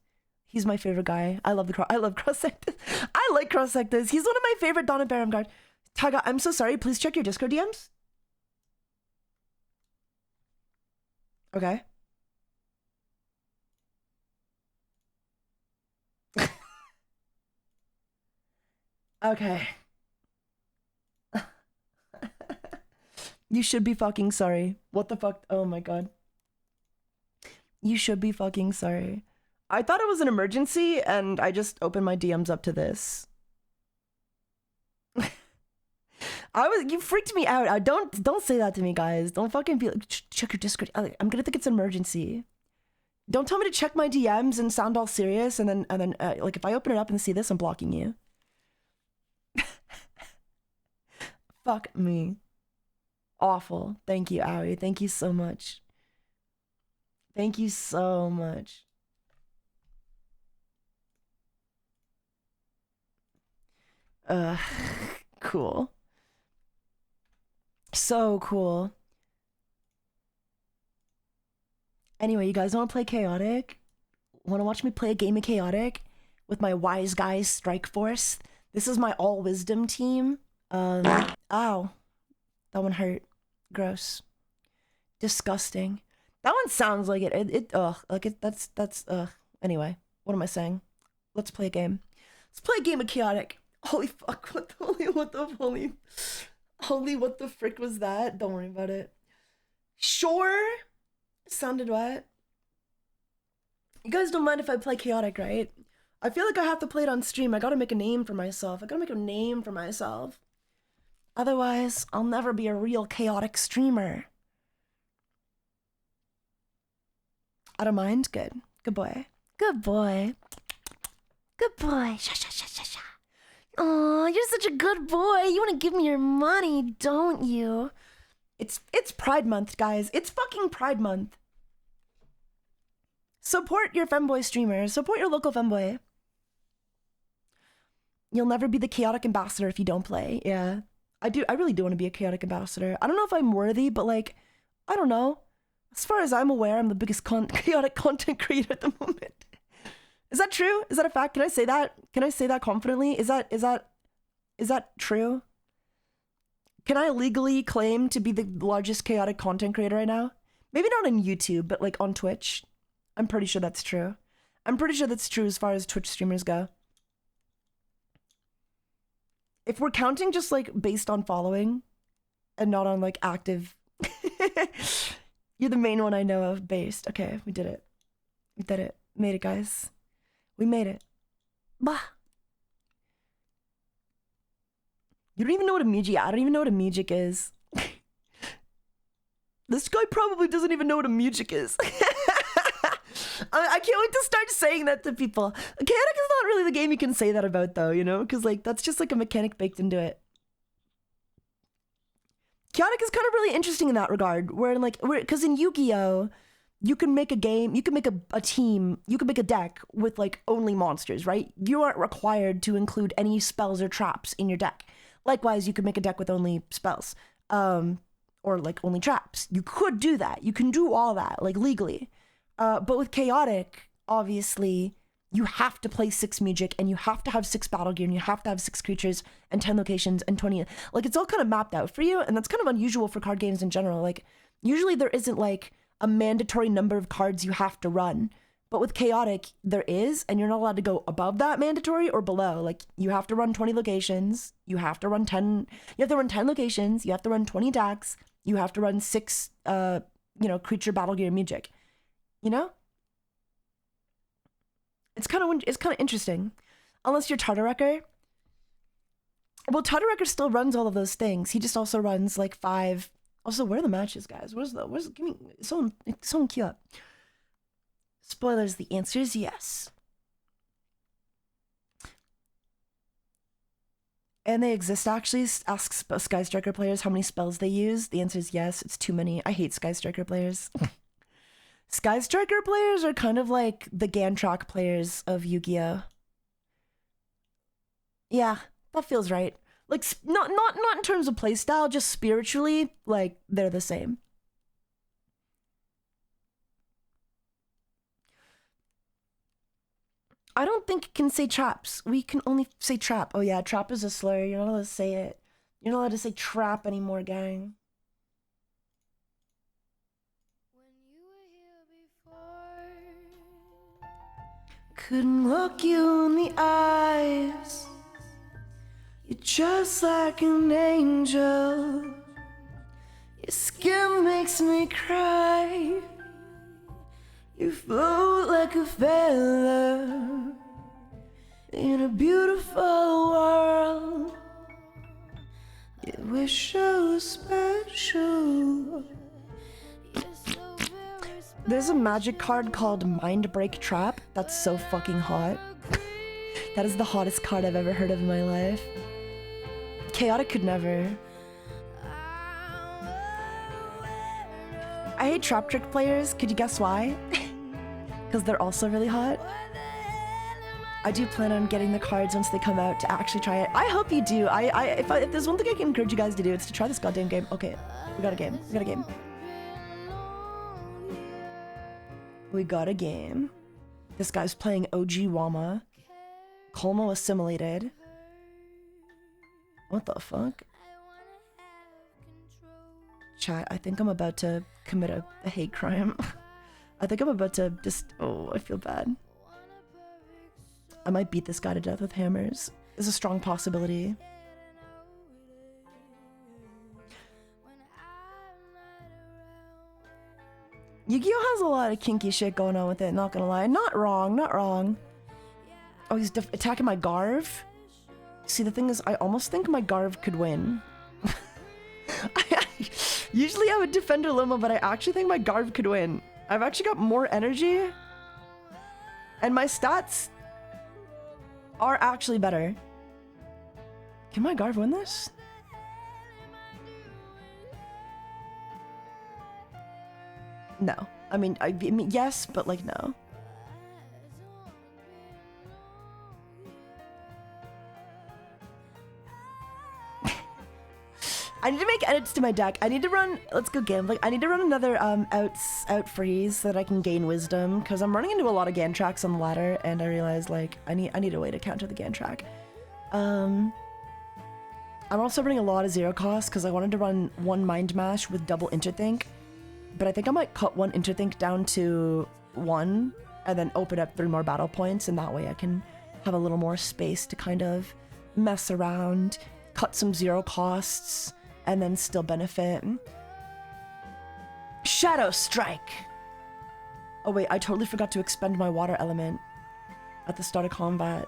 He's my favorite guy. I love Crossectus. I like Crossectus. He's one of my favorite Donna Barum cards. Taiga, I'm so sorry. Please check your Discord DMs. Okay. Okay. You should be fucking sorry. What the fuck? Oh my god. You should be fucking sorry. I thought it was an emergency and I just opened my DMs up to this. You freaked me out. Don't say that to me, guys. Don't fucking be like, check your Discord. I'm gonna think it's an emergency. Don't tell me to check my DMs and sound all serious and then like if I open it up and see this, I'm blocking you. Fuck me. Awful. Thank you, Aoi. Thank you so much. Thank you so much. Cool. So cool. Anyway, you guys want to play Chaotic? Want to watch me play a game of Chaotic with my Wise Guys Strike Force? This is my all wisdom team. Ow. That one hurt. Gross. Disgusting. That one sounds like Anyway, what am I saying? Let's play a game. Let's play a game of Chaotic. Holy fuck, what the frick was that? Don't worry about it. Sure. Sounded what? You guys don't mind if I play Chaotic, right? I feel like I have to play it on stream. I gotta make a name for myself. Otherwise, I'll never be a real Chaotic streamer. I don't mind? Good. Good boy. Good boy. Good boy. Sha sha sha sha sha. Aw, you're such a good boy. You want to give me your money, don't you? It's Pride Month, guys. It's fucking Pride Month. Support your femboy streamers. Support your local femboy. You'll never be the Chaotic ambassador if you don't play. Yeah. I really do want to be a Chaotic ambassador. I don't know if I'm worthy, but like, I don't know. As far as I'm aware, I'm the biggest Chaotic content creator at the moment. Is that true? Is that a fact? Can I say that? Can I say that confidently? Is that true? Can I legally claim to be the largest Chaotic content creator right now? Maybe not on YouTube, but like on Twitch. I'm pretty sure that's true. I'm pretty sure that's true as far as Twitch streamers go. If we're counting just like based on following and not on like active. You're the main one I know of based. Okay, we did it. We did it. Made it, guys. We made it. Bah. You don't even know what a music. I don't even know what a music is. This guy probably doesn't even know what a music is. I can't wait to start saying that to people. Chaotic is not really the game you can say that about, though, you know? Because, like, that's just, like, a mechanic baked into it. Chaotic is kind of really interesting in that regard. Because in Yu-Gi-Oh!, you can make a game, you can make a team, you can make a deck with, like, only monsters, right? You aren't required to include any spells or traps in your deck. Likewise, you could make a deck with only spells. Or, like, only traps. You could do that. You can do all that, like, legally. But with Chaotic, obviously, you have to play 6 music, and you have to have 6 battle gear, and you have to have 6 creatures, and 10 locations, and 20... Like, it's all kind of mapped out for you, and that's kind of unusual for card games in general. Like, usually there isn't, like, a mandatory number of cards you have to run. But with Chaotic, there is, and you're not allowed to go above that mandatory or below. Like, you have to run 20 locations, you have to run 10... You have to run 10 locations, you have to run 20 attacks, you have to run 6, creature battle gear music. You know? It's kind of interesting. Unless you're Tartarecker. Well, Tartarecker still runs all of those things. He just also runs like 5. Also, where are the matches, guys? Give me someone queue up. Spoilers, the answer is yes. And they exist, actually. Ask Sky Striker players how many spells they use. The answer is yes. It's too many. I hate Sky Striker players. Sky Striker players are kind of like the Gantrak players of Yu-Gi-Oh! Yeah, that feels right. Like, not in terms of playstyle, just spiritually, like, they're the same. I don't think it can say traps. We can only say trap. Oh yeah, trap is a slur. You're not allowed to say it. You're not allowed to say trap anymore, gang. Couldn't look you in the eyes. You're just like an angel. Your skin makes me cry. You float like a feather in a beautiful world. You wish I was special. There's a magic card called Mind Break Trap. That's so fucking hot. That is the hottest card I've ever heard of in my life. Chaotic could never. I hate Trap Trick players. Could you guess why? Because they're also really hot. I do plan on getting the cards once they come out to actually try it. I hope you do. If there's one thing I can encourage you guys to do, it's to try this goddamn game. Okay, we got a game. We got a game. We got a game. This guy's playing OG Wama. Colmo assimilated. What the fuck? Chat, I think I'm about to commit a hate crime. I think I'm about to just... Oh, I feel bad. I might beat this guy to death with hammers. There's a strong possibility. Yu-Gi-Oh has a lot of kinky shit going on with it, not gonna lie. Not wrong, not wrong. Oh, he's attacking my Garv? See, the thing is, I almost think my Garv could win. Usually I would defend a Luma, but I actually think my Garv could win. I've actually got more energy. And my stats are actually better. Can my Garv win this? No. I mean, yes, but like, no. I need to make edits to my deck. I need to run, let's go gambling. I need to run another out freeze so that I can gain wisdom, because I'm running into a lot of Gan tracks on the ladder, and I realized like I need a way to counter the Gan track. I'm also running a lot of zero cost because I wanted to run one mind mash with double interthink, but I think I might cut one interthink down to 1 and then open up 3 more battle points, and that way I can have a little more space to kind of mess around, cut some zero costs, and then still benefit. Shadow Strike! Oh wait, I totally forgot to expend my water element at the start of combat.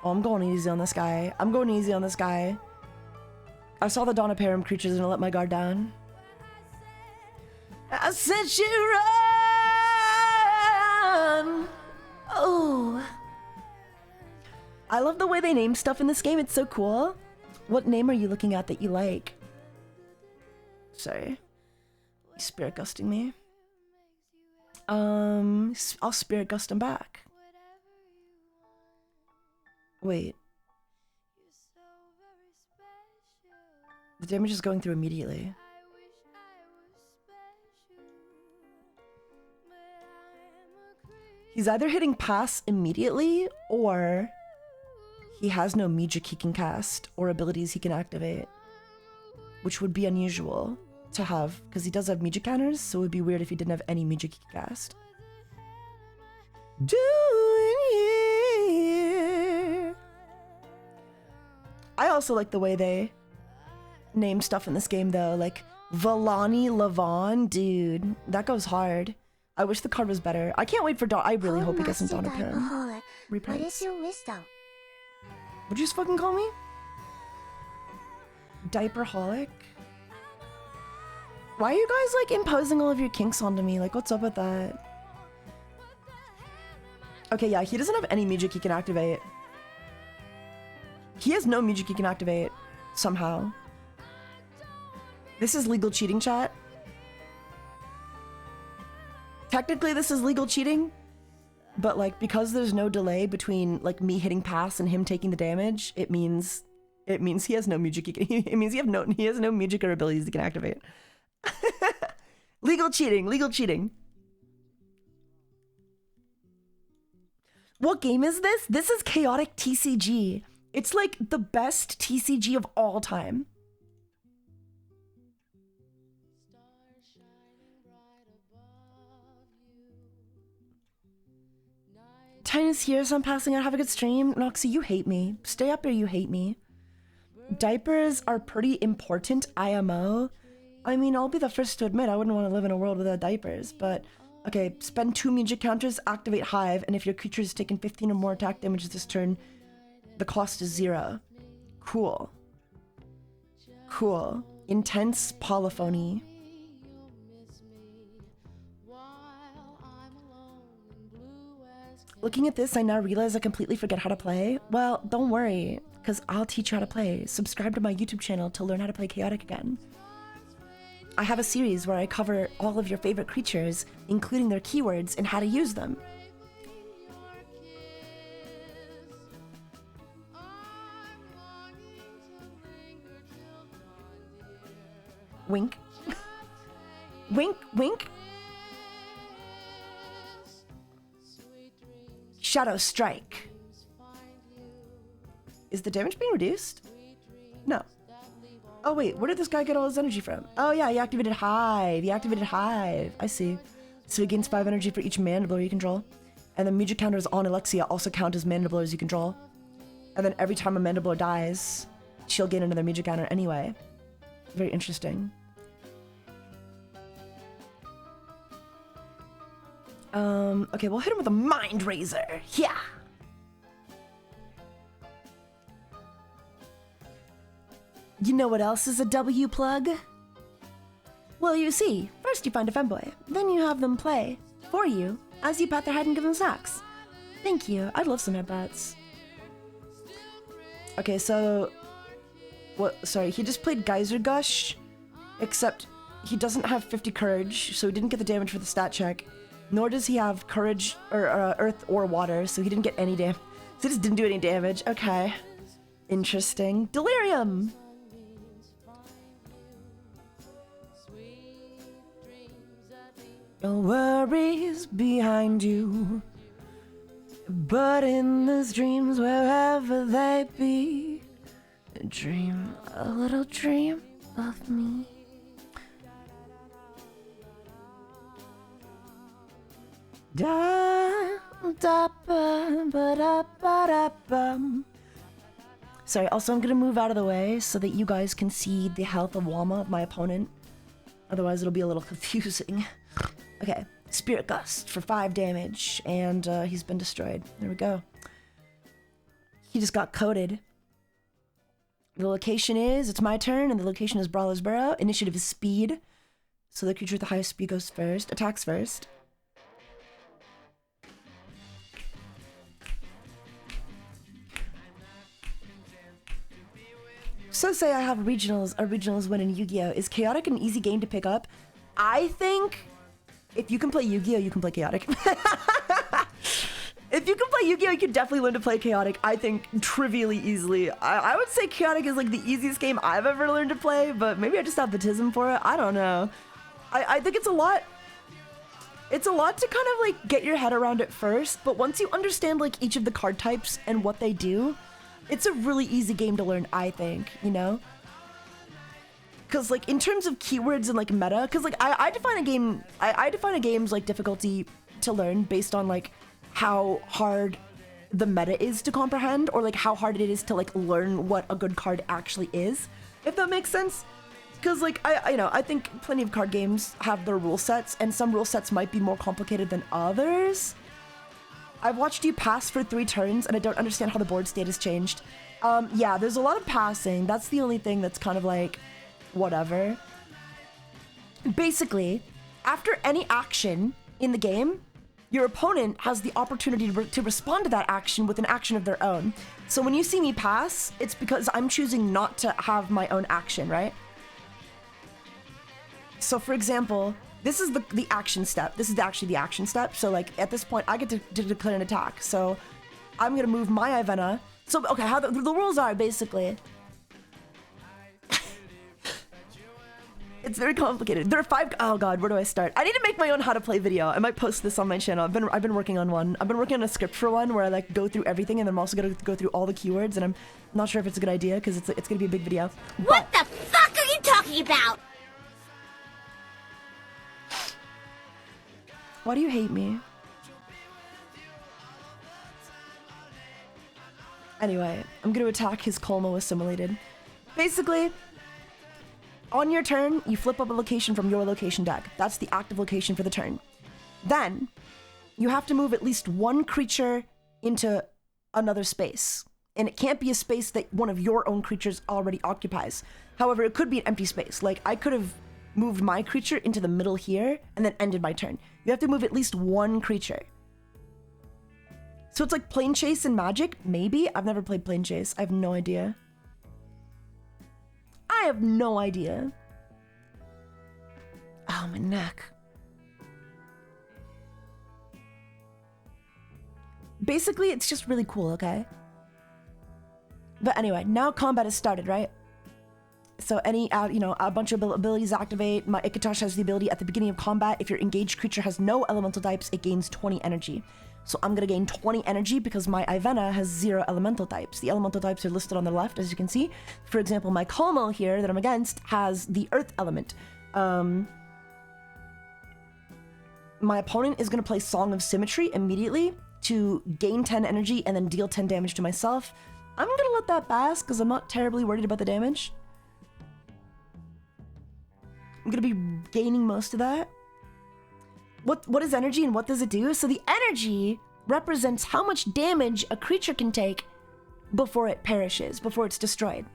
Oh, I'm going easy on this guy. I'm going easy on this guy. I saw the Donaparum creatures and I let my guard down. I said you run! Oh. I love the way they name stuff in this game. It's so cool. What name are you looking at that you like? Sorry. He's spirit gusting me. I'll spirit gust him back. Wait. The damage is going through immediately. He's either hitting pass immediately, or he has no magic he can cast or abilities he can activate, which would be unusual to have, because he does have magic counters, so it would be weird if he didn't have any magic he could cast. Doing here. I also like the way they name stuff in this game, though, like Valani Lavon, dude, that goes hard. I wish the card was better. I can't wait for I really hope he gets some Donaparum. What is your wisdom? Would you just fucking call me? Diaperholic? Why are you guys like imposing all of your kinks onto me? Like, what's up with that? Okay, yeah, he doesn't have any magic he can activate. He has no magic he can activate, somehow. This is legal cheating, chat. Technically, this is legal cheating, but like, because there's no delay between like me hitting pass and him taking the damage, it means he has no magic. It means he has no magic or abilities he can activate. Legal cheating, legal cheating. What game is this? This is Chaotic TCG. It's like the best TCG of all time. Tinus here, so I'm passing out. Have a good stream. Noxy, you hate me. Stay up or you hate me. Diapers are pretty important IMO. I mean, I'll be the first to admit I wouldn't want to live in a world without diapers, but okay, spend 2 magic counters, activate Hive, and if your creature has taken 15 or more attack damage this turn, the cost is 0. Cool. Cool. Intense polyphony. Looking at this, I now realize I completely forget how to play. Well, don't worry, because I'll teach you how to play. Subscribe to my YouTube channel to learn how to play Chaotic again. I have a series where I cover all of your favorite creatures, including their keywords and how to use them. Wink. Wink, wink. Shadow Strike. Is the damage being reduced? No. Oh wait, where did this guy get all his energy from? Oh yeah, he activated Hive. He activated Hive. I see. So he gains 5 energy for each Mandibler you control. And the music counters on Alexia also count as Mandiblers you control. And then every time a Mandibler dies, she'll gain another music counter anyway. Very interesting. Okay, we'll hit him with a Mind Razor. Yeah! You know what else is a W plug? Well, you see, first you find a femboy, then you have them play for you as you pat their head and give them snacks. Thank you. I'd love some headbutts. Okay, so what? Sorry, he just played Geyser Gush, except he doesn't have 50 courage, so he didn't get the damage for the stat check. Nor does he have courage or earth or water, so he didn't get any damage. So he just didn't do any damage. Okay, interesting. Delirium. No worries behind you, but in these dreams, wherever they be, dream a little dream of me. Da da ba ba da ba da bum. Sorry, also I'm gonna move out of the way so that you guys can see the health of Wama, of my opponent. Otherwise it'll be a little confusing. Okay, Spirit Gust for 5 damage, and he's been destroyed. There we go. He just got coated. The location is, it's my turn, and the location is Brawler's Burrow. Initiative is speed. So the creature with the highest speed goes first, attacks first. So say I have regionals, a regionals win in Yu-Gi-Oh! Is Chaotic an easy game to pick up? I think if you can play Yu-Gi-Oh! You can play Chaotic. If you can play Yu-Gi-Oh! You can definitely learn to play Chaotic, I think, trivially easily. I would say Chaotic is like the easiest game I've ever learned to play, but maybe I just have baptism for it. I don't know. I think it's a lot to kind of like get your head around it first, but once you understand like each of the card types and what they do, it's a really easy game to learn, I think, you know? Because like in terms of keywords and like meta, because like I define a game's like difficulty to learn based on like how hard the meta is to comprehend, or like how hard it is to like learn what a good card actually is, if that makes sense. Because like I think plenty of card games have their rule sets, and some rule sets might be more complicated than others. I've watched you pass for 3 turns, and I don't understand how the board state has changed. Yeah, there's a lot of passing. That's the only thing that's kind of like, whatever. Basically, after any action in the game, your opponent has the opportunity to respond to that action with an action of their own. So when you see me pass, it's because I'm choosing not to have my own action, right? So for example, this is the action step. This is actually the action step. So like at this point, I get to declare an attack. So I'm gonna move my Ivana. So okay, how the rules are basically. It's very complicated. There are 5. Oh god, where do I start? I need to make my own how to play video. I might post this on my channel. I've been working on one. I've been working on a script for one where I like go through everything, and then I'm also gonna go through all the keywords. And I'm not sure if it's a good idea because it's gonna be a big video. What the fuck are you talking about? Why do you hate me? Anyway, I'm gonna attack his Colmo Assimilated. Basically, on your turn, you flip up a location from your location deck. That's the active location for the turn. Then, you have to move at least 1 creature into another space. And it can't be a space that one of your own creatures already occupies. However, it could be an empty space. Like, I could have moved my creature into the middle here and then ended my turn. You have to move at least 1 creature. So it's like Plane Chase and Magic? Maybe? I've never played Plane Chase. I have no idea. I have no idea. Oh, my neck. Basically, it's just really cool, okay? But anyway, now combat has started, right? So any, a bunch of abilities activate. My Ikitosh has the ability at the beginning of combat. If your engaged creature has no elemental types, it gains 20 energy. So I'm gonna gain 20 energy because my Ivana has 0 elemental types. The elemental types are listed on the left, as you can see. For example, my Como here that I'm against has the earth element. My opponent is gonna play Song of Symmetry immediately to gain 10 energy and then deal 10 damage to myself. I'm gonna let that pass because I'm not terribly worried about the damage. I'm gonna be gaining most of that. What is energy and what does it do? So the energy represents how much damage a creature can take before it perishes, before it's destroyed.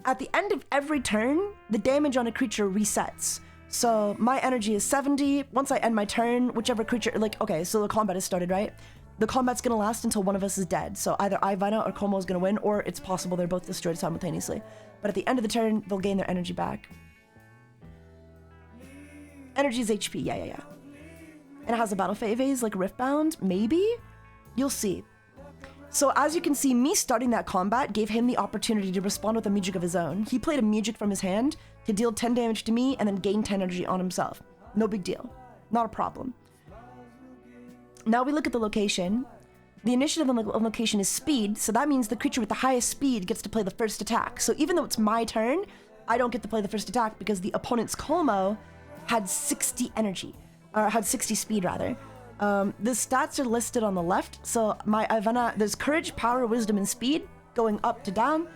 At the end of every turn, the damage on a creature resets. So my energy is 70. Once I end my turn, whichever creature, like, okay, so the combat has started, right? The combat's gonna last until one of us is dead. So either Ivana or Como is gonna win, or it's possible they're both destroyed simultaneously. But at the end of the turn, they'll gain their energy back. Energy is HP, yeah. And it has a battle phase like Riftbound, maybe? You'll see. So as you can see, me starting that combat gave him the opportunity to respond with a music of his own. He played a music from his hand to deal 10 damage to me and then gain 10 energy on himself. No big deal. Not a problem. Now we look at the location. The initiative on the location is speed, so that means the creature with the highest speed gets to play the first attack. So even though it's my turn, I don't get to play the first attack because the opponent's Como had 60 energy. Or had 60 speed, rather. The stats are listed on the left. So my Ivana, there's courage, power, wisdom, and speed going up to down.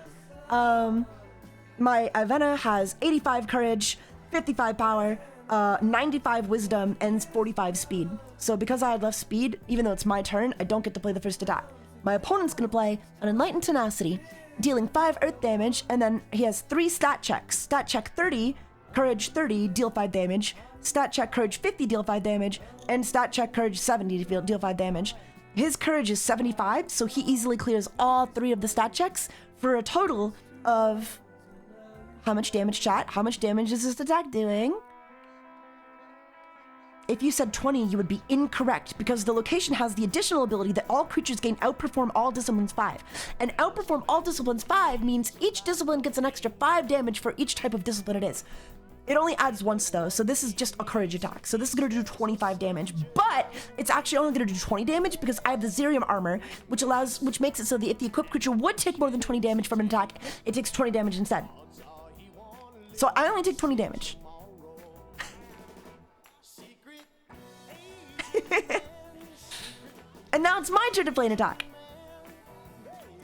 My Ivana has 85 courage, 55 power, 95 wisdom, and 45 speed. So because I had less speed, even though it's my turn, I don't get to play the first attack. My opponent's gonna play an Enlightened Tenacity, dealing 5 earth damage, and then he has 3 stat checks. Stat check 30, courage 30, deal 5 damage. Stat check courage 50, deal 5 damage, and stat check courage 70 to deal 5 damage. His courage is 75, so he easily clears all 3 of the stat checks for a total of... How much damage, chat? How much damage is this attack doing? If you said 20, you would be incorrect because the location has the additional ability that all creatures gain Outperform All Disciplines 5. And Outperform All Disciplines 5 means each discipline gets an extra 5 damage for each type of discipline it is. It only adds once though, so this is just a courage attack. So this is gonna do 25 damage, but it's actually only gonna do 20 damage because I have the Zerium armor, which makes it so that if the equipped creature would take more than 20 damage from an attack, it takes 20 damage instead. So I only take 20 damage. And now it's my turn to play an attack.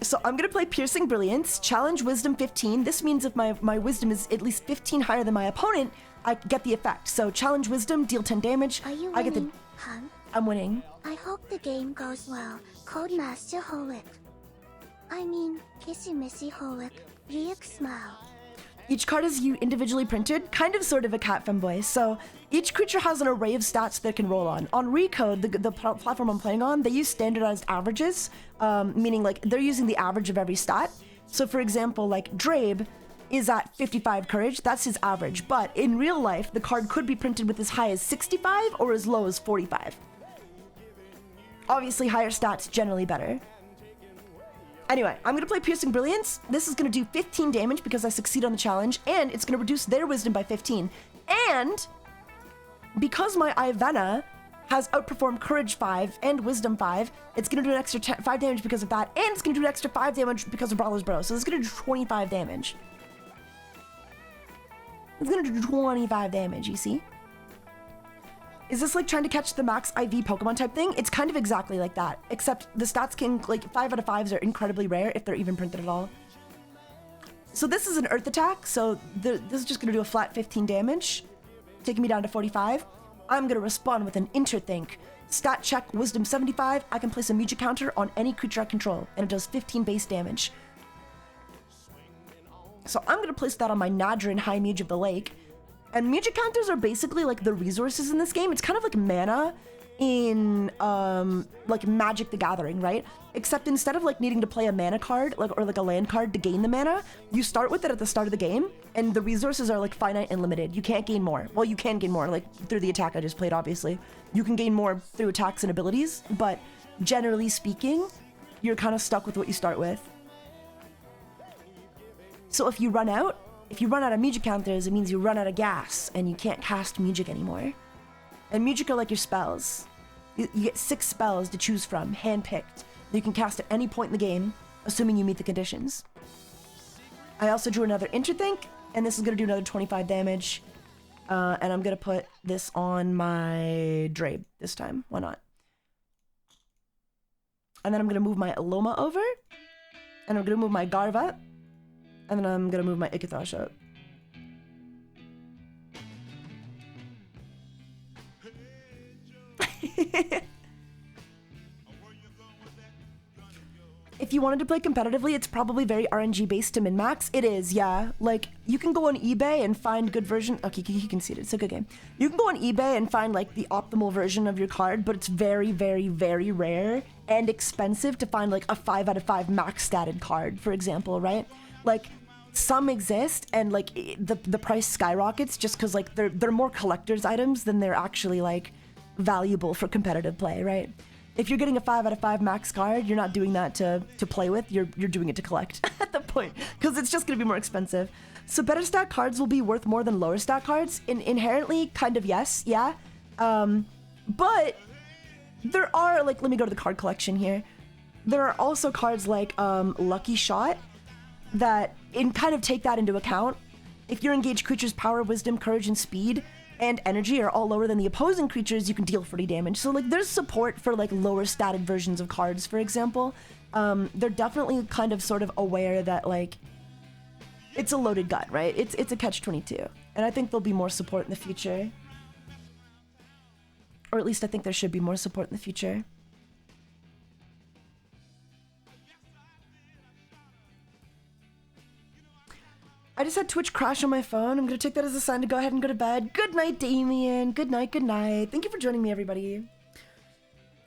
So I'm gonna play Piercing Brilliance, challenge Wisdom 15. This means if my Wisdom is at least 15 higher than my opponent, I get the effect. So challenge Wisdom, deal 10 damage. Are you winning, I get the... hun? I'm winning. I hope the game goes well. Codemaster Holic. I mean, Kissy Missy Holic. Riek Smile. Each card is individually printed, kind of sort of a cat femboy. So each creature has an array of stats that it can roll on. On Recode, the platform I'm playing on, they use standardized averages, meaning like they're using the average of every stat. So for example, like Drabe is at 55 courage, that's his average. But in real life, the card could be printed with as high as 65 or as low as 45. Obviously, higher stats generally better. Anyway, I'm gonna play Piercing Brilliance. This is gonna do 15 damage because I succeed on the challenge, and it's gonna reduce their wisdom by 15. And because my Ivana has outperformed Courage 5 and Wisdom 5, it's gonna do an extra 5 damage because of that, and it's gonna do an extra 5 damage because of Brawler's Bro. So it's gonna do 25 damage. It's gonna do 25 damage, you see? Is this like trying to catch the max IV Pokemon type thing? It's kind of exactly like that, except the stats can, like, 5 out of 5s are incredibly rare if they're even printed at all. So this is an Earth attack, so this is just gonna do a flat 15 damage, taking me down to 45. I'm gonna respond with an Interthink. Stat check, Wisdom 75, I can place a Music counter on any creature I control, and it does 15 base damage. So I'm gonna place that on my Nadrin High Mage of the Lake. And music counters are basically like the resources in this game. It's kind of like mana in like Magic the Gathering, right? Except instead of like needing to play a mana card or like a land card to gain the mana, you start with it at the start of the game, and the resources are like finite and limited. You can't gain more. Well, you can gain more, like through the attack I just played, obviously. You can gain more through attacks and abilities, but generally speaking, you're kind of stuck with what you start with. So if you run out of music counters, it means you run out of gas and you can't cast music anymore. And music are like your spells. You get 6 spells to choose from, handpicked, that you can cast at any point in the game, assuming you meet the conditions. I also drew another Interthink, and this is going to do another 25 damage. And I'm going to put this on my Drabe this time. Why not? And then I'm going to move my Aloma over. And I'm going to move my Garva. And then I'm going to move my Ikithosh up. If you wanted to play competitively, it's probably very RNG based to min-max. It is, yeah. Like, you can go on eBay and find good version. Okay, you can see it. It's a good game. You can go on eBay and find, like, the optimal version of your card, but it's very, very, very rare and expensive to find, like, a 5 out of 5 max statted card, for example, right? Like, some exist, and, like, the price skyrockets just because, like, they're more collector's items than they're actually, like, valuable for competitive play, right? If you're getting a 5 out of 5 max card, you're not doing that to play with, you're doing it to collect at the point, because it's just going to be more expensive. So better stat cards will be worth more than lower stat cards. Inherently, kind of yes, yeah. But there are, like, let me go to the card collection here. There are also cards like Lucky Shot that kind of take that into account. If your engaged creature's power, wisdom, courage, and speed and energy are all lower than the opposing creatures, you can deal 40 damage. So, like, there's support for, like, lower statted versions of cards, for example. They're definitely kind of sort of aware that, like, it's a loaded gun, right? It's a catch-22. And I think there'll be more support in the future. Or at least I think there should be more support in the future. I just had Twitch crash on my phone. I'm gonna take that as a sign to go ahead and go to bed. Good night, Damien. Good night, good night. Thank you for joining me, everybody. I'm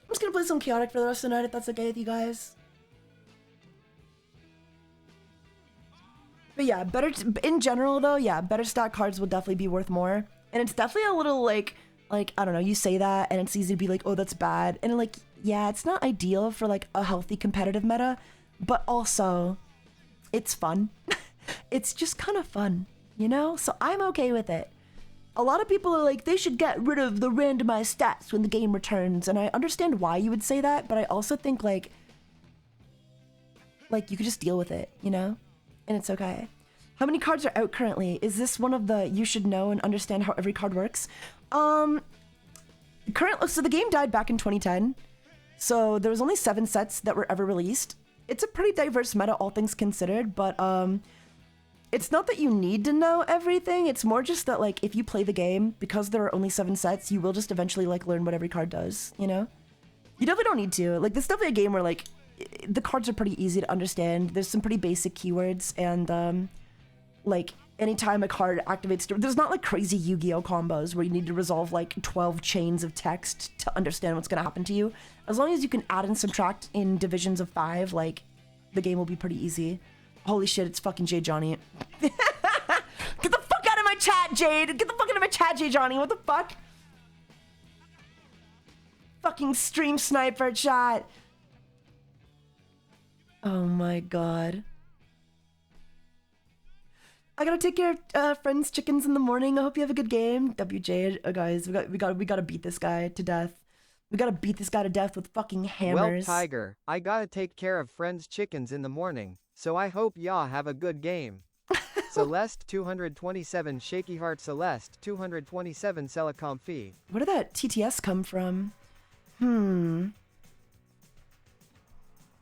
just gonna play some Chaotic for the rest of the night, if that's okay with you guys. But yeah, in general though, yeah, better stat cards will definitely be worth more. And it's definitely a little like, I don't know, you say that and it's easy to be like, oh, that's bad. And like, yeah, it's not ideal for like a healthy competitive meta, but also it's fun. It's just kind of fun, you know? So I'm okay with it. A lot of people are like, they should get rid of the randomized stats when the game returns. And I understand why you would say that, but I also think like you could just deal with it, you know? And it's okay. How many cards are out currently? Is this one of the you should know and understand how every card works? So the game died back in 2010. So there was only 7 sets that were ever released. It's a pretty diverse meta, all things considered, but it's not that you need to know everything. It's more just that, like, if you play the game, because there are only 7 sets, you will just eventually, like, learn what every card does, you know? You definitely don't need to. Like, this is definitely a game where, like, the cards are pretty easy to understand. There's some pretty basic keywords, and, like, anytime a card activates... There's not, like, crazy Yu-Gi-Oh! Combos where you need to resolve, like, 12 chains of text to understand what's gonna happen to you. As long as you can add and subtract in divisions of 5, like, the game will be pretty easy. Holy shit, it's fucking Jay Johnny. Get the fuck out of my chat, Jade! Get the fuck out of my chat, Jay Johnny! What the fuck? Fucking stream sniper chat. Oh my god. I gotta take care of friends' chickens in the morning. I hope you have a good game. WJ, guys, we gotta beat this guy to death. We gotta beat this guy to death with fucking hammers. Well, Tiger, I gotta take care of friends' chickens in the morning, so I hope y'all have a good game. Celeste 227 Shaky Heart Celeste 227 Celicomfy. Where did that TTS come from?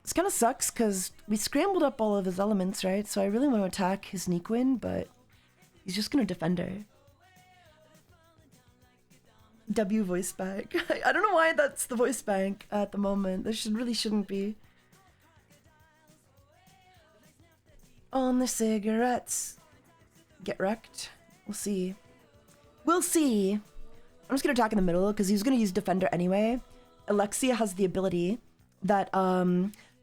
This kind of sucks because we scrambled up all of his elements, right? So I really want to attack his Nequin, but he's just gonna defend her. W voice bank. I don't know why that's the voice bank at the moment. There really shouldn't be. On the cigarettes. Get wrecked. We'll see. We'll see. I'm just gonna attack in the middle because he's gonna use defender anyway. Alexia has the ability that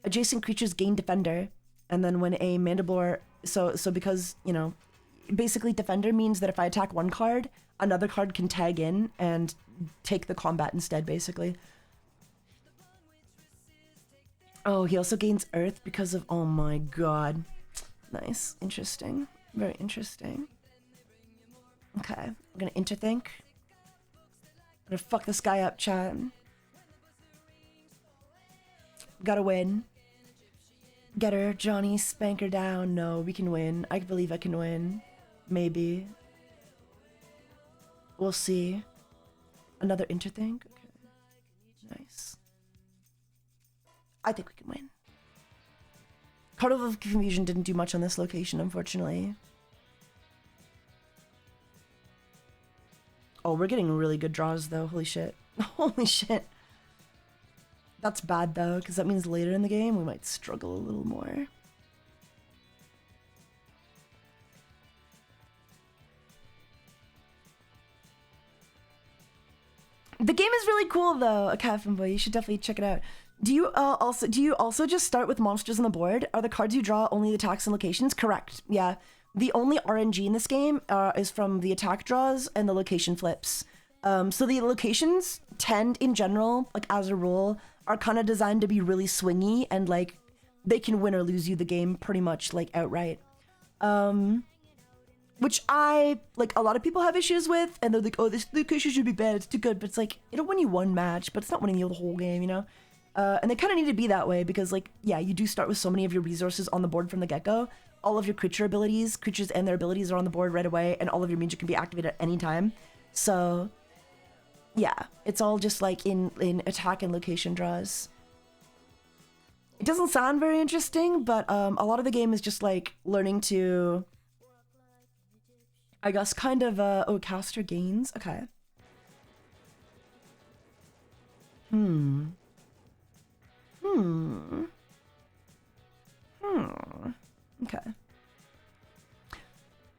adjacent creatures gain defender, and then when a Mandiblor, so because, you know, basically defender means that if I attack one card, another card can tag in and take the combat instead, basically. Oh, he also gains earth because of, oh my god. Nice. Interesting. Very interesting. Okay. I'm gonna interthink. I'm gonna fuck this guy up, chat. Gotta win. Get her, Johnny, spank her down. No, we can win. I believe I can win. Maybe. We'll see. Another interthink? Okay. Nice. I think we can win. Carnival of Confusion didn't do much on this location, unfortunately. Oh, we're getting really good draws, though. Holy shit. Holy shit. That's bad, though, because that means later in the game we might struggle a little more. The game is really cool, though, a Cat Boy. You should definitely check it out. Do you also just start with monsters on the board? Are the cards you draw only the attacks and locations? Correct. Yeah. The only RNG in this game is from the attack draws and the location flips. So the locations tend, in general, like as a rule, are kind of designed to be really swingy and like they can win or lose you the game pretty much like outright. Which I, like, a lot of people have issues with, and they're like, oh, this location should be bad, it's too good, but it's like, it'll win you one match, but it's not winning you the whole game, you know? And they kind of need to be that way, because, like, yeah, you do start with so many of your resources on the board from the get-go. All of your creatures and their abilities are on the board right away, and all of your magic can be activated at any time. So, yeah, it's all just, like, in attack and location draws. It doesn't sound very interesting, but a lot of the game is just, like, learning to... I guess kind of, oh, caster gains? Okay. Okay.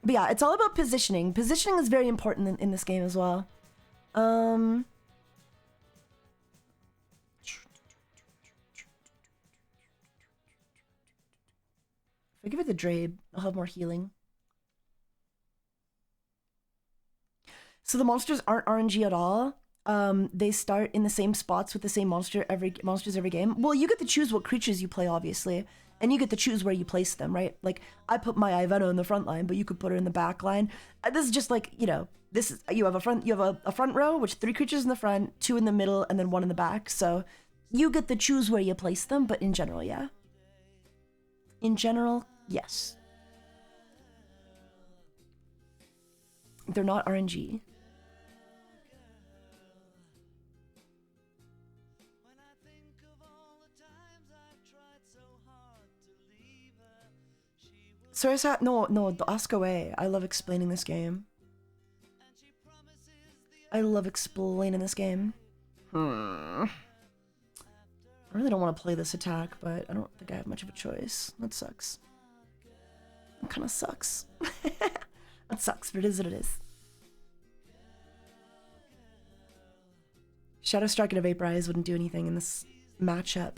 But yeah, it's all about positioning. Positioning is very important in this game as well. If I give it the Drabe, I'll have more healing. So the monsters aren't RNG at all. They start in the same spots with the same monsters every game. Well, you get to choose what creatures you play, obviously, and you get to choose where you place them, right? Like, I put my Ivana in the front line, but you could put her in the back line. This is just like, you know, this is you have a front row, which 3 creatures in the front, 2 in the middle, and then 1 in the back. So you get to choose where you place them, but in general, yeah. In general, yes. They're not RNG. Sorry, no, ask away. I love explaining this game. I love explaining this game. I really don't want to play this attack, but I don't think I have much of a choice. That sucks. That kind of sucks. That sucks, but it is what it is. Shadow Strike and a Vaporize wouldn't do anything in this matchup.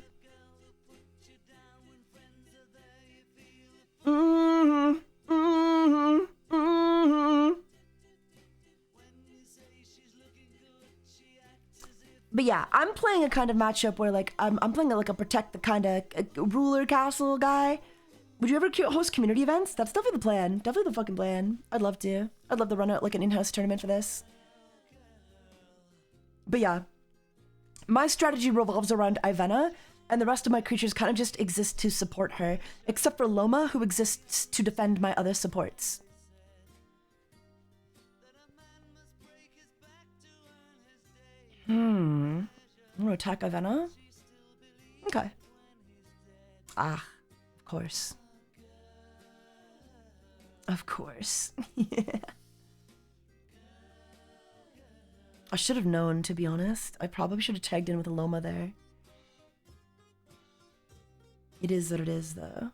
But yeah, I'm playing a kind of matchup where like I'm playing like a protect the kind of ruler castle guy. Would you ever host community events? That's definitely the plan. Definitely the fucking plan. I'd love to. I'd love to run out like an in-house tournament for this. But yeah, my strategy revolves around Ivana, and the rest of my creatures kind of just exist to support her, except for Loma, who exists to defend my other supports. I'm gonna attack Ivana. Okay. Ah, of course. Of course. Yeah. I should have known, to be honest. I probably should have tagged in with a Loma there. It is what it is, though.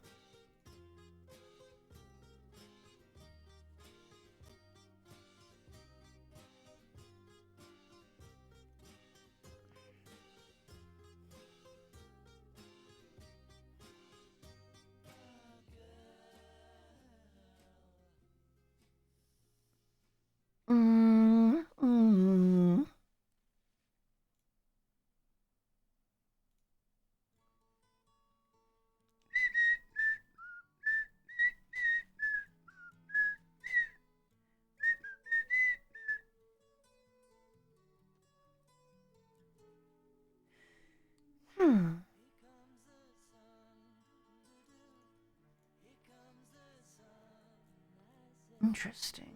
Interesting.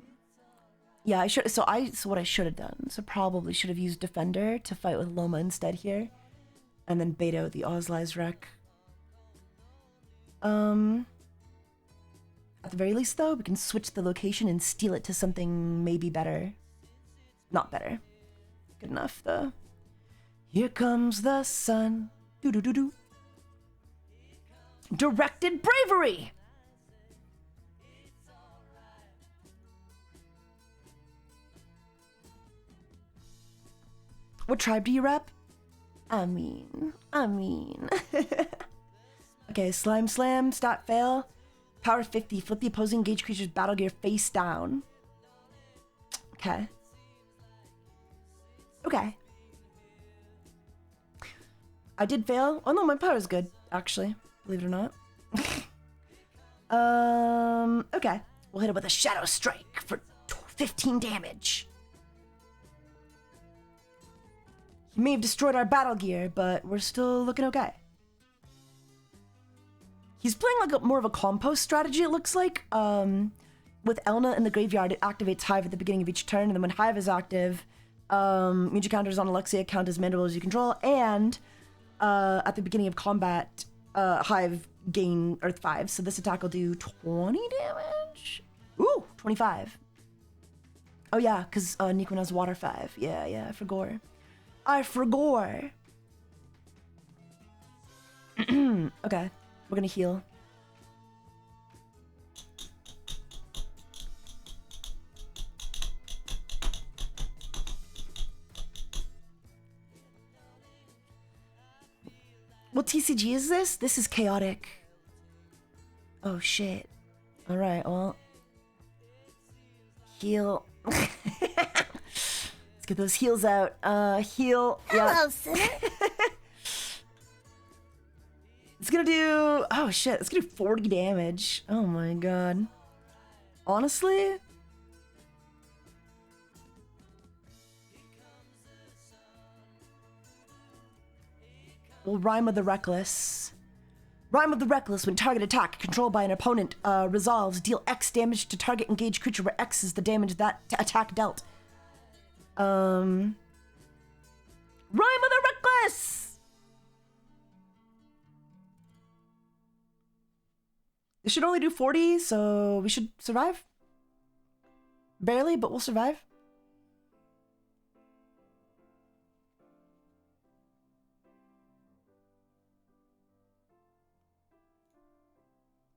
Yeah, I should. So what I should have done. So probably should have used Defender to fight with Loma instead here, and then bait out the Ozli's wreck. At the very least, though, we can switch the location and steal it to something maybe better. Not better. Good enough, though. Here comes the sun. Do do do do. Directed bravery. What tribe do you rep? I mean. Okay, Slime Slam, stat fail. Power 50, flip the opposing engaged creature's battle gear face down. Okay. Okay. I did fail. Oh no, my power is good, actually. Believe it or not. Okay. We'll hit it with a Shadow Strike for 15 damage. He may have destroyed our battle gear, but we're still looking okay. He's playing like more of a compost strategy, it looks like. With Elna in the graveyard, it activates Hive at the beginning of each turn, and then when Hive is active, Muja counters on Alexia count as mandibles you control, and at the beginning of combat, Hive gain Earth 5. So this attack will do 20 damage? Ooh, 25. Oh yeah, because Nikon has Water 5. Yeah, I forgot. Okay, we're gonna heal. What TCG is this? This is chaotic. Oh shit. Alright, well. Heal. Let's get those heals out. Heal. Yeah. Hello, sinner. It's gonna do... Oh shit, it's gonna do 40 damage. Oh my god. Honestly? Well, Rhyme of the Reckless. Rhyme of the Reckless, when target attack controlled by an opponent resolves, deal X damage to target engaged creature where X is the damage that attack dealt. Rhyme of the Reckless! It should only do 40, so we should survive. Barely, but we'll survive.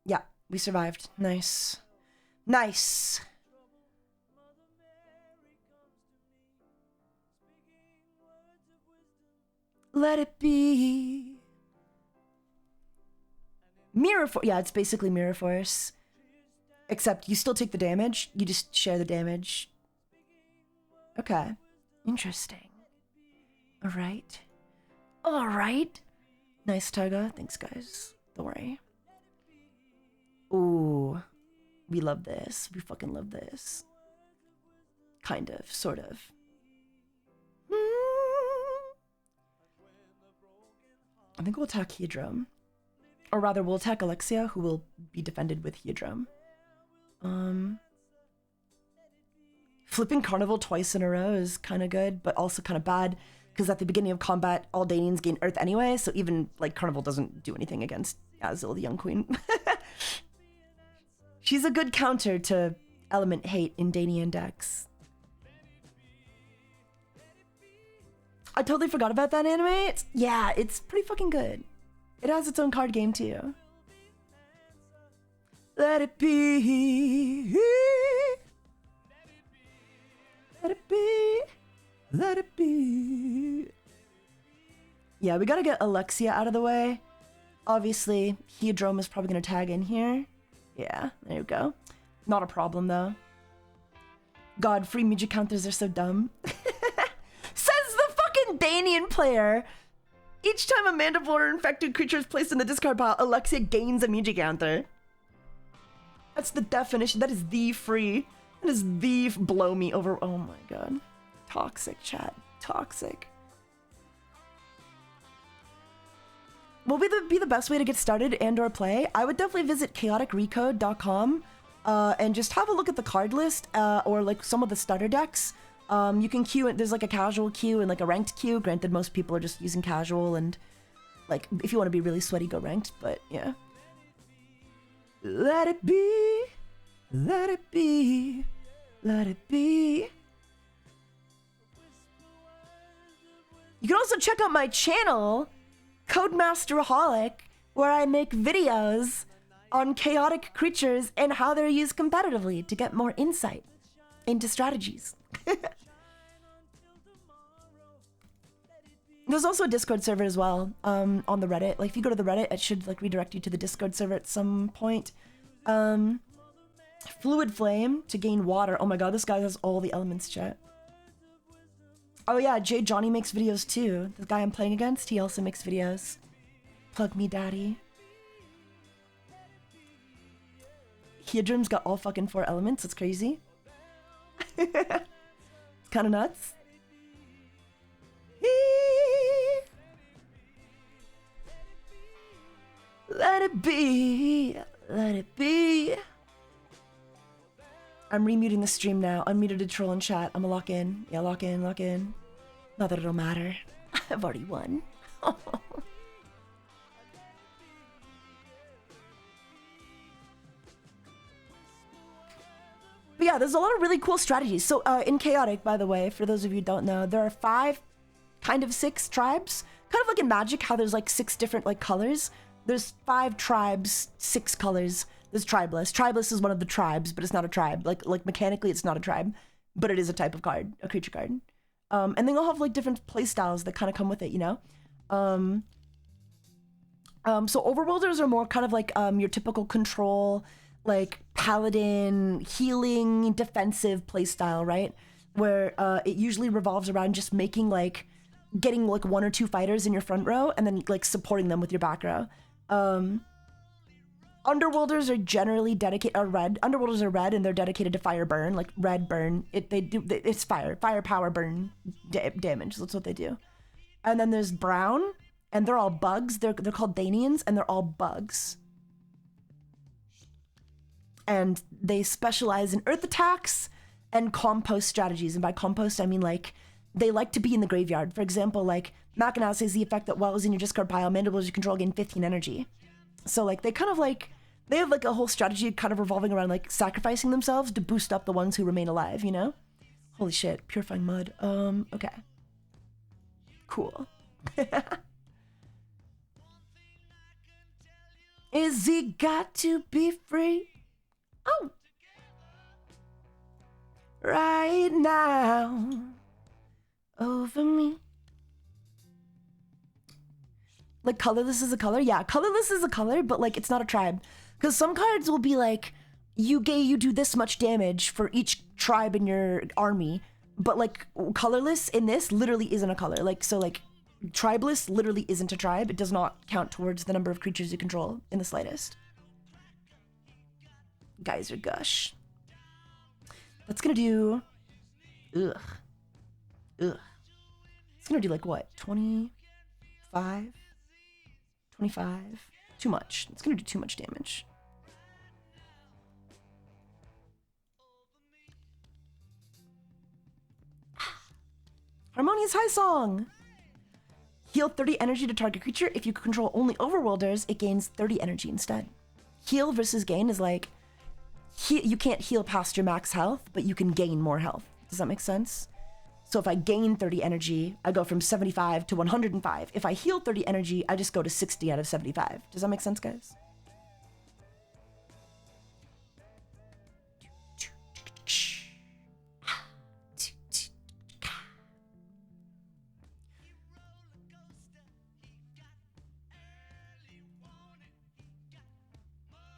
Yeah, we survived. Nice. Nice! Let it be. Mirror Force. Yeah, it's basically Mirror Force. Except you still take the damage. You just share the damage. Okay. Interesting. Alright. Alright. Nice, Taiga. Thanks, guys. Don't worry. Ooh. We love this. We fucking love this. Kind of. Sort of. I think we'll attack Hedrum. Or rather, we'll attack Alexia, who will be defended with Hedrum. Flipping Carnival twice in a row is kind of good, but also kind of bad, because at the beginning of combat, all Danians gain Earth anyway, so even, like, Carnival doesn't do anything against Azil, the Young Queen. She's a good counter to Element Hate in Danian decks. I totally forgot about that anime. Yeah, it's pretty fucking good. It has its own card game too. Let it be. Let it be. Let it be. Yeah, we gotta get Alexia out of the way. Obviously, Hedrum is probably gonna tag in here. Yeah, there you go. Not a problem though. God, free Muja counters are so dumb. Says the fucking Danian player. Each time a Mandible or infected creature is placed in the discard pile, Alexia gains a Muja counter. That's the definition. That is the free. That is the blow me over. Oh my god. Toxic, chat. Toxic. What would be the best way to get started and or play? I would definitely visit chaoticrecode.com and just have a look at the card list, or like some of the starter decks. You can queue it. There's like a casual queue and like a ranked queue. Granted, most people are just using casual, and like if you want to be really sweaty, go ranked. But yeah. Let it be. Let it be. Let it be. You can also check out my channel, TaigaxHolic, where I make videos on chaotic creatures and how they're used competitively to get more insight into strategies. There's also a Discord server as well, on the Reddit. Like if you go to the Reddit, it should like redirect you to the Discord server at some point. Fluid Flame to gain water. Oh my god, this guy has all the elements, chat. Oh yeah, Jay Johnny makes videos too. The guy I'm playing against, he also makes videos. Plug me, daddy. Hedrum's got all fucking 4 elements. It's crazy. It's kind of nuts. Let it be. Let it be. I'm remuting the stream now. Unmuted to troll and chat. I'm gonna lock in. Yeah, lock in, lock in. Not that it'll matter. I've already won. But yeah, there's a lot of really cool strategies. So in Chaotic, by the way, for those of you who don't know, there are 5, kind of 6 tribes. Kind of like in Magic, how there's like 6 different like colors. There's 5 tribes, 6 colors. There's Tribeless. Tribeless is one of the tribes, but it's not a tribe. Like mechanically, it's not a tribe, but it is a type of card, a creature card. And then you'll have like different play styles that kind of come with it, you know? So Overworlders are more kind of like your typical control, like paladin, healing, defensive play style, right? Where it usually revolves around just making like, getting like 1 or 2 fighters in your front row and then like supporting them with your back row. Underworlders are generally dedicated, are red. Underworlders are red and they're dedicated to fire burn, like red burn. It's fire power burn damage. That's what they do. And then there's brown and they're all bugs. They're called Danians and they're all bugs. And they specialize in earth attacks and compost strategies. And by compost, I mean like, they like to be in the graveyard. For example, like Mackinac says the effect that while is in your discard pile, mandibles you control gain 15 energy. So like they kind of like, they have like a whole strategy kind of revolving around like sacrificing themselves to boost up the ones who remain alive, you know? Holy shit, purifying mud. Okay. Cool. Is he got to be free? Oh. Right now. Over me. Like colorless is a color? Yeah, colorless is a color, but like it's not a tribe. Because some cards will be like, you do this much damage for each tribe in your army. But like colorless in this literally isn't a color. Like, so like tribeless literally isn't a tribe. It does not count towards the number of creatures you control in the slightest. Geyser Gush. That's gonna do, ugh. It's gonna do like what, 25? 25? Too much. It's gonna do too much damage. Harmonious High Song! Heal 30 energy to target creature. If you control only Overworlders, it gains 30 energy instead. Heal versus gain is like, you can't heal past your max health, but you can gain more health. Does that make sense? So if I gain 30 energy, I go from 75 to 105. If I heal 30 energy, I just go to 60 out of 75. Does that make sense, guys?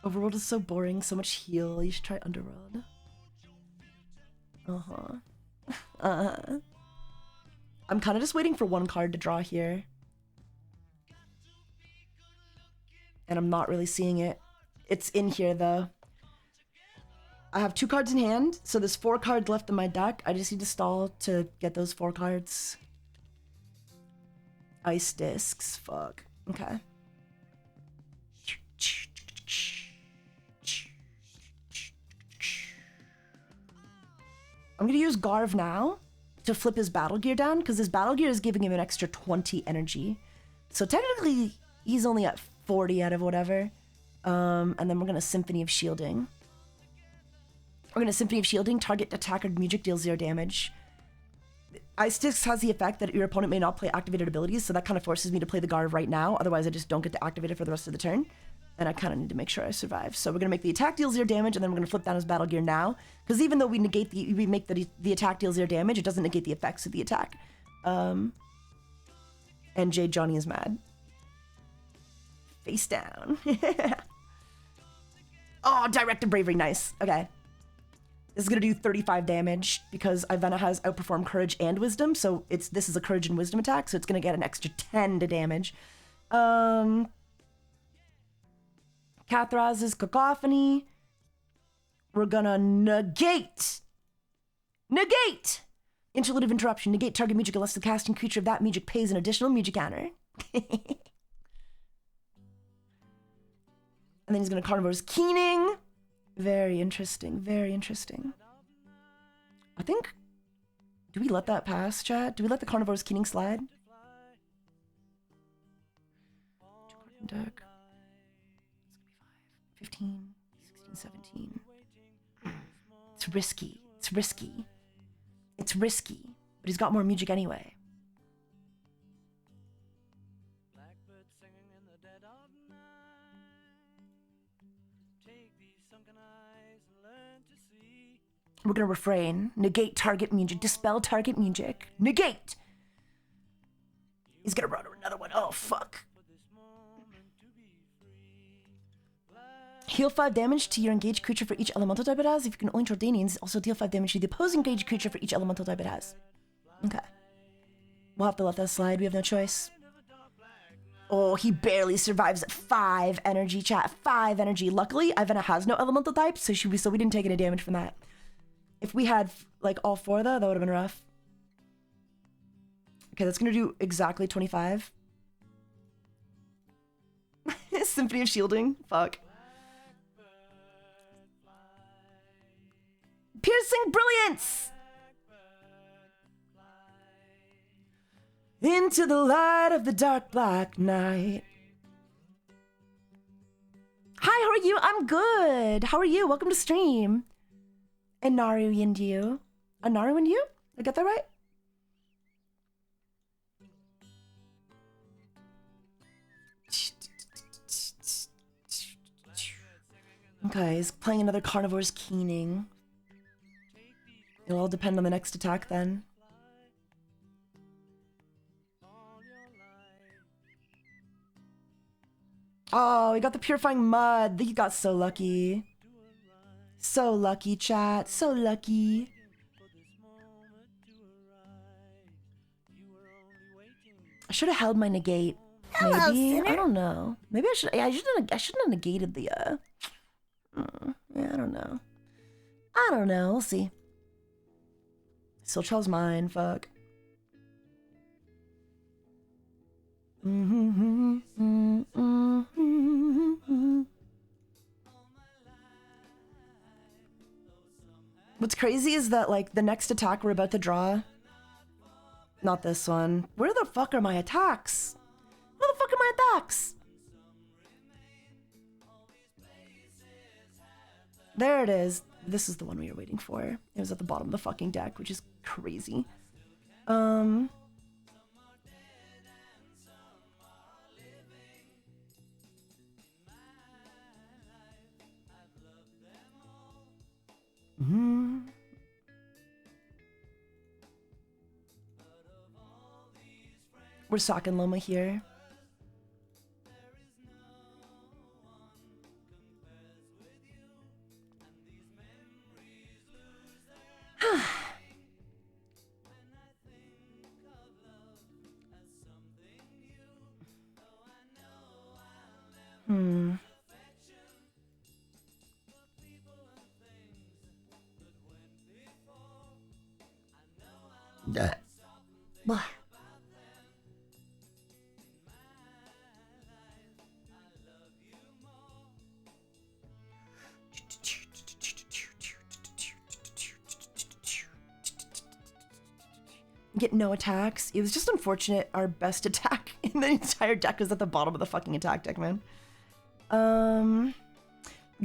Overworld is so boring, so much heal. You should try Underworld. I'm kind of just waiting for one card to draw here. And I'm not really seeing it. It's in here though. I have 2 cards in hand, so there's 4 cards left in my deck. I just need to stall to get those 4 cards. Ice discs, fuck. Okay. I'm gonna use Garv now to flip his battle gear down, because his battle gear is giving him an extra 20 energy. So technically, he's only at 40 out of whatever. And then we're gonna Symphony of Shielding. We're gonna Symphony of Shielding, target attack or music deals 0 damage. Ice Disc has the effect that your opponent may not play activated abilities, so that kind of forces me to play the Garv right now, otherwise I just don't get to activate it for the rest of the turn. And I kind of need to make sure I survive. So we're gonna make the attack deal 0 damage, and then we're gonna flip down his battle gear now. Because even though we make the attack deal 0 damage, it doesn't negate the effects of the attack. And Jade Johnny is mad. Face down. Oh, Direct and Bravery, nice. Okay. This is gonna do 35 damage because Ivana has outperformed Courage and Wisdom, so this is a Courage and Wisdom attack, so it's gonna get an extra 10 to damage. Kathraz's Cacophony. We're gonna negate! Interlude of Interruption. Negate target music unless the casting creature of that music pays an additional music counter. And then he's gonna Carnivore's Keening. Very interesting, very interesting. I think... Do we let that pass, chat? Do we let the Carnivore's Keening slide? 2 card deck. 15, 16, 17. It's risky. It's risky. It's risky. But he's got more music anyway. We're gonna refrain. Negate target music. Dispel target music. Negate! He's gonna run another one. Oh, fuck. Heal 5 damage to your engaged creature for each elemental type it has. If you can only control Danians, also deal 5 damage to the opposing engaged creature for each elemental type it has. Okay. We'll have to let that slide. We have no choice. Oh, he barely survives at 5 energy, chat. 5 energy. Luckily, Ivana has no elemental type, so we didn't take any damage from that. If we had, like, all 4, though, that would have been rough. Okay, that's gonna do exactly 25. Symphony of Shielding. Fuck. Piercing Brilliance! Into the light of the dark black night. Hi, how are you? I'm good. How are you? Welcome to stream. Anaru and you. Anaru and you? I got that right? Okay, he's playing another Carnivore's Keening. It'll all depend on the next attack then. Oh, he got the Purifying Mud. He got so lucky. So lucky, chat. So lucky. I should have held my negate. Hello, maybe. sinner. I don't know. Maybe I should. Yeah, I shouldn't have negated the. Yeah, I don't know. I don't know. We'll see. Still chose mine. Fuck. What's crazy is that, like, the next attack we're about to draw, not this one. Where the fuck are my attacks? Where the fuck are my attacks? There it is. This is the one we were waiting for. It was at the bottom of the fucking deck, which is crazy. We're Sock and Loma here. Blah. Get no attacks. It was just unfortunate. Our best attack in the entire deck was at the bottom of the fucking attack deck, man.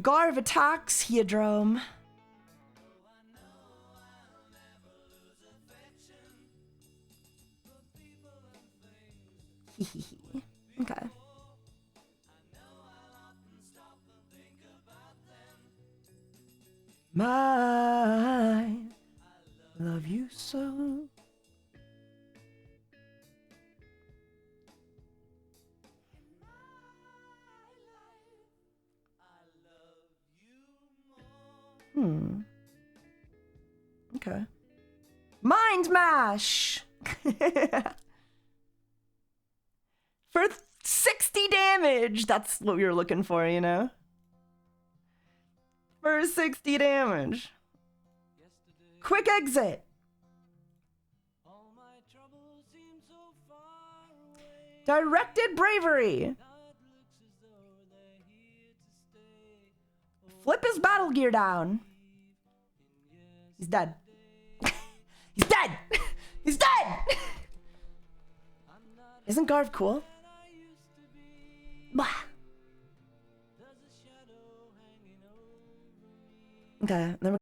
Garv attacks, Heodrome. Okay. My love you so. Okay. Mind Mash! For 60 damage! That's what we were looking for, you know? For 60 damage. Quick exit! Directed Bravery! Flip his battle gear down. He's dead. He's dead! He's dead! Isn't Garv cool? Bah. Okay, then we're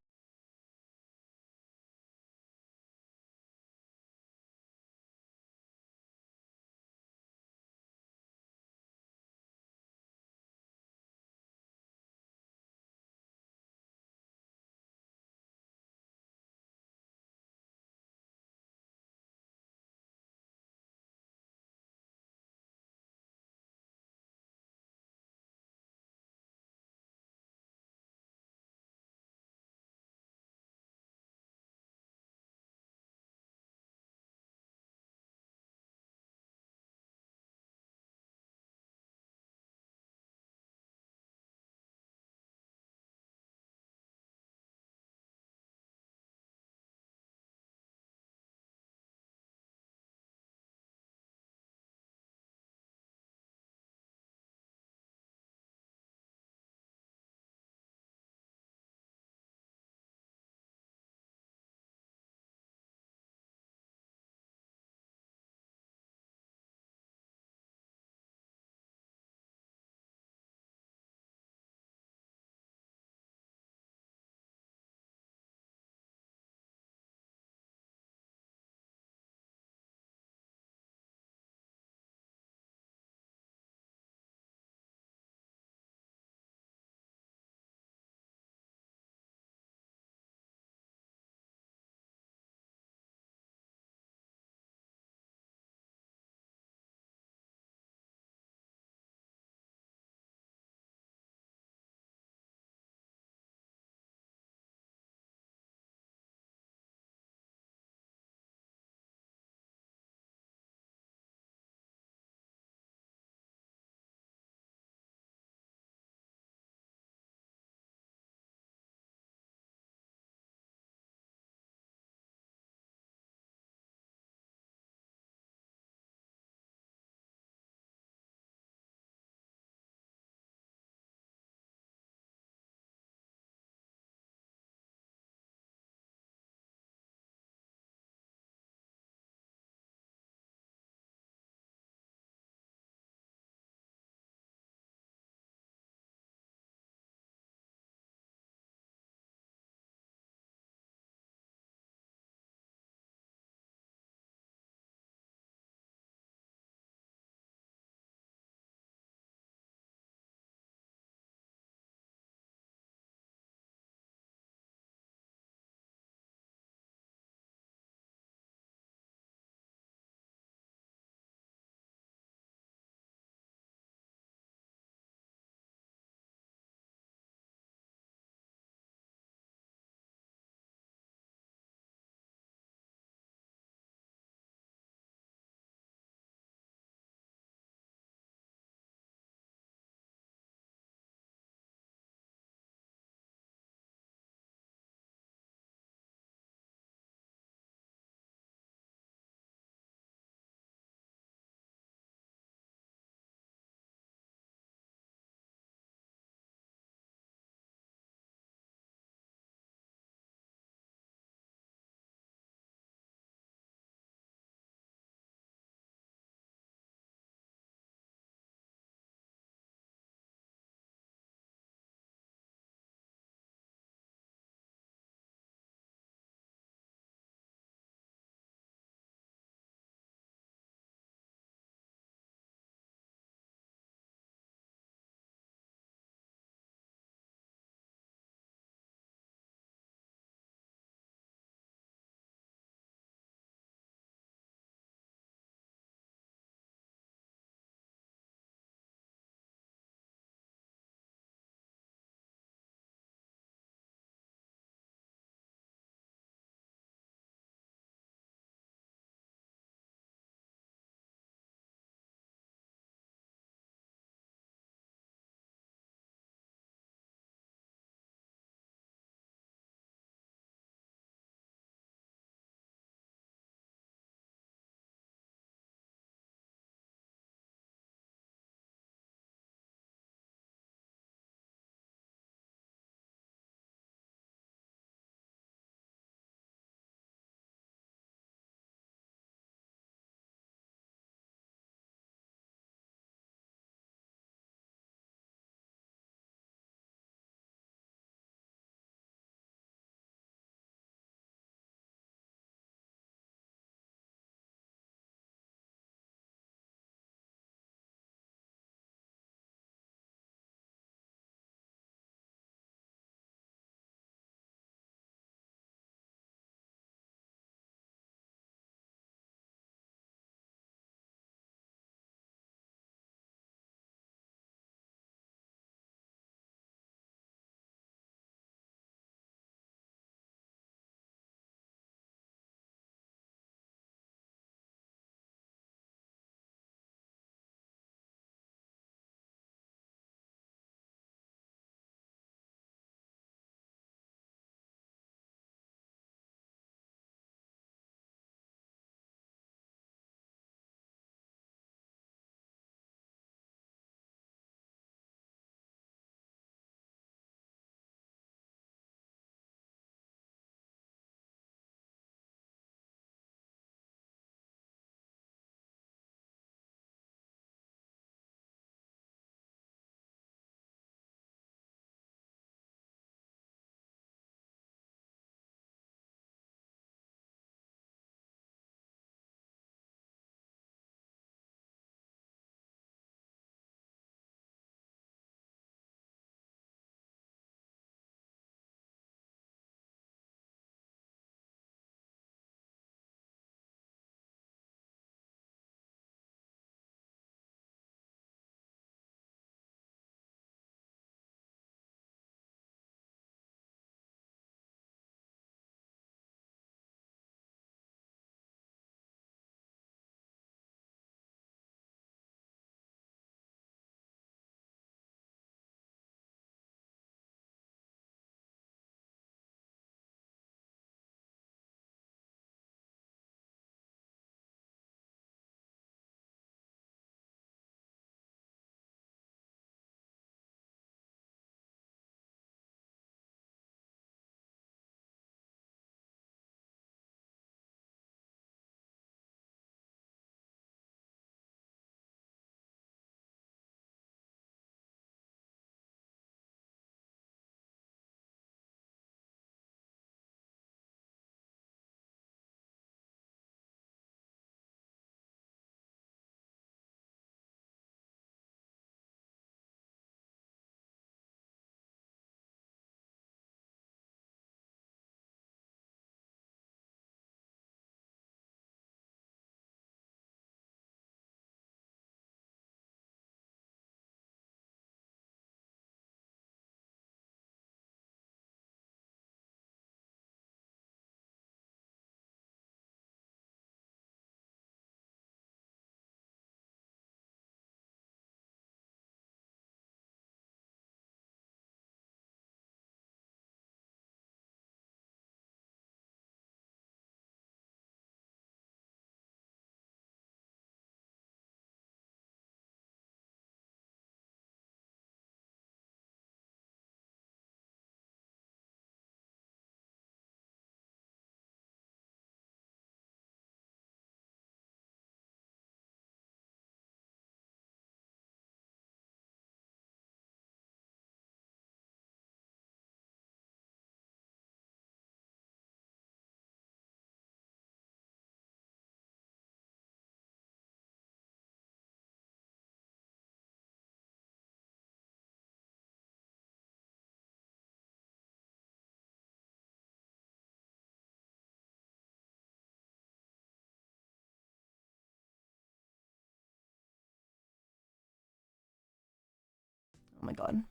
my god.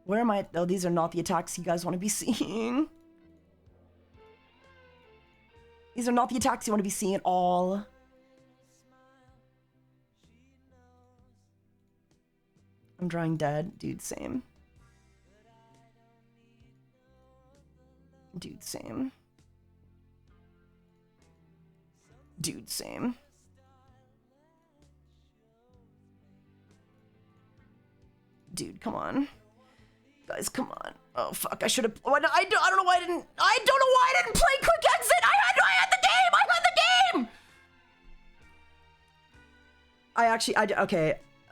Where am I? Oh, these are not the attacks you guys want to be seeing. These are not the attacks you want to be seeing at all. I'm drawing dead. Dude, same. Dude, same. Dude, same. Dude, come on. Guys, come on. Oh, fuck. I should have... I don't know why I didn't... I don't know why I didn't play Quick Exit! I had the game! I had the game! I actually...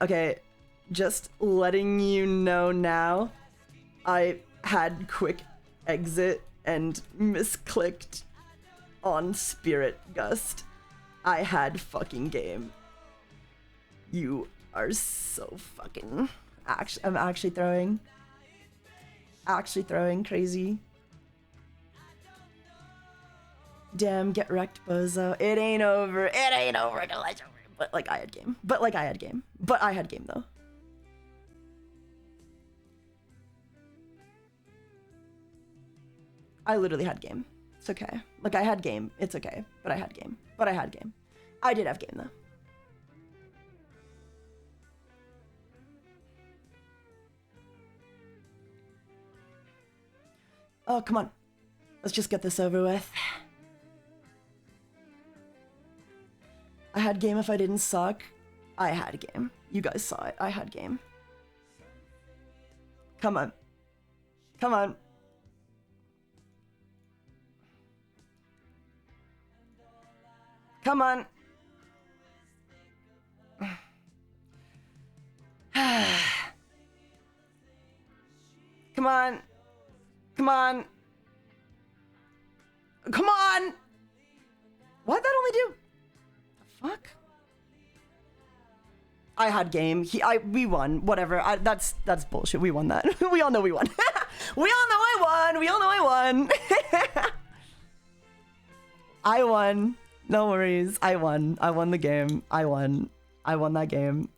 Okay. Just letting you know now. I had Quick Exit and misclicked on Spirit Gust. I had fucking game. You are so fucking... I'm actually throwing crazy. Damn, get wrecked, bozo. It ain't over. It ain't over. But like I had game. But I had game though. I literally had game. It's okay. Like I had game. It's okay. But I had game. I did have game though. Oh, come on. Let's just get this over with. I had game if I didn't suck. I had game. You guys saw it. I had game. Come on. Come on. Come on. Come on. Come on. Come on. What'd that only do? The fuck? I had game. We won. Whatever. That's bullshit. We won that. We all know we won. We all know I won. I won. No worries. I won. I won the game. I won that game.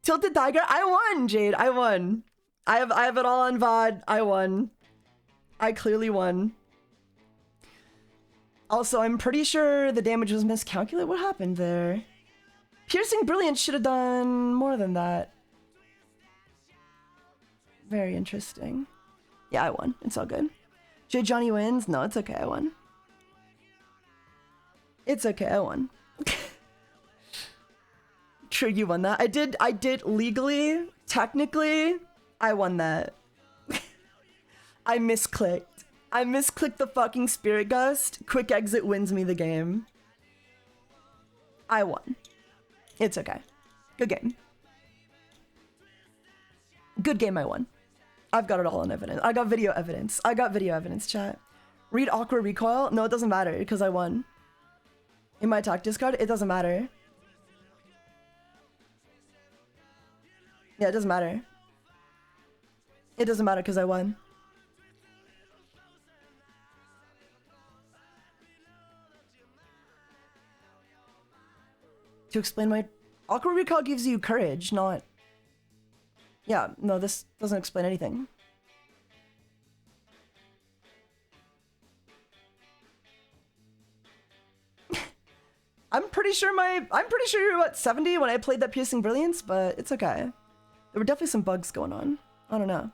Tilted Tiger. I won, Jade. I won. I have it all on VOD. I won. I clearly won. Also, I'm pretty sure the damage was miscalculated. What happened there? Piercing Brilliance should have done more than that. Very interesting. Yeah, I won. It's all good. J. Johnny wins? No, it's okay. I won. It's okay. I won. True, you won that. I did legally, technically, I won that. I misclicked. I misclicked the fucking Spirit Gust. Quick Exit wins me the game. I won. It's okay. Good game. Good game, I won. I've got it all on evidence. I got video evidence. Chat. Read Aqua Recoil? No, it doesn't matter, because I won. In my attack discard, it doesn't matter. Yeah, it doesn't matter. It doesn't matter, because I won. To explain my... Aqua Recall gives you courage, not... Yeah, no, this doesn't explain anything. I'm pretty sure you're at 70 when I played that Piercing Brilliance, but it's okay. There were definitely some bugs going on. I don't know.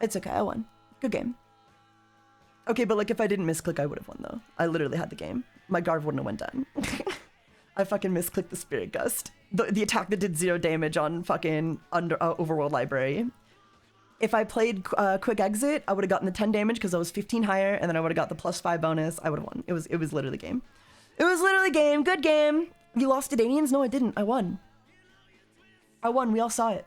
It's okay, I won. Good game. Okay, but like if I didn't misclick, I would have won though. I literally had the game. My Garv wouldn't have went down. I fucking misclicked the Spirit Gust. The attack that did 0 damage on fucking Overworld Library. If I played Quick Exit, I would have gotten the 10 damage because I was 15 higher, and then I would have got the +5 bonus. I would have won. It was literally game. It was literally game. Good game. You lost to Danians? No, I didn't. I won. I won. We all saw it.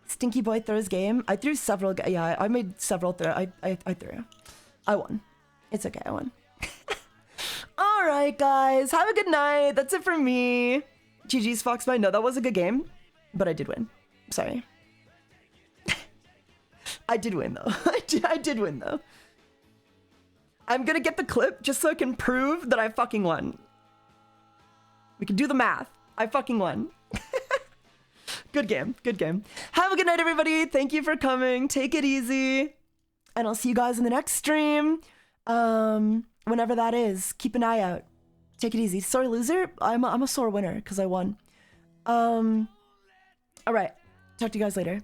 Stinky Boy throws game. I threw several. Yeah, I made several throw. I threw. I won. It's okay. I won. All right, guys. Have a good night. That's it for me. GG's Foxby. No, that was a good game, but I did win. Sorry. I did win though. I did win though. I'm gonna get the clip just so I can prove that I fucking won. We can do the math. I fucking won. Good game. Good game. Have a good night, everybody. Thank you for coming. Take it easy. And I'll see you guys in the next stream. Whenever that is. Keep an eye out. Take it easy. Sorry, loser. I'm a sore winner because I won. All right. Talk to you guys later.